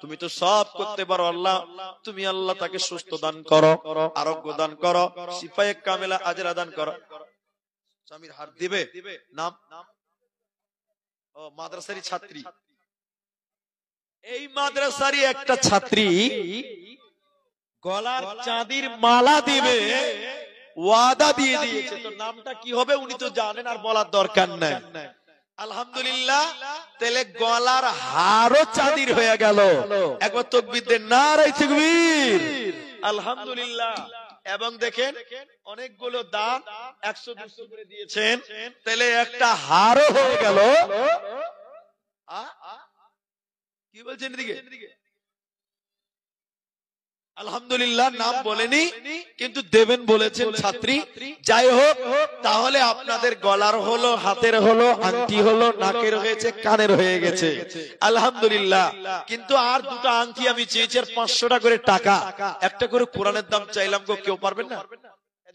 তুমি তো সব করতে পারো। আল্লাহ তুমি আল্লাহ তাকে সুস্থ দান করো, আরোগ্য দান করো, শিফায়ে কামিলা আজরা দান করো। স্বামীর হার দিবে। নাম ও মাদ্রাসারই ছাত্রী। এই মাদ্রাসারই একটা ছাত্রী গলার চাঁদির মালা দিবে, ওয়াদা দিয়ে দিয়েছে। তো নামটা কি হবে উনি তো জানেন, আর বলার দরকার নাই। আলহামদুলিল্লাহ, তাহলে গলার হারও চাঁদির হয়ে গেল। একবার তাকবীর দেন, নারায়ে তাকবীর। আলহামদুলিল্লাহ। এবং দেখেন অনেকগুলো দান 100-200 করে দিয়েছেন, তাহলে একটা হারও হয়ে গেল। কি বলছেন এদিকে? আলহামদুলিল্লাহ, নাম বলেনি কিন্তু দেবেন বলেছেন ছাত্রী। যাই হোক, তাহলে আপনাদের গলার হলো, হাতের হলো, আংটি হলো, নাকের হয়েছে, কানের হয়ে গেছে। আলহামদুলিল্লাহ। কিন্তু আর দুটো আংটি আমি চেয়েছি, আর 500 টাকা করে টাকা, একটা করে কোরআনের দাম চাইলাম গো, কেউ পারবেন না?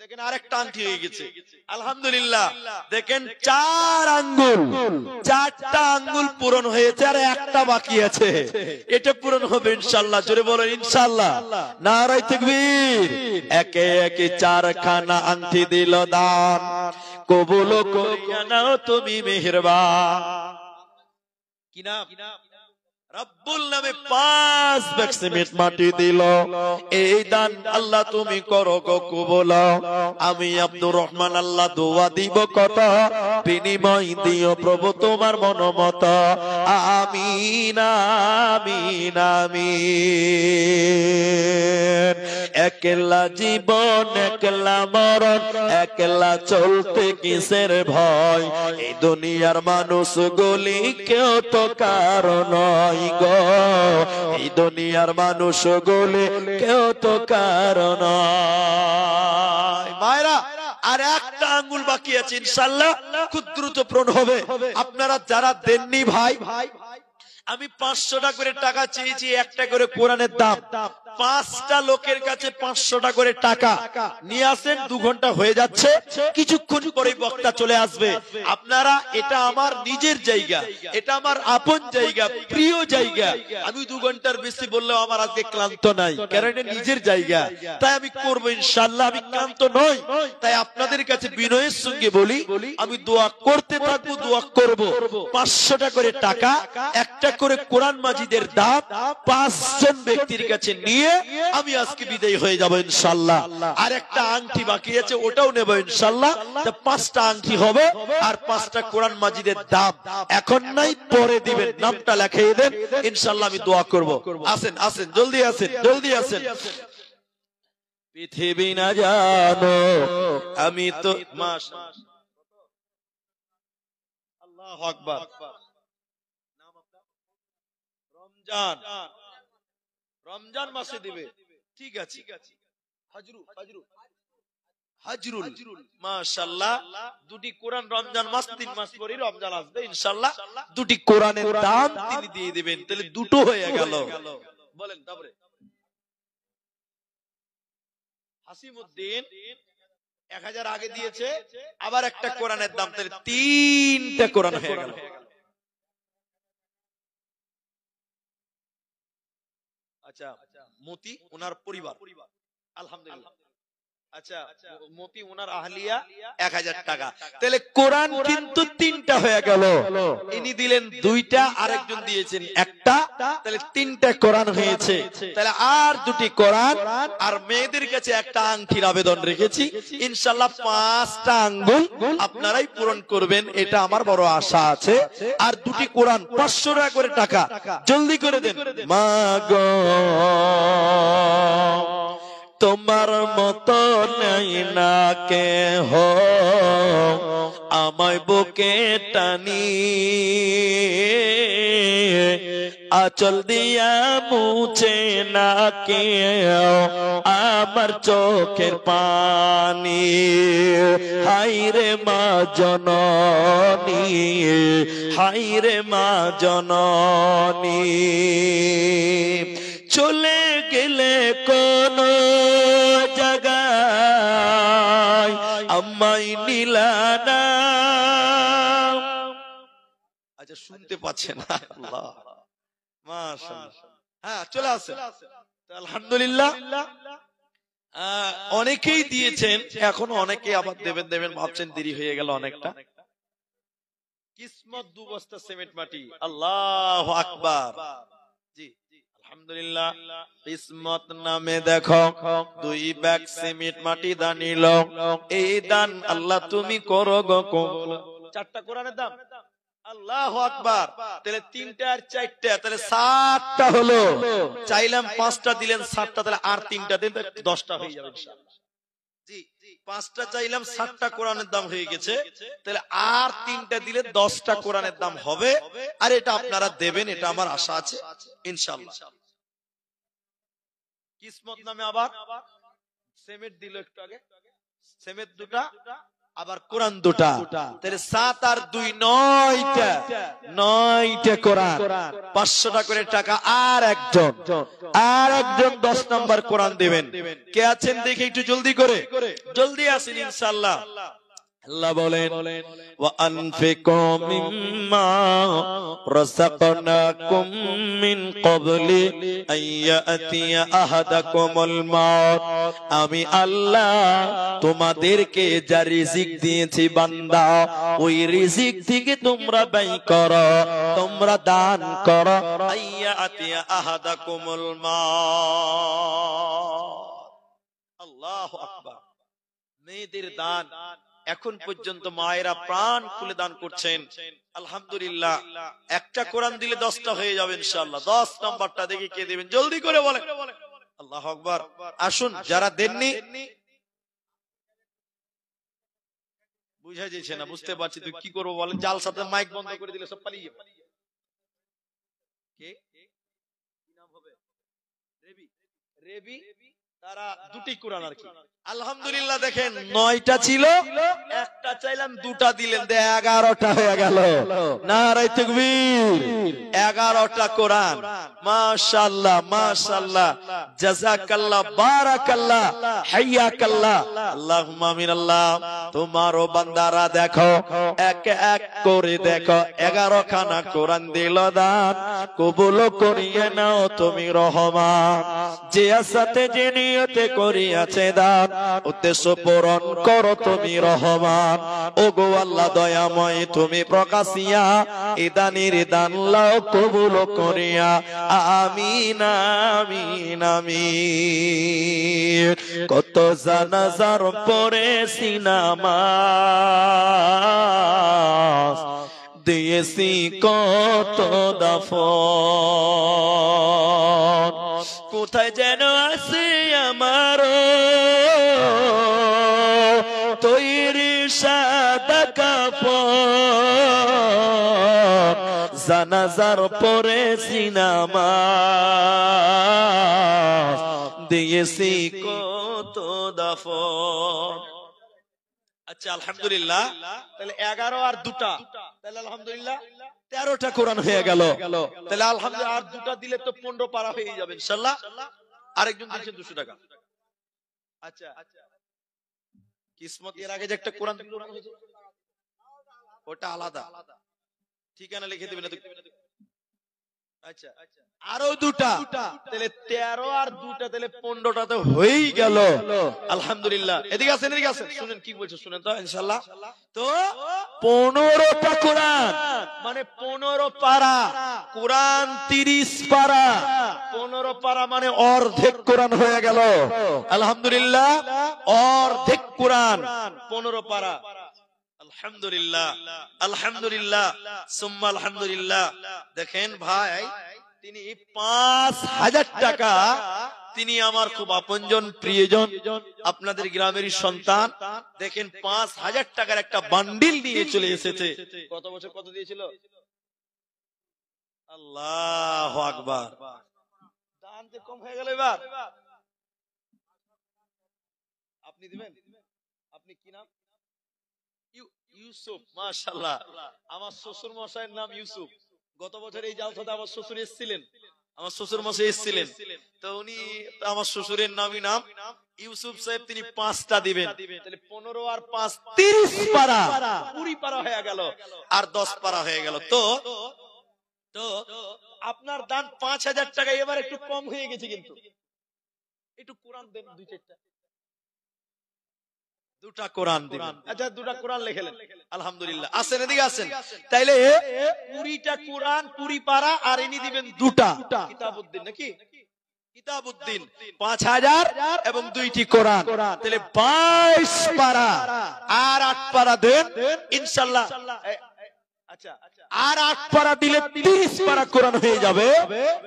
দেখেন আরেকটা আংটি হয়ে গেছে। আলহামদুলিল্লাহ। দেখেন 4 আঙ্গুল, 4টা আঙ্গুল পূরণ হয়েছে, আর একটা বাকি আছে। এটা পূরণ হবে ইনশাআল্লাহ। জোরে বলেন ইনশাআল্লাহ। নারায়ে তাকবীর। একে একে 4 খানা আংটি দিল দান, কবুল করিয়া নাও তুমি মেহেরবান। কি নাম? রব্বুল নামে 5 ভাগ সিমেন্ট মাটি দিল। এই দান আল্লাহ তুমি করো গো কবুল। আমি আব্দুর রহমান আল্লাহ দোয়া দিব কত, বিনিময় দিও প্রভু তোমার মনোমত। আমিন আমিন আমিন। একলা জীবন একলা মরণ, একলা চলতে কিসের ভয়? এই দুনিয়ার মানুষ গুলি কেউ তো কারণ নয় গো, এই দুনিয়ার মানুষ গুলি কেউ তো কারণ নয়। মায়েরা, আর একটা আঙ্গুল বাকি আছে, ইনশাআল্লাহ খুব দ্রুত পূরণ হবে। আপনারা যারা দেননি ভাই, আমি 500 টাকা করে টাকা চেয়েছি, একটা করে কোরআনের দাম। 5টা লোকের কাছে 500 টাকা করে টাকা নিয়ে আসেন। 2 ঘন্টা হয়ে যাচ্ছে, কিছুক্ষণ পরে বক্তা চলে আসবে। আপনারা, এটা আমার নিজের জায়গা, এটা আমার আপন জায়গা, প্রিয় জায়গা। আমি 2 ঘন্টার বেশি বললেও আমার আজকে ক্লান্ত নাই, কারণ এটা নিজের জায়গা। তাই আমি করবো ইনশাআল্লাহ, আমি ক্লান্ত নই। তাই আপনাদের কাছে বিনয়ের সঙ্গে বলি, আমি দোয়া করতে থাকবো, দোয়া করব। 500 টাকা করে টাকা, একটা করে কোরআন মাজিদের দাম 5 জন ব্যক্তির কাছে নিয়ে আমি আজকে বিদায় হয়ে যাব ইনশাআল্লাহ। আর একটা আংটি বাকি আছে, ওটাও নেব ইনশাআল্লাহ। তা 5টা আংটি হবে, আর 5টা কোরআন মাজিদের দাম। এখন নাই, পরে দিবেন, নামটা লিখিয়ে দেন ইনশাআল্লাহ, আমি দোয়া করব। আসেন আসেন, জলদি আসেন, জলদি আসেন। পৃথিবী না জানো আমি তো আল্লাহু আকবার। রমজান, রমজান মাসে দিবে, ঠিক আছে। হাজরুল, মাশাআল্লাহ। 2টি কোরআন, রমজান মাস 3 মাস পরে রমজান আসবে ইনশাআল্লাহ। 2টি কোরআনের দাম তিনি দিয়ে দিবেন, তাহলে দুটো হয়ে গেল। বলেন তারপরে হাসিমউদ্দিন 1000 আগে দিয়েছে, আবার একটা কোরআনের দাম, তাহলে 3টা কোরআন হয়ে গেল। আচ্ছা, মতি ওনার পরিবার, আলহামদুলিল্লাহ। আচ্ছা, মতি ওনার আহলিয়া 1000 টাকা, তাহলে কোরআন কিন্তু 3টা হয়ে গেল। ইনি দিলেন 2টা, আরেকজন দিয়েছেন 1টা, তাহলে 3টা কোরআন হয়েছে। তাহলে আর 2টি কোরআন, আর মেয়েদের কাছে একটা আংটির আবেদন রেখেছি। ইনশাআল্লাহ 5টা আঙ্গুল আপনারাই পূরণ করবেন, এটা আমার বড় আশা আছে। আর 2টি কোরআন 500 টাকা করে টাকা, জলদি করে দেন। মা গো তোমার মতো নাই না কেহ, আমায় বুকে টানি আঁচল দিয়া মুছে না কেউ আমার চোখের পানি। হায়রে মা জননী, হায়রে মা জননী, চলে গেলে কোন জায়গায় আমায় নিলানা। আচ্ছা, শুনতে পাচ্ছে না, আল্লাহ মাশাআল্লাহ। হ্যাঁ, চলে আসে। আলহামদুলিল্লাহ, অনেকেই দিয়েছেন, এখনো অনেকে আবার দেবেন দেবেন ভাবছেন, দেরি হয়ে গেল অনেকটা। কিসমত 2 বস্তা সিমেন্ট মাটি। আল্লাহু আকবার। জি আলহামদুলিল্লাহ। কিসমত নামে দেখো 2 ব্যাগ সিমেন্ট মাটি দান নিল। এই দান আল্লাহ তুমি করো গো কবুল। 4টা কোরআনের দাম। আল্লাহু আকবার। তাহলে 3টা আর 4টা, তাহলে 7টা হলো। চাইলাম 5টা দিলেন 7টা, তাহলে আর 3টা দিন 10টা হয়ে যাবে ইনশাআল্লাহ। জি 5টা চাইলাম 7টা কোরআনের দাম হয়ে গেছে, তাহলে আর 3টা দিলে 10টা কোরআনের দাম হবে। আর এটা আপনারা দেবেন, এটা আমার আশা আছে ইনশাআল্লাহ। কিসমত নামে আবার সেমেট দিল একটু আগে, সেমেট 2টা, আবার কোরআন 2টা, তাহলে 7 আর 2 9টা কোরআন। 500 টাকা করে টাকা। আর একজন 10 নাম্বার কোরআন দিবেন। কে আছেন দেখি একটু জলদি করে, জলদি আসেন ইনশাআল্লাহ। আল্লাহ বলেন ওয়া আনফিকু মিম্মা রাযাকনাকুম মিন ক্বাবলি আইয়াতিয়া আহাদাকুমুল মাউত। আমি আল্লাহ তোমাদেরকে যা রিজিক দিয়েছি বান্দা, ওই রিজিক থেকে তোমরা ব্যয় করো, তোমরা দান করো। আইয়াতিয়া আহাদাকুমুল মাউত। আল্লাহু আকবার। মেয়েদের দান এখন পর্যন্ত মায়েরা প্রাণ খুলে দান করছেন আলহামদুলিল্লাহ। একটা কোরআন দিলে 10টা হয়ে যাবে ইনশাআল্লাহ। 10 নাম্বারটা দেখি কে দিবেন, জলদি করে বলেন। আল্লাহু আকবার। আসুন যারা দেননি, বুঝা যাচ্ছে না, বুঝতে পারছি তুই কি করবো বলেন। জাল সাথে মাইক বন্ধ করে দিলে সব পালিয়ে যাবে। কে কি নাম হবে? রেবি তারা 2টি কোরআন আর কি। আলহামদুলিল্লাহ। দেখেন 9টা ছিল, একটা চাইলাম 2টা দিলেন, 11টা হয়ে গেল। নারে তাকবীর। 11টা কোরআন। মাশাআল্লাহ মাশাআল্লাহ, জাযাকাল্লাহ, বারাকাল্লাহ, হাইয়াকাল্লাহ। আল্লাহুম্মা আমিন। আল্লাহ তোমারও বান্দারা দেখো, এক এক করে দেখো 11 খানা কোরআন দিল দান, কবুল করিয়ে নাও তুমি রহমান। যে আসাতে যে নিয়তে করিয়াছে দান, উদ্দেশ্য পূরণ করো তুমি রহমান। ওগো আল্লাহ দয়াময়, তুমি প্রকাশিয়া এই দানের দান লাও কবুল করিয়া। আমিন আমিন আমিন। কত জানাজার পরে সিনামাস, দিয়েছি কত দাফন, কোথায় যেন আছে আমার তৈরি সাদা কাফন, জানাজার পরে সিনামাস, দিয়েছি কত দাফন। আচ্ছা আলহামদুলিল্লাহ। তাহলে 11 আর 2টা, তাহলে আলহামদুলিল্লাহ 13টা কোরআন হয়ে গেল। তাহলে আলহামদুলিল্লাহ আর 2টা দিলে তো 15 পারা হয়ে যাবে ইনশাআল্লাহ। আরেকজন দিয়েছেন 200 টাকা। আচ্ছা কিসমত এর আগে যে একটা কোরআন হয়েছে ওটা আলাদা, ঠিকানা লিখে দিবেন। আচ্ছা আরো 2টা, তাহলে 13 আর 2টা, তাহলে 15টা তো হয়েই গেল আলহামদুলিল্লাহ। এদিকে আসেন, এদিকে আসেন, শুনেন কি বলছে, শুনেন তো ইনশাআল্লাহ। তো 15টা কোরআন মানে 15 পারা কোরআন, 30 পারা, 15 পারা মানে অর্ধেক কোরআন হয়ে গেল আলহামদুলিল্লাহ। অর্ধেক কোরআন 15 পারা। আলহামদুলিল্লাহ আলহামদুলিল্লাহ সুম্মা আলহামদুলিল্লাহ। দেখেন ভাই, তিনি 5000 টাকা, তিনি আমার খুব আপনজন প্রিয়জন, আপনাদের গ্রামেরই সন্তান। দেখেন 5000 টাকার একটা বান্ডিল নিয়ে চলে এসেছে। কত বছর কত দিয়েছিল? আল্লাহু আকবার। দান যে কম হয়ে গেল এবার। আপনি দিবেন? আপনি কি নাম? ইউসুফ। মাশাআল্লাহ। আমার শ্বশুর মশাইয়ের নাম ইউসুফ। গত বছর এই জালসাতে আমার শ্বশুর এসেছিলেন, আমার শ্বশুর মশাই এসেছিলেন। তো উনি, আমার শ্বশুরের নামই নাম ইউসুফ সাহেব, তিনি 5টা দিবেন। তাহলে 15 আর 5 30 পারা, 20 পারা হয়ে গেল, আর 10 পারা হয়ে গেল। তো আপনার দান 5000 টাকা এবার একটু কম হয়ে গেছে, কিন্তু একটু কোরআন দেন 2-4টা। দুটা কোরআন দিবেন। আচ্ছা দুটা কোরআন লিখলেন, আলহামদুলিল্লাহ। আসেন এদিকে আসেন। তাইলে 20টা কোরআন 20 পারা, আর ইনি দিবেন দুটা কিতাবউদ্দিন, নাকি কিতাবউদ্দিন 5000 এবং 2টি কোরআন, তাহলে 22 পারা আর 8 পারা দেন ইনশাআল্লাহ। আচ্ছা আর 8 পারা দিলে 30 পারা কোরআন হয়ে যাবে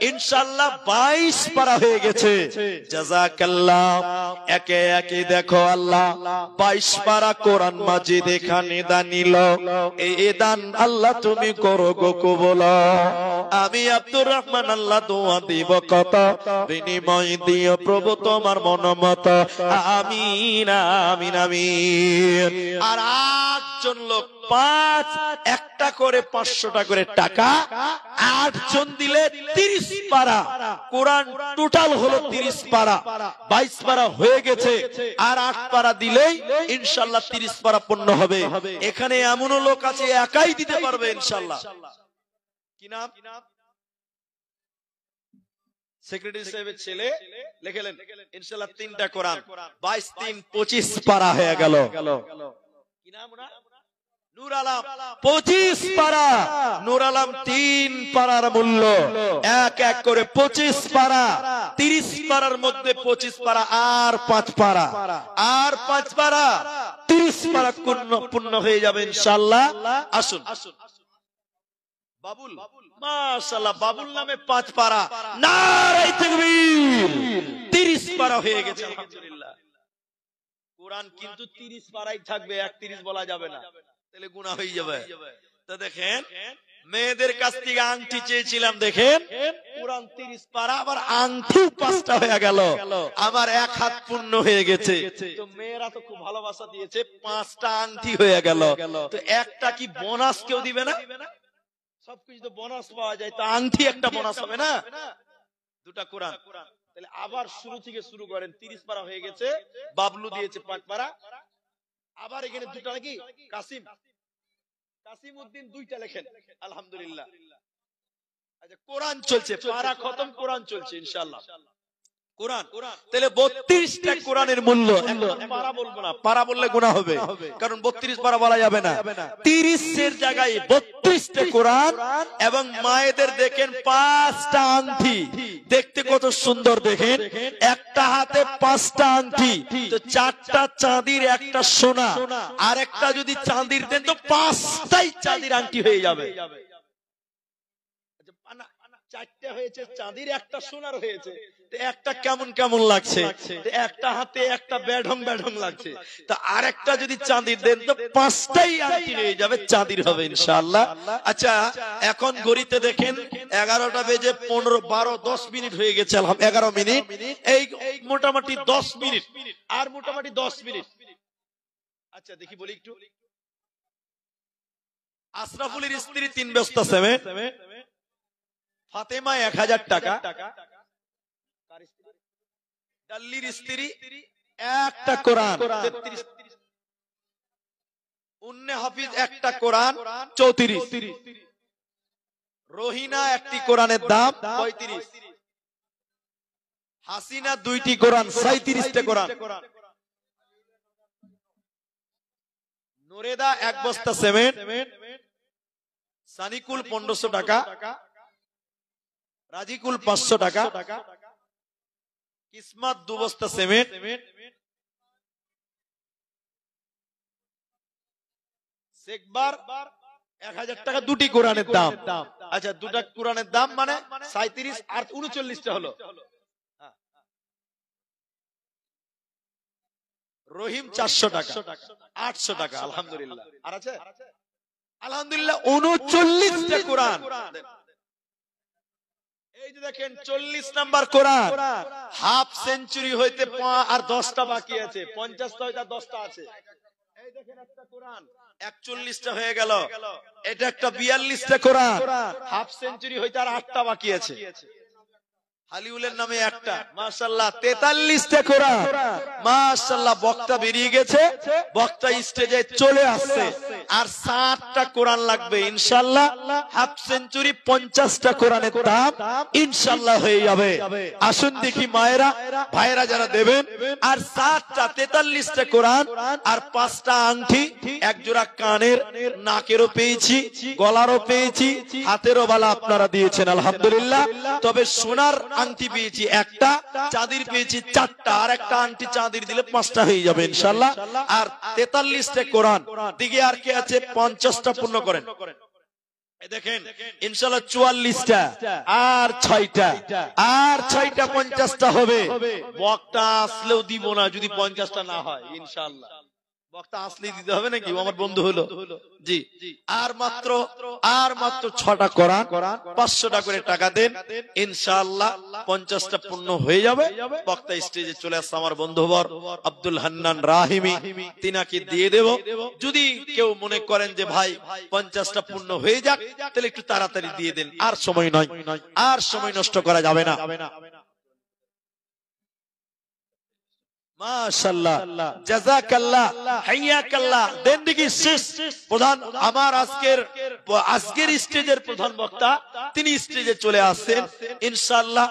ইনশাআল্লাহ। 22 পারা হয়ে গেছে, জাযাকাল্লাহ। একে একে দেখো আল্লাহ 22 পারা কোরআন মাজিদ এখানে দানিল। এই দান আল্লাহ তুমি করো গো কবুল। আমি আব্দুর রহমান আল্লাহ দোয়া দিব কত, বিনিময় দিও প্রভু তোমার মনমত। আমিন আমিন আমিন। আর 8 জন লোক 5 একটা করে 500 করে টাকা, 8 জন দিলে 30 পারা কোরআন টোটাল হলো 30 পারা। 22 পারা হয়ে গেছে, আর 8 পারা দিলেই ইনশাআল্লাহ 30 পারা পূর্ণ হবে। এখানে এমনও লোক আছে একাই দিতে পারবে ইনশাআল্লাহ। কি নাম? সেক্রেটারি সাহেবের ছেলে লিখলেন ইনশাআল্লাহ 3টা কোরআন, 22 3 25 পারা হয়ে গেল। কি নাম ওনার? নূর আলম, 25 পারা। নূর আলম 3 পারার মূল্য, এক এক করে 25 পারা। 30 পারার মধ্যে 25 পারা আর 5 পারা, আর 5 পারা 30 পারা পূর্ণ হয়ে যাবে ইনশাআল্লাহ। আসুন বাবুল, মাশাআল্লাহ, বাবুল নামে 5 পারা। নারে তাকবীর, 30 পারা হয়ে গেছে আলহামদুলিল্লাহ। কোরআন কিন্তু 30 পারাই থাকবে, 31 বলা যাবে না, তাহলে গুনাহ হয়ে যাবে। তো দেখেন মেয়েদের কাছ থেকে আংটি চেয়েছিলাম, দেখেন কোরআন 30 পারা, আবার আংটি 5টা হয়ে গেল, আমার 1 হাত পূর্ণ হয়ে গেছে। তো মেয়েরা তো খুব ভালোবাসা দিয়েছে, 5টা আংটি হয়ে গেল। তো একটা কি বোনাস কেউ দিবে না? সবকিছু তো বোনাস পাওয়া যায়, তো আংটি একটা বোনাস হবে না? দুটা কোরআন, তাহলে আবার শুরু থেকে শুরু করেন। 30 পারা হয়ে গেছে, বাবলু দিয়েছে 5 পারা, আবার এখানে দুটা নাকি কাসিম উদ্দিন 2টা লেখেন আলহামদুলিল্লাহ। আচ্ছা কোরআন চলছে, পারা খতম, কোরআন চলছে ইনশাআল্লাহ। কোরআন তাহলে 32টা কোরআনের মূল্য। পারা বলবো না, পারা বললে গুনাহ হবে, কারণ 32 পারা বলা যাবে না। 30 এর জায়গায় 32টা কোরআন, এবং মায়েদের দেখেন 5টা আংটি, দেখতে কত সুন্দর। দেখেন একটা হাতে 5টা আংটি, তো 4টা চাঁদির, একটা সোনা, আর একটা যদি চাঁদির দেন তো 5টাই চাঁদির আংটি হয়ে যাবে। 4টে হয়েছে চাঁদির, একটা সোনার হয়েছে, একটা কেমন কেমন লাগছে, একটা হাতে একটা বেঢং বেঢং লাগছে। তো আর একটা যদি চাঁদির দেন তো 5টাই আংটি হয়ে যাবে, চাঁদির হবে ইনশাআল্লাহ। আচ্ছা এখন ঘড়িতে দেখেন 11টা বেজে 15 12 10 মিনিট হয়ে গেছে, 11 মিনিট। এই মোটামুটি 10 মিনিট, আর মোটামুটি 10 মিনিট। আচ্ছা দেখি বলি একটু, আশরাফুলের স্ত্রী 3 বস্তা সিমেন্ট, ফাতেমা 1000 টাকা, ডাল্লির স্ত্রী একটা কোরআন 33, উন্নে হাফিজ একটা কোরআন 34, রহিনা একটি কোরআনের দাম 35, হাসিনা 2টি কোরআন 37টা কোরআন, নোরেদা 1 বস্তা সিমেন্ট, সানিকুল 1500 টাকা, রাজিকুল 500 টাকা, কিসমত 2 বস্তা সিমেন্ট, শেখবার 1000 টাকা 2টি কোরআনের দাম। আচ্ছা দুটা কোরআনের দাম মানে 37 আর 39টা হলো। রহিম 400 টাকা, 800 টাকা আলহামদুলিল্লাহ। আর আছে আলহামদুলিল্লাহ 39টা কোরআন। এই যে দেখেন 40 নাম্বার কোরআন, হাফ সেঞ্চুরি হইতে আর 10টা বাকি আছে, 50টা হইতে 10টা আছে। এই দেখেন একটা কোরআন 41টা হয়ে গেল, এটা একটা 42টা কোরআন, হাফ সেঞ্চুরি হইতে আর 8টা বাকি আছে। হালিউলের নামে একটা, মাশাআল্লাহ 43টা কোরআন। মাশাআল্লাহ বক্তা বেরিয়ে গেছে, বক্তা স্টেজে চলে আসছে, আর 60টা কোরআন লাগবে ইনশাআল্লাহ। হাফ সেঞ্চুরি 50টা কোরআনের দাম ইনশাআল্লাহ হয়ে যাবে। আসুন দেখি মায়েরা ভাইরা যারা দেবেন, আর 60টা 43টা কোরআন আর 5টা আংটি, এক জোড়া কানের, নাকেরও পেয়েছি, গলারও পেয়েছি, হাতেরও বালা আপনারা দিয়েছেন আলহামদুলিল্লাহ। তবে সোনার আংটি পেয়েছি একটা, চাঁদির পেয়েছি 4টা, আর একটা আংটি চাঁদির দিলে 5টা হয়ে যাবে ইনশাআল্লাহ। আর 43টা কোরআন দিকে আর কে আছে 50টা পূর্ণ করেন। দেখেন ইনশাআল্লাহ 44টা আর 6টা, আর 6টা 50টা হবে। বক্তা আসলেও দিব না যদি 50টা না হয় ইনশাআল্লাহ। বক্তা আসলেই দিতে হবে নাকি? আমার বন্ধু হলো জি। আর মাত্র 6টা কোরআন, 500 করে টাকা দেন ইনশাআল্লাহ। 50টা পূর্ণ হয়ে যাবে। বক্তা স্টেজে চলে আসছে আমার বন্ধুবর আব্দুল হান্নান রাহিমি, তিনাকে দিয়ে দেব। যদি কেউ মনে করেন যে ভাই 50টা পূর্ণ হয়ে যাক, তাহলে একটু তাড়াতাড়ি দিয়ে দেন, আর সময় নয়, আর সময় নষ্ট করা যাবে না। মাশাআল্লাহ, জাযাকাল্লাহ, হাইয়াকাল্লাহ। দেন দেখি শেষ প্রধান আমার আজকের স্টেজের প্রধান বক্তা, তিনি স্টেজে চলে আসছেন ইনশাআল্লাহ।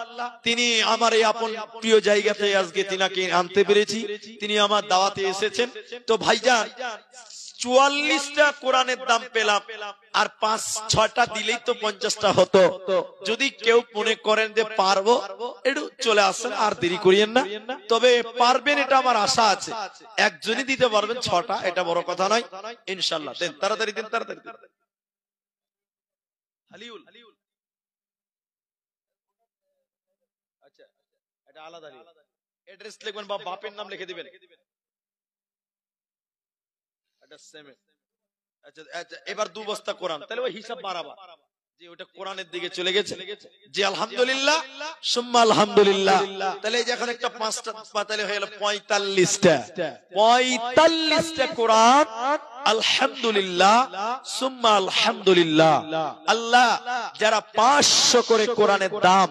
তিনি আমার এই আপন প্রিয় জায়গাতে আজকে তিনাকে আনতে পেরেছি, তিনি আমার দাওয়াতে এসেছেন। তো ভাইজান 44টা কোরআনের দাম পেলাম, আর 5-6টা দিলেই তো 50টা হতো। যদি কেউ মনে করেন যে পারবো, একটু চলে আসেন, আর দেরি করিয়েন না। তবে পারবেন এটা আমার আশা আছে। একজনই দিতে পারবেন 6টা, এটা বড় কথা নয় ইনশাআল্লাহ। দেন তাড়াতাড়ি দেন, তাড়াতাড়ি দেন। হালিউল, আচ্ছা এটা আলাদা অ্যাড্রেস লিখবেন বা বাপের নাম লিখে দিবেন। আচ্ছা আচ্ছা, এবার 2 বস্তা কোরআন, তাহলে ওই হিসাব বাড়াবা যে ওটা কোরআনের দিকে চলে গেছে। জি আলহামদুলিল্লাহ, সুম্মা আলহামদুলিল্লাহ। তাহলে যে এখন একটা 5টা পাতালে হয়ে গেল 45টা কোরআন। আলহামদুলিল্লাহ, সুম্মা আলহামদুলিল্লাহ। আল্লাহ, যারা 500 করে কোরআনের দাম,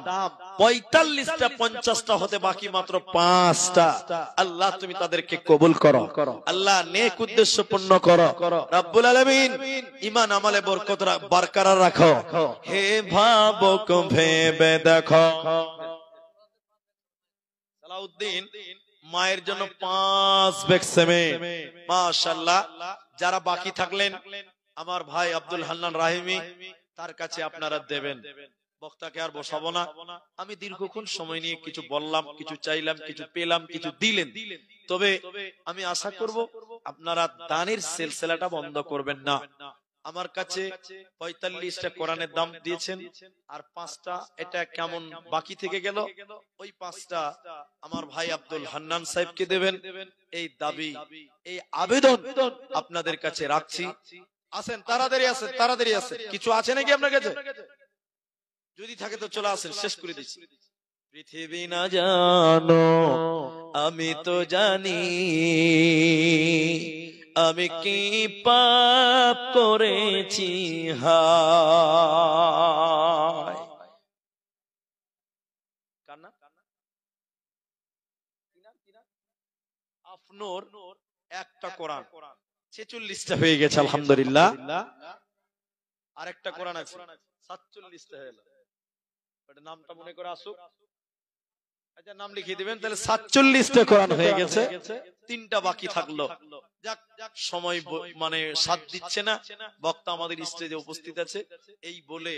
45টা 50টা হতে বাকি মাত্র 5টা, আল্লাহ তুমি তাদেরকে কবুল করো। আল্লাহ নেক উদ্দেশ্য পূর্ণ করো রব্বুল আলামিন। ঈমান আমলে বরকত বরকরার রাখো। হে ভাবুক ভেবে দেখো। সালাউদ্দিন মায়ের জন্য 5 ব্যাগ সিমেন্ট, মাশাআল্লাহ। যারা বাকি থাকলেন আমার ভাই আব্দুল হান্নান রাহিমি, তার কাছে আপনারা দেবেন। বক্তাকে আর বসাবো না। আমি দীর্ঘক্ষণ সময় নিয়ে কিছু বললাম, কিছু চাইলাম, কিছু পেলাম, কিছু দিলেন। তবে আমি আশা করব আপনারা দানের সিলসিলাটা বন্ধ করবেন না। আমার কাছে 45টা কোরআনের দাম দিয়েছেন, আর 5টা এটা কেমন বাকি থেকে গেল, ওই 5টা আমার ভাই আব্দুল হান্নান সাহেবকে দেবেন। এই দাবি, এই আবেদন আপনাদের কাছে রাখছি। আসেন, তাড়াতাড়ি আসেন, তাড়াতাড়ি আসেন। কিছু আছে নাকি আপনার কাছে? যদি থাকে তো চলে আসেন, শেষ করে দিচ্ছি। পৃথিবী না জানো আমি তো জানি, আমি কি পাপ করেছি হায়। কান্না আপনার একটা কোরআন 46টা হয়ে গেছে আলহামদুলিল্লাহ। আর একটা কোরআন আছে 47টা হয়ে গেল। ওটা নামটা মনে করে আসুক, আচ্ছা নাম লিখিয়ে দিবেন। তাহলে 47টা কোরআন হয়ে গেছে, 3টা বাকি থাকলো। যাক, সময় মানে সাথ দিচ্ছে না। বক্তা আমাদের স্টেজে উপস্থিত আছে, এই বলে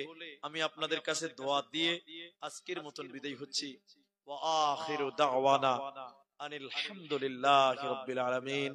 আমি আপনাদের কাছে দোয়া দিয়ে আজকের মতন বিদায় হচ্ছি। ওয়া আখিরু দাওয়ানা আনিল হামদুলিল্লাহি রাব্বিল আলামিন।